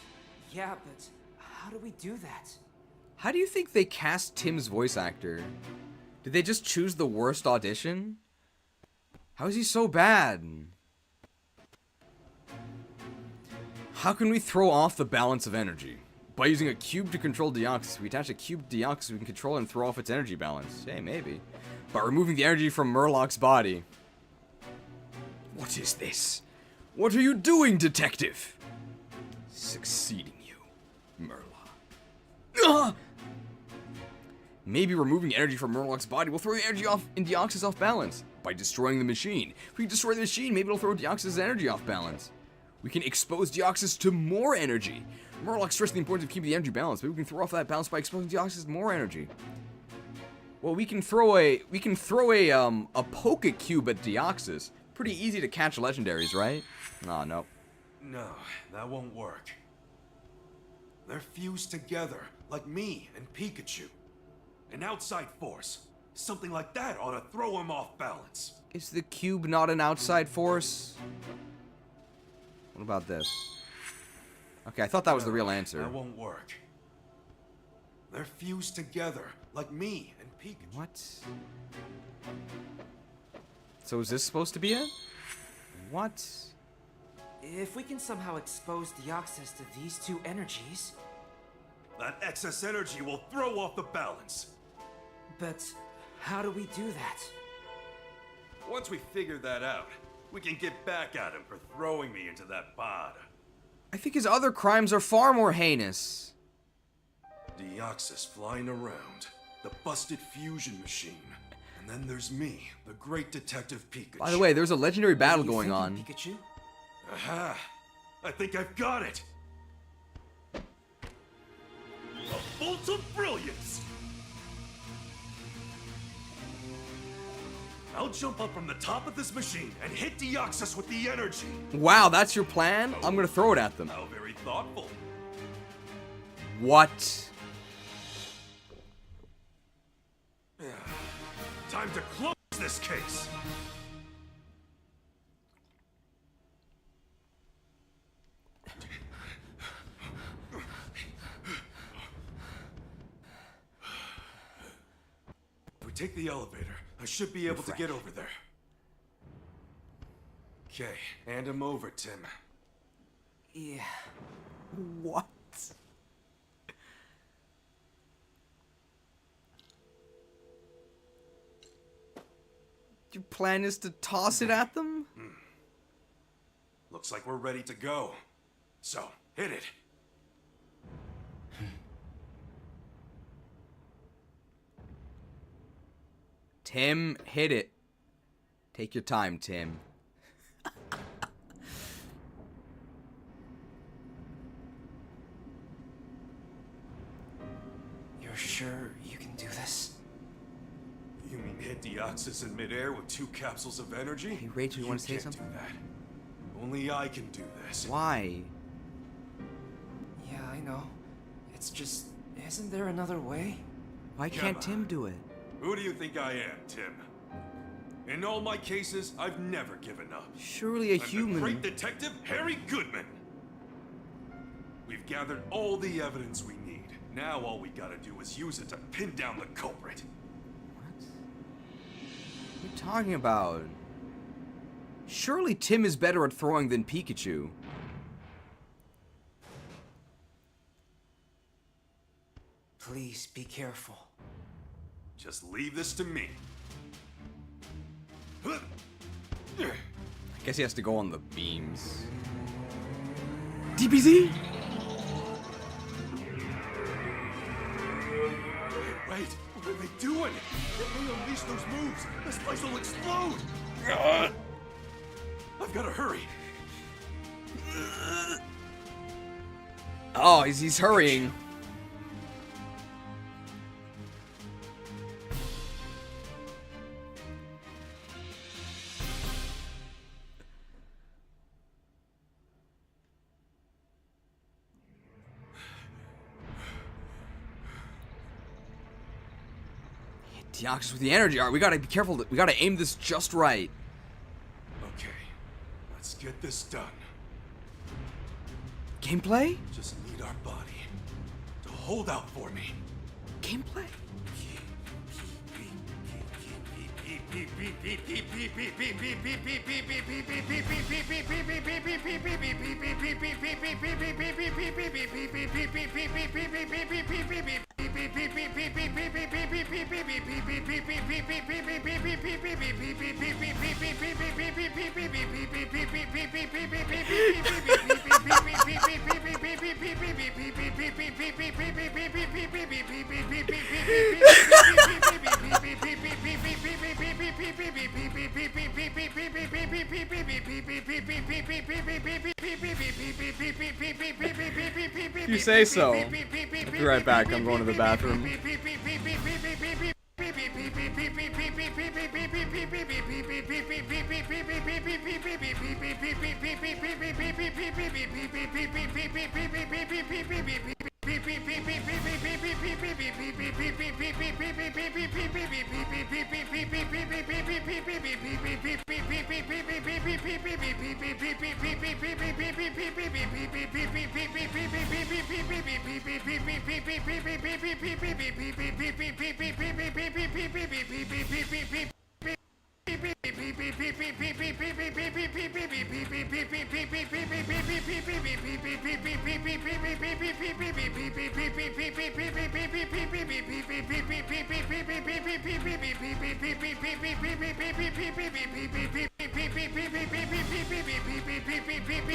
Yeah, but how do we do that? How do you think they cast Tim's voice actor? Did they just choose the worst audition? How is he so bad? How can we throw off the balance of energy? By using a cube to control Deoxys. We attach a cube to Deoxys, we can control and throw off its energy balance. Hey, maybe. By removing the energy from Murloc's body. What is this? What are you doing, detective? Succeeding you, Murloc. Maybe removing energy from Murloch's body will throw the energy off in Deoxys off balance by destroying the machine. If we destroy the machine, maybe it'll throw Deoxys' energy off balance. We can expose Deoxys to more energy. Murloc stressed the importance of keeping the energy balance. Maybe we can throw off that balance by exposing Deoxys to more energy. Well, we can throw a Poke Cube at Deoxys. Pretty easy to catch legendaries, right? Oh, no. No, that won't work. They're fused together, like me and Pikachu. An outside force. Something like that ought to throw him off balance. Is the cube not an outside force? What about this? Okay, I thought that was the real answer. That won't work. They're fused together, like me and Pikachu. What? So is this supposed to be it? What? If we can somehow expose Deoxys to these two energies... That excess energy will throw off the balance. But how do we do that? Once we figure that out, we can get back at him for throwing me into that pod. I think his other crimes are far more heinous. Deoxys flying around, the busted fusion machine, and then there's me, the great Detective Pikachu. By the way, there's a legendary battle going on. Pikachu? Aha! I think I've got it! A bolt of brilliance! I'll jump up from the top of this machine and hit Deoxys with the energy. Wow, that's your plan? I'm gonna throw it at them. How very thoughtful. What? Time to close this case. If we take the elevator, I should be able to get over there. Okay, hand him over, Tim. Yeah. What? Your plan is to toss it at them? Looks like we're ready to go. So, hit it. Tim, hit it. Take your time, Tim. You're sure you can do this? You mean hit Deoxys in midair with 2 capsules of energy? Hey, Rachel, you want to say something? Do that. Only I can do this. Why? Yeah, I know. It's just, isn't there another way? Why can't Tim do it? Who do you think I am, Tim? In all my cases, I've never given up. Surely a human. The great detective, Harry Goodman. We've gathered all the evidence we need. Now all we gotta do is use it to pin down the culprit. What are you talking about? Surely Tim is better at throwing than Pikachu. Please be careful. Just leave this to me. I guess he has to go on the beams. DBZ? Wait, what are they doing? If they unleash those moves, this place will explode! I've gotta hurry. Oh, he's hurrying. Deoxys with the energy. Alright, we gotta be careful. We gotta aim this just right. Okay, let's get this done. Gameplay? Just need our body to hold out for me. Gameplay? You say so. I'll be right back. I'm going to the bathroom.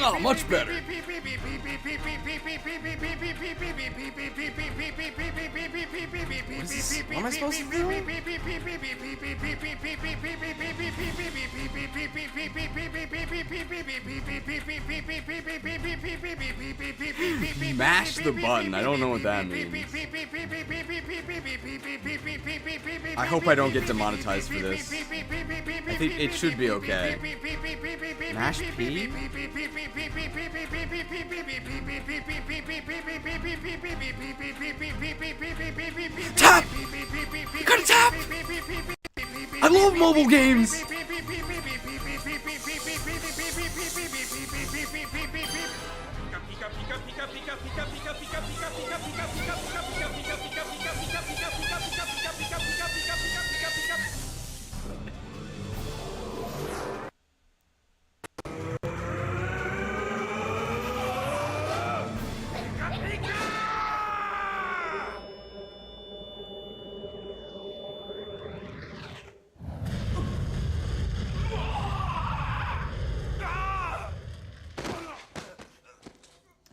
Oh, much better. What am I supposed to do? Mash the button. I don't know what that means. I hope I don't get demonetized for this. I think it should be okay. Mash P? Tap! You gotta tap! I love mobile games!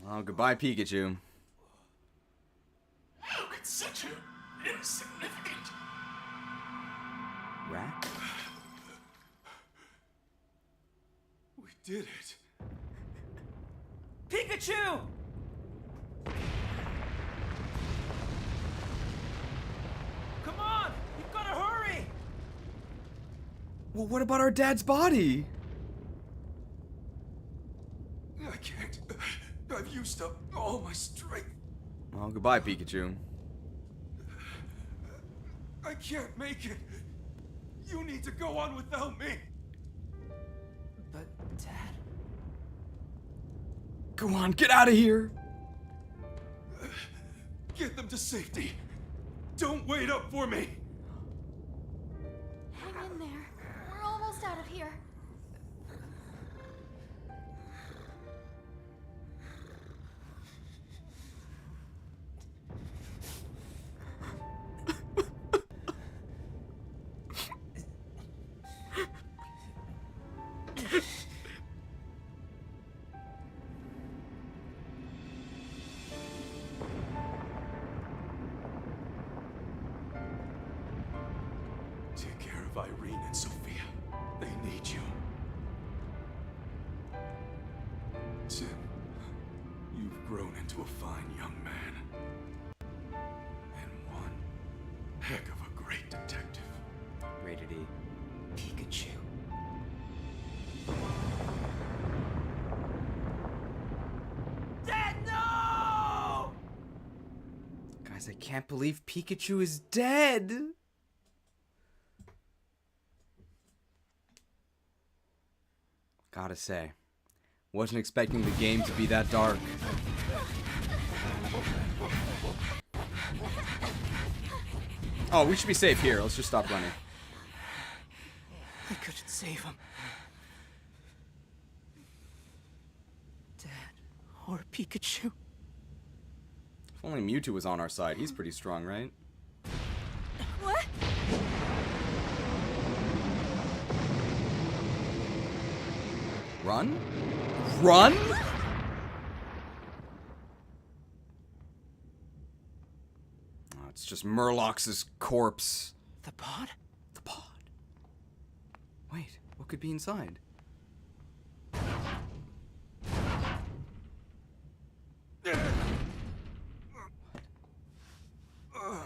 Oh, goodbye, Pikachu. How could such an insignificant Rat? We did it. Pikachu! Come on! You've got to hurry! Well, what about our dad's body? I can't. I've used up all my strength. Well, goodbye, Pikachu. I can't make it. You need to go on without me. But, Dad... Go on, get out of here! Get them to safety. Don't wait up for me. Hang in there. We're almost out of here. Take care of Irene and Sophia. They need you. Tim, you've grown into a fine young man. And one heck of a great detective. Rated E. Pikachu. Dad, no! Guys, I can't believe Pikachu is dead! Gotta say, wasn't expecting the game to be that dark. Oh, we should be safe here. Let's just stop running. I couldn't save him. Dad, or Pikachu. If only Mewtwo was on our side. He's pretty strong, right? What? Run? Run? Oh, it's just Murloch's corpse. The pod? The pod. Wait, what could be inside?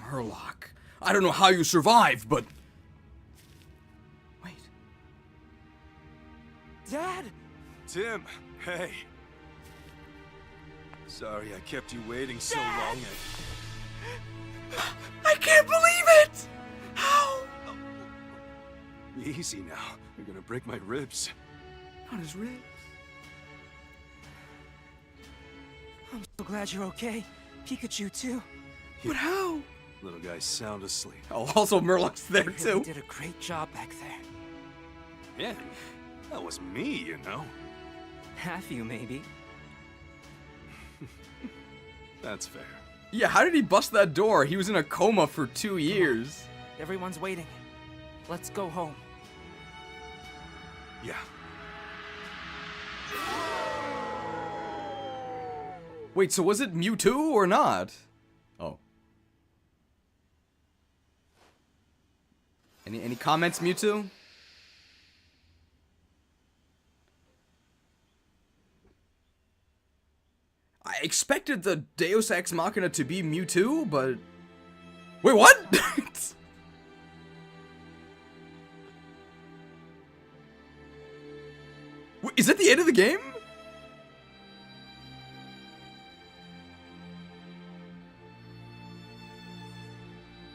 Murloch. I don't know how you survived, but... Wait. Dad! Tim, hey. Sorry I kept you waiting so long. I can't believe it! How? Easy now. You're gonna break my ribs. Not his ribs. I'm so glad you're okay. Pikachu, too. But how? Little guy's sound asleep. Oh, also Murloch's there, You too. did a great job back there. Yeah, that was me, you know. Half you, maybe. That's fair. Yeah, how did he bust that door? He was in a coma for 2 years. Everyone's waiting. Let's go home. Yeah. Wait, so was it Mewtwo or not? Oh. Any comments, Mewtwo? I expected the Deus Ex Machina to be Mewtwo, but... Wait, what? Wait, is that the end of the game?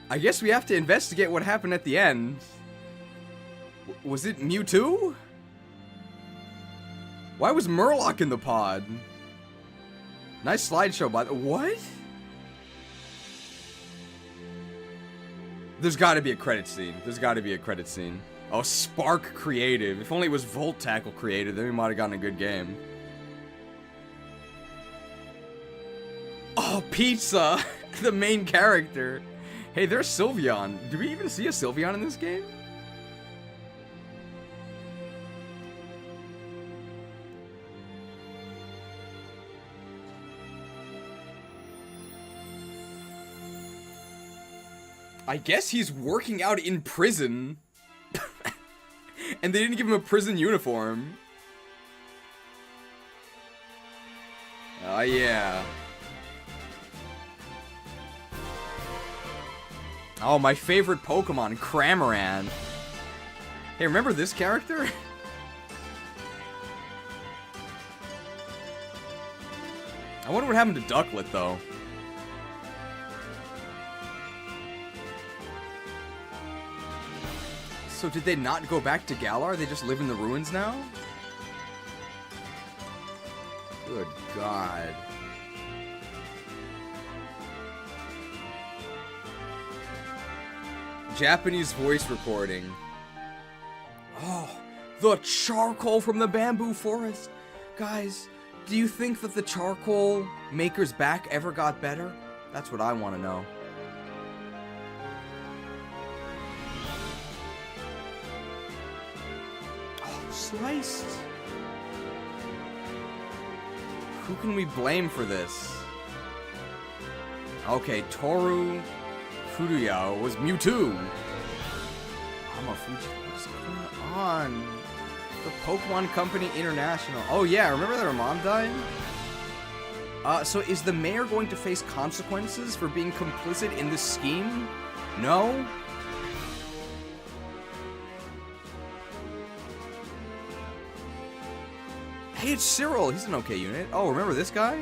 I guess we have to investigate what happened at the end. Was it Mewtwo? Why was Murloch in the pod? Nice slideshow, by the way. What? There's gotta be a credit scene. There's gotta be a credit scene. Oh, Spark Creative. If only it was Volt Tackle Creative, then we might have gotten a good game. Oh, Pizza! The main character. Hey, there's Sylveon. Do we even see a Sylveon in this game? I guess he's working out in prison. And they didn't give him a prison uniform. Oh, yeah. Oh, my favorite Pokemon, Cramorant. Hey, remember this character? I wonder what happened to Ducklet, though. So did they not go back to Galar? They just live in the ruins now? Good God. Japanese voice recording. Oh, the charcoal from the bamboo forest. Guys, do you think that the charcoal maker's back ever got better? That's what I want to know. Oh, sliced. Who can we blame for this? Okay, Toru Furuya was Mewtwo. What's going on? The Pokemon Company International. Oh yeah, remember that her mom died? So is the mayor going to face consequences for being complicit in this scheme? No? Hey, it's Cyril. He's an okay unit. Oh, remember this guy?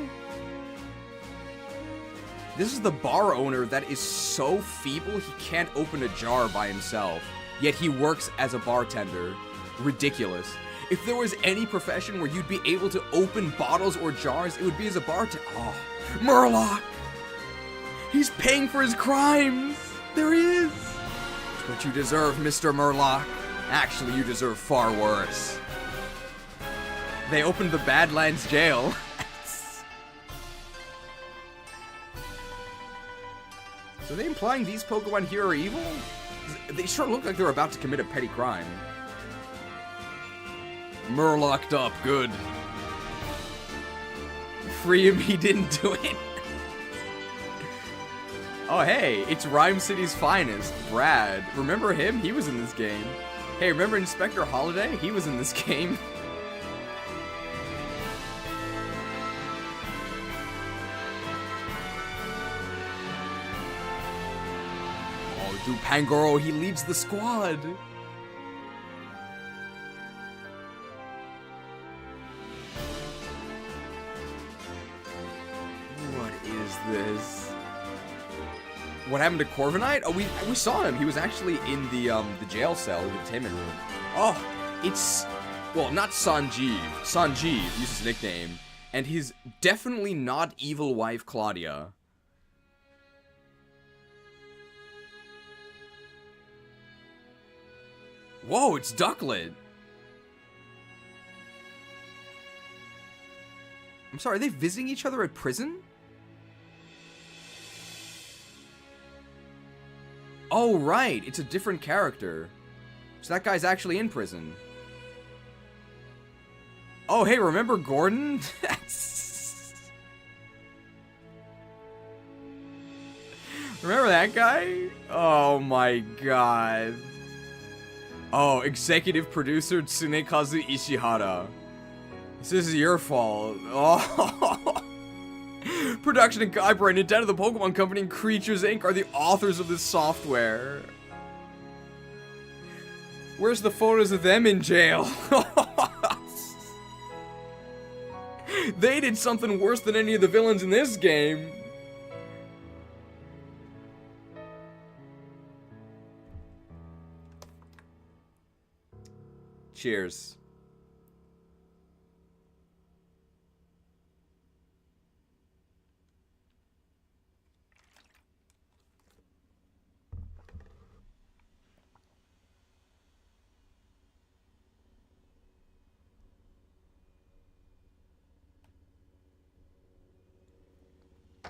This is the bar owner that is so feeble he can't open a jar by himself. Yet he works as a bartender. Ridiculous. If there was any profession where you'd be able to open bottles or jars, it would be as a bartender. Oh, Murloch! He's paying for his crimes! There he is! It's what you deserve, Mr. Murloch. Actually, you deserve far worse. They opened the Badlands jail. So are they implying these Pokemon here are evil? They sure look like they're about to commit a petty crime. Murlocked up, good. Free him, he didn't do it. Oh, hey, it's Rhyme City's finest, Brad. Remember him? He was in this game. Hey, remember Inspector Holiday? He was in this game. Oh, dude, Pangoro, he leads the squad. What is this? What happened to Corviknight? Oh, we saw him. He was actually in the jail cell, the detainment room. Oh, it's, well, not Sanjeev. Sanjeev uses his nickname, and he's definitely not evil wife Claudia. Whoa, it's Ducklet. I'm sorry, are they visiting each other at prison? Oh, right. It's a different character. So that guy's actually in prison. Oh, hey, remember Gordon? Remember that guy? Oh, my God. Oh, executive producer Tsunekazu Ishihara. This is your fault. Oh. Production and copyright Nintendo, the Pokemon Company, and Creatures Inc. are the authors of this software. Where's the photos of them in jail? They did something worse than any of the villains in this game. Cheers.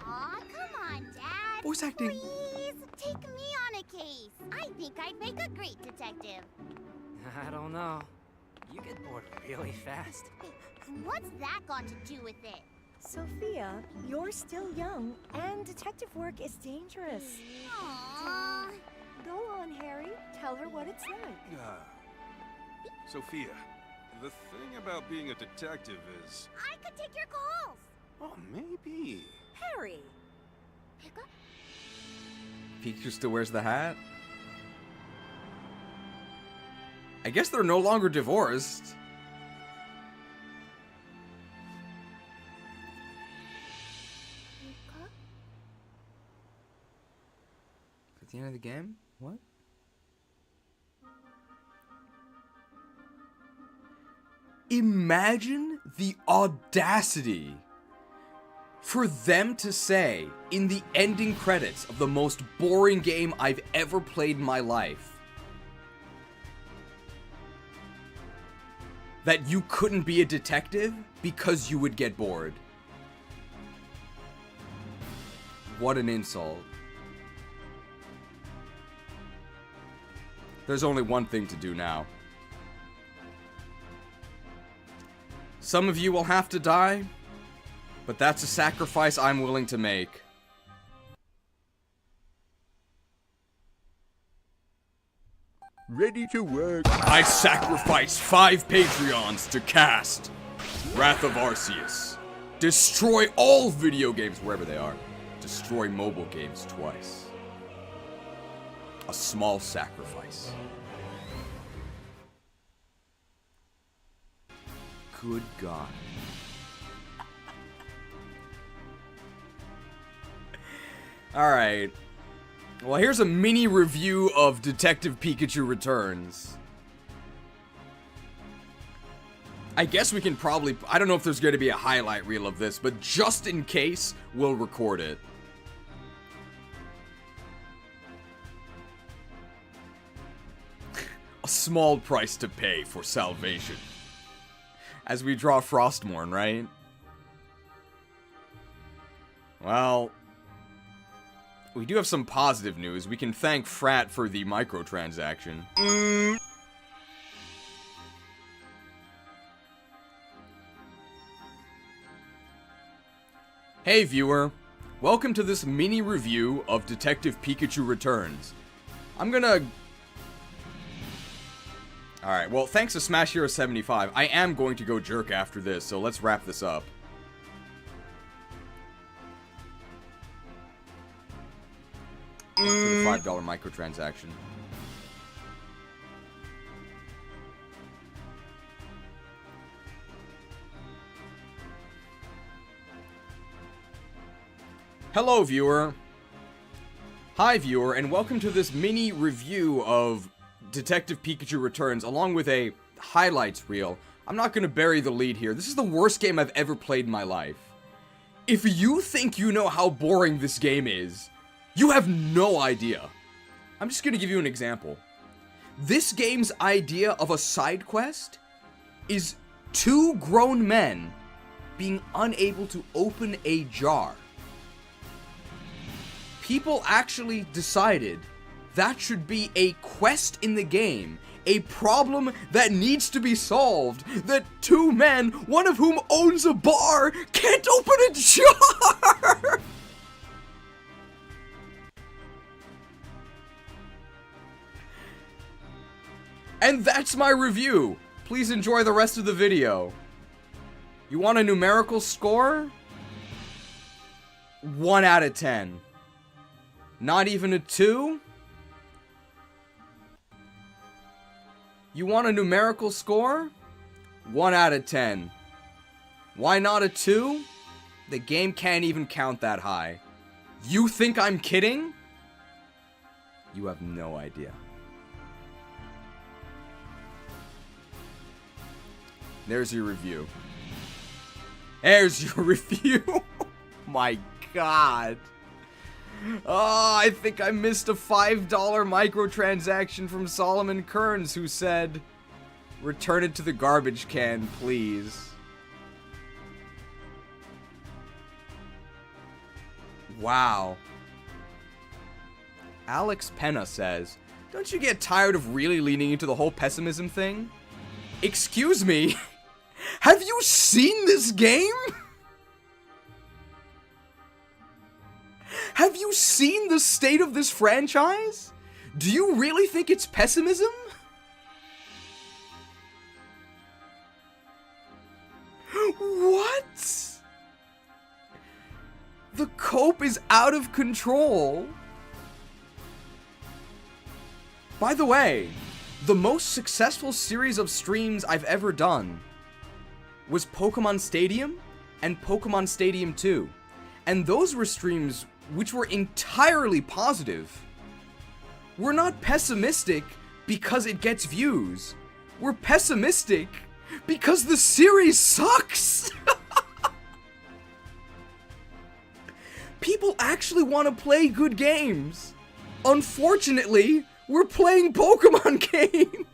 Aw, come on, Dad. Voice acting. Please, take me on a case. I think I'd make a great detective. I don't know. You get bored really fast. What's that got to do with it? Sophia, you're still young, and detective work is dangerous. Aww. Go on, Harry. Tell her what it's like. Sophia, the thing about being a detective is... I could take your calls. Oh, maybe. Harry. Pikachu still wears the hat? I guess they're no longer divorced. Is that the end of the game? What? Imagine the audacity for them to say in the ending credits of the most boring game I've ever played in my life that you couldn't be a detective because you would get bored. What an insult. There's only one thing to do now. Some of you will have to die, but that's a sacrifice I'm willing to make. Ready to work. I sacrifice 5 Patreons to cast Wrath of Arceus. Destroy all video games wherever they are. Destroy mobile games twice. A small sacrifice. Good God. Alright. Well, here's a mini review of Detective Pikachu Returns. I guess we can probably... I don't know if there's going to be a highlight reel of this, but just in case, we'll record it. A small price to pay for salvation. As we draw Frostmourne, right? Well... we do have some positive news. We can thank Frat for the microtransaction. Hey viewer, welcome to this mini review of Detective Pikachu Returns. I'm gonna... Alright, well thanks to Smash Hero 75, I am going to go jerk after this, so let's wrap this up. For the $5 microtransaction. Hello, viewer. Hi, viewer, and welcome to this mini review of Detective Pikachu Returns, along with a highlights reel. I'm not gonna bury the lead here. This is the worst game I've ever played in my life. If you think you know how boring this game is, you have no idea. I'm just gonna give you an example. This game's idea of a side quest is 2 grown men being unable to open a jar. People actually decided that should be a quest in the game, a problem that needs to be solved, that 2 men, one of whom owns a bar, can't open a jar! And that's my review. Please enjoy the rest of the video. You want a numerical score? 1 out of 10. Not even a 2? You want a numerical score? 1 out of 10. Why not a 2? The game can't even count that high. You think I'm kidding? You have no idea. There's your review. There's your review. My God. Oh, I think I missed a $5 microtransaction from Solomon Kearns, who said, "Return it to the garbage can, please." Wow. Alex Penna says, "Don't you get tired of really leaning into the whole pessimism thing? Excuse me? Have you seen this game? Have you seen the state of this franchise? Do you really think it's pessimism? What? The cope is out of control. By the way, the most successful series of streams I've ever done was Pokemon Stadium and Pokemon Stadium 2. And those were streams which were entirely positive. We're not pessimistic because it gets views. We're pessimistic because the series sucks. People actually want to play good games. Unfortunately, we're playing Pokemon games.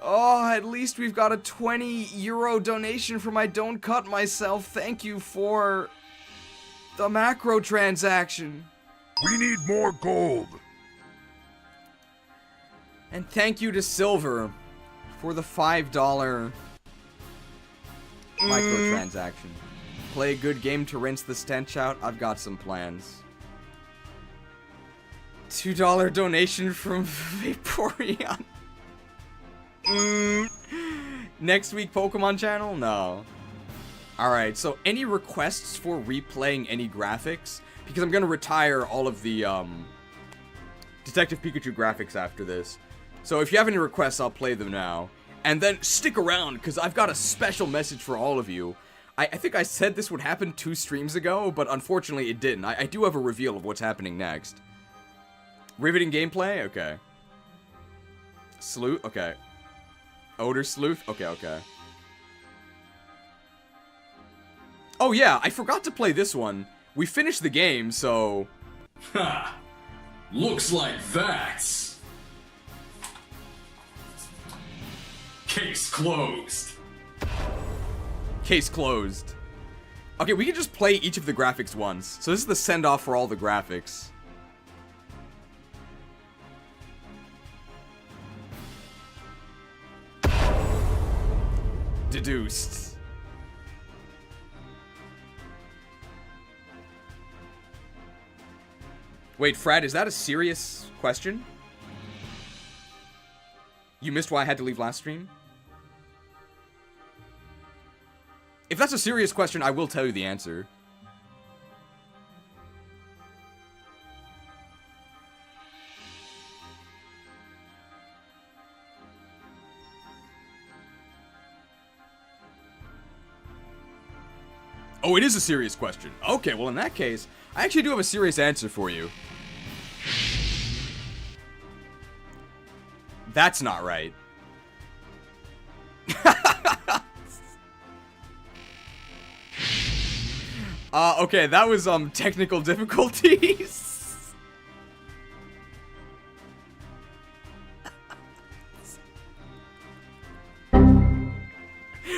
Oh, at least we've got a €20 donation from I Don't Cut Myself. Thank you for the macro transaction. We need more gold. And thank you to Silver for the $5 microtransaction. Play a good game to rinse the stench out. I've got some plans. $2 donation from Vaporeon. Next week Pokemon channel? No. Alright, so any requests for replaying any graphics? Because I'm gonna retire all of the Detective Pikachu graphics after this. So if you have any requests, I'll play them now. And then stick around, because I've got a special message for all of you. I think I said this would happen 2 streams ago, but unfortunately it didn't. I do have a reveal of what's happening next. Riveting gameplay? Okay. Sleuth? Okay. Odor sleuth? Okay. Oh yeah, I forgot to play this one. We finished the game, so... Ha! Looks like that's... Case closed. Case closed. Okay, we can just play each of the graphics once. So this is the send-off for all the graphics. Deduced. Wait, Fred, is that a serious question? You missed why I had to leave last stream? If that's a serious question, I will tell you the answer. Oh, it is a serious question. Okay, well in that case, I actually do have a serious answer for you. That's not right. Okay, that was, technical difficulties.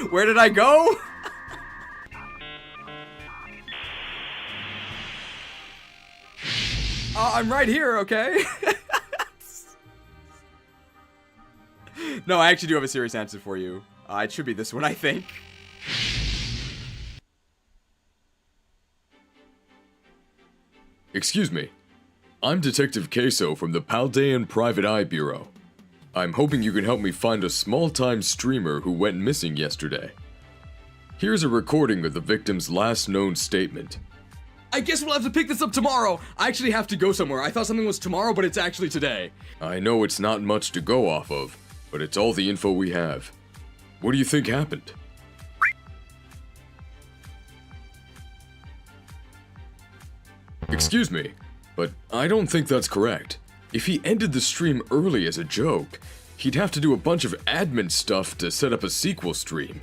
Where did I go? I'm right here, okay? No, I actually do have a serious answer for you. It should be this one, I think. Excuse me. I'm Detective Queso from the Paldean Private Eye Bureau. I'm hoping you can help me find a small-time streamer who went missing yesterday. Here's a recording of the victim's last known statement. I guess we'll have to pick this up tomorrow. I actually have to go somewhere. I thought something was tomorrow, but it's actually today. I know it's not much to go off of, but it's all the info we have. What do you think happened? Excuse me, but I don't think that's correct. If he ended the stream early as a joke, he'd have to do a bunch of admin stuff to set up a sequel stream,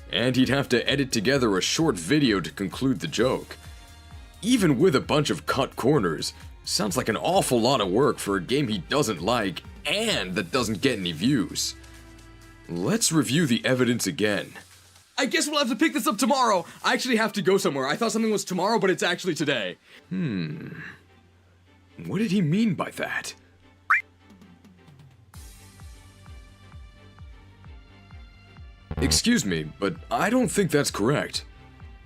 and he'd have to edit together a short video to conclude the joke. Even with a bunch of cut corners, sounds like an awful lot of work for a game he doesn't like and that doesn't get any views. Let's review the evidence again. I guess we'll have to pick this up tomorrow. I actually have to go somewhere. I thought something was tomorrow, but it's actually today. What did he mean by that? Excuse me, but I don't think that's correct.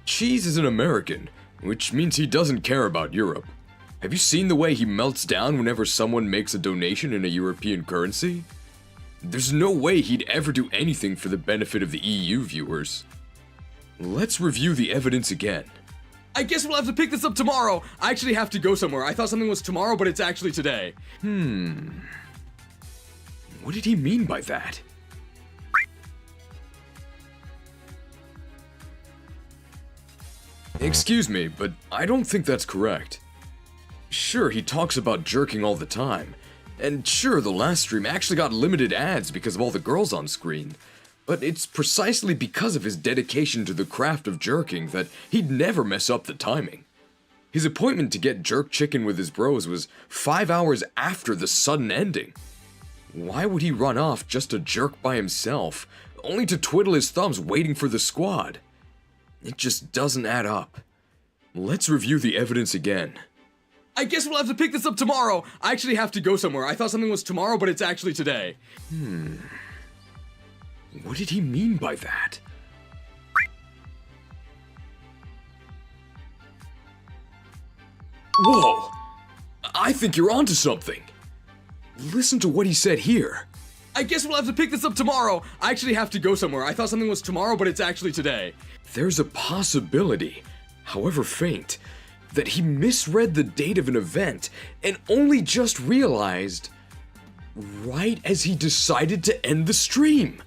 Cheese is an American, which means he doesn't care about Europe. Have you seen the way he melts down whenever someone makes a donation in a European currency? There's no way he'd ever do anything for the benefit of the EU viewers. Let's review the evidence again. I guess we'll have to pick this up tomorrow. I actually have to go somewhere. I thought something was tomorrow, but it's actually today. What did he mean by that? Excuse me, but I don't think that's correct. Sure, he talks about jerking all the time, and sure, the last stream actually got limited ads because of all the girls on screen, but it's precisely because of his dedication to the craft of jerking that he'd never mess up the timing. His appointment to get jerk chicken with his bros was 5 hours after the sudden ending. Why would he run off just to jerk by himself, only to twiddle his thumbs waiting for the squad? It just doesn't add up. Let's review the evidence again. I guess we'll have to pick this up tomorrow. I actually have to go somewhere. I thought something was tomorrow, but it's actually today. What did he mean by that? Whoa! I think you're onto something. Listen to what he said here. I guess we'll have to pick this up tomorrow. I actually have to go somewhere. I thought something was tomorrow, but it's actually today. There's a possibility, however faint, that he misread the date of an event and only just realized right as he decided to end the stream.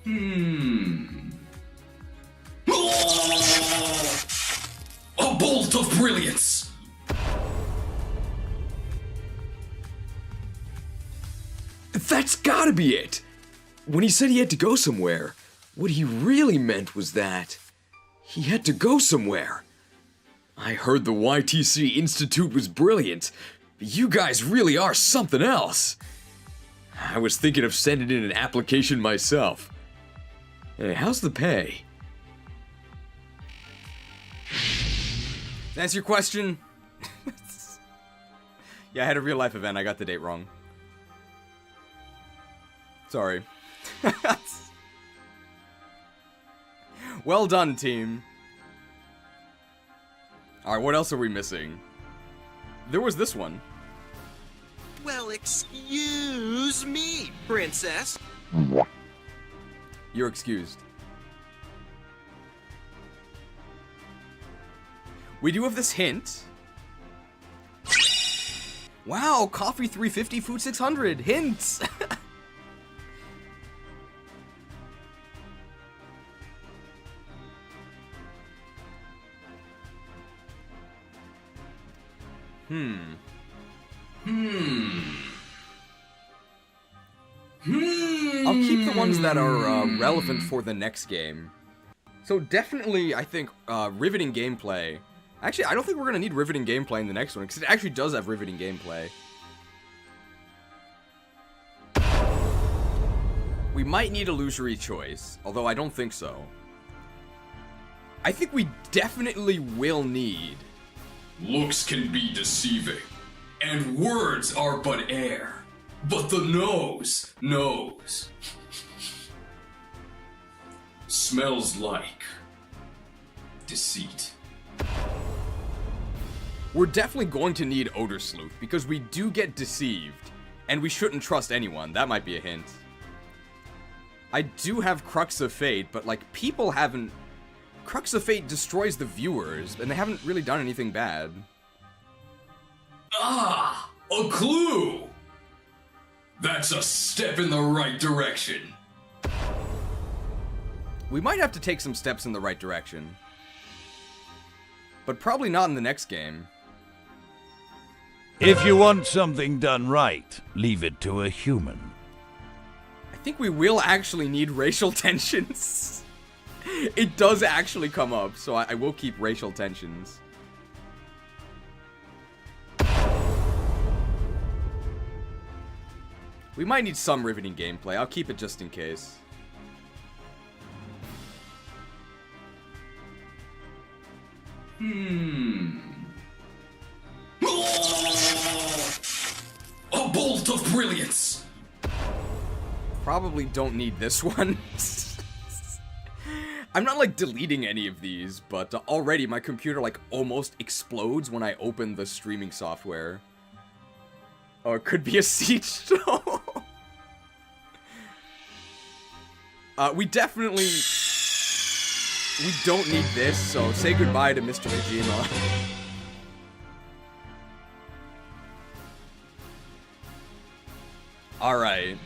A bolt of brilliance! That's gotta be it! When he said he had to go somewhere, what he really meant was that he had to go somewhere. I heard the YTC Institute was brilliant, but you guys really are something else. I was thinking of sending in an application myself. Hey, how's the pay? To answer your question, yeah, I had a real life event. I got the date wrong. Sorry. Well done, team. Alright, what else are we missing? There was this one. Well, excuse me, princess. You're excused. We do have this hint. Wow, coffee 350, food 600. Hints! I'll keep the ones that are relevant for the next game. So definitely, I think, riveting gameplay. Actually, I don't think we're going to need riveting gameplay in the next one, because it actually does have riveting gameplay. We might need illusory choice, although I don't think so. I think we definitely will need... Looks can be deceiving, and words are but air, but the nose knows. Smells like deceit. We're definitely going to need odor sleuth, because we do get deceived, and we shouldn't trust anyone. That might be a hint. I do have Crux of Fate, but, like, people haven't... Crux of Fate destroys the viewers, and they haven't really done anything bad. Ah! A clue! That's a step in the right direction. We might have to take some steps in the right direction. But probably not in the next game. If you want something done right, leave it to a human. I think we will actually need racial tensions. It does actually come up, so I will keep racial tensions. We might need some riveting gameplay. I'll keep it just in case. A bolt of brilliance! Probably don't need this one. I'm not, like, deleting any of these, but already my computer, like, almost explodes when I open the streaming software. Oh, it could be a siege show. We definitely... We don't need this, so say goodbye to Mr. Majima. Alright.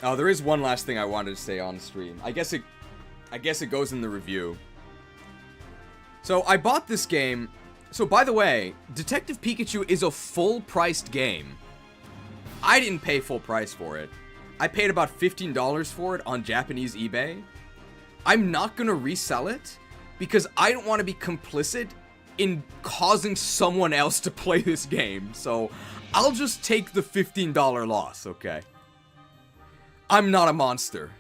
Oh, there is one last thing I wanted to say on stream. I guess it goes in the review. So, I bought this game. So, by the way, Detective Pikachu is a full-priced game. I didn't pay full price for it. I paid about $15 for it on Japanese eBay. I'm not gonna resell it because I don't want to be complicit in causing someone else to play this game. So, I'll just take the $15 loss, okay? I'm not a monster.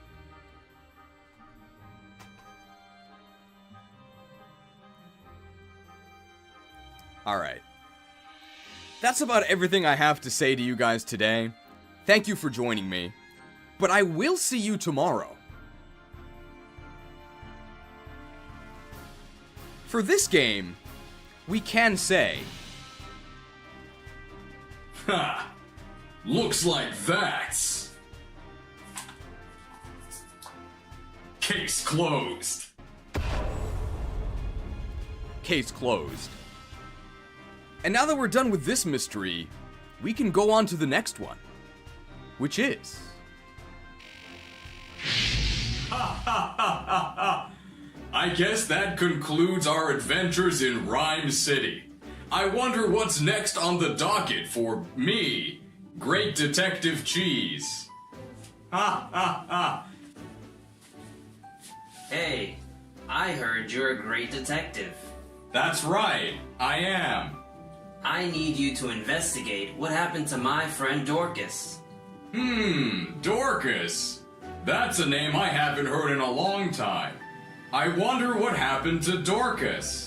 Alright. That's about everything I have to say to you guys today. Thank you for joining me. But I will see you tomorrow. For this game, we can say... Ha! Looks like that's... Case closed. Case closed. And now that we're done with this mystery, we can go on to the next one. Which is... I guess that concludes our adventures in Rhyme City. I wonder what's next on the docket for me, Great Detective Cheese. Ha ha ha. Hey, I heard you're a great detective. That's right, I am. I need you to investigate what happened to my friend Dorcas. Dorcas. That's a name I haven't heard in a long time. I wonder what happened to Dorcas.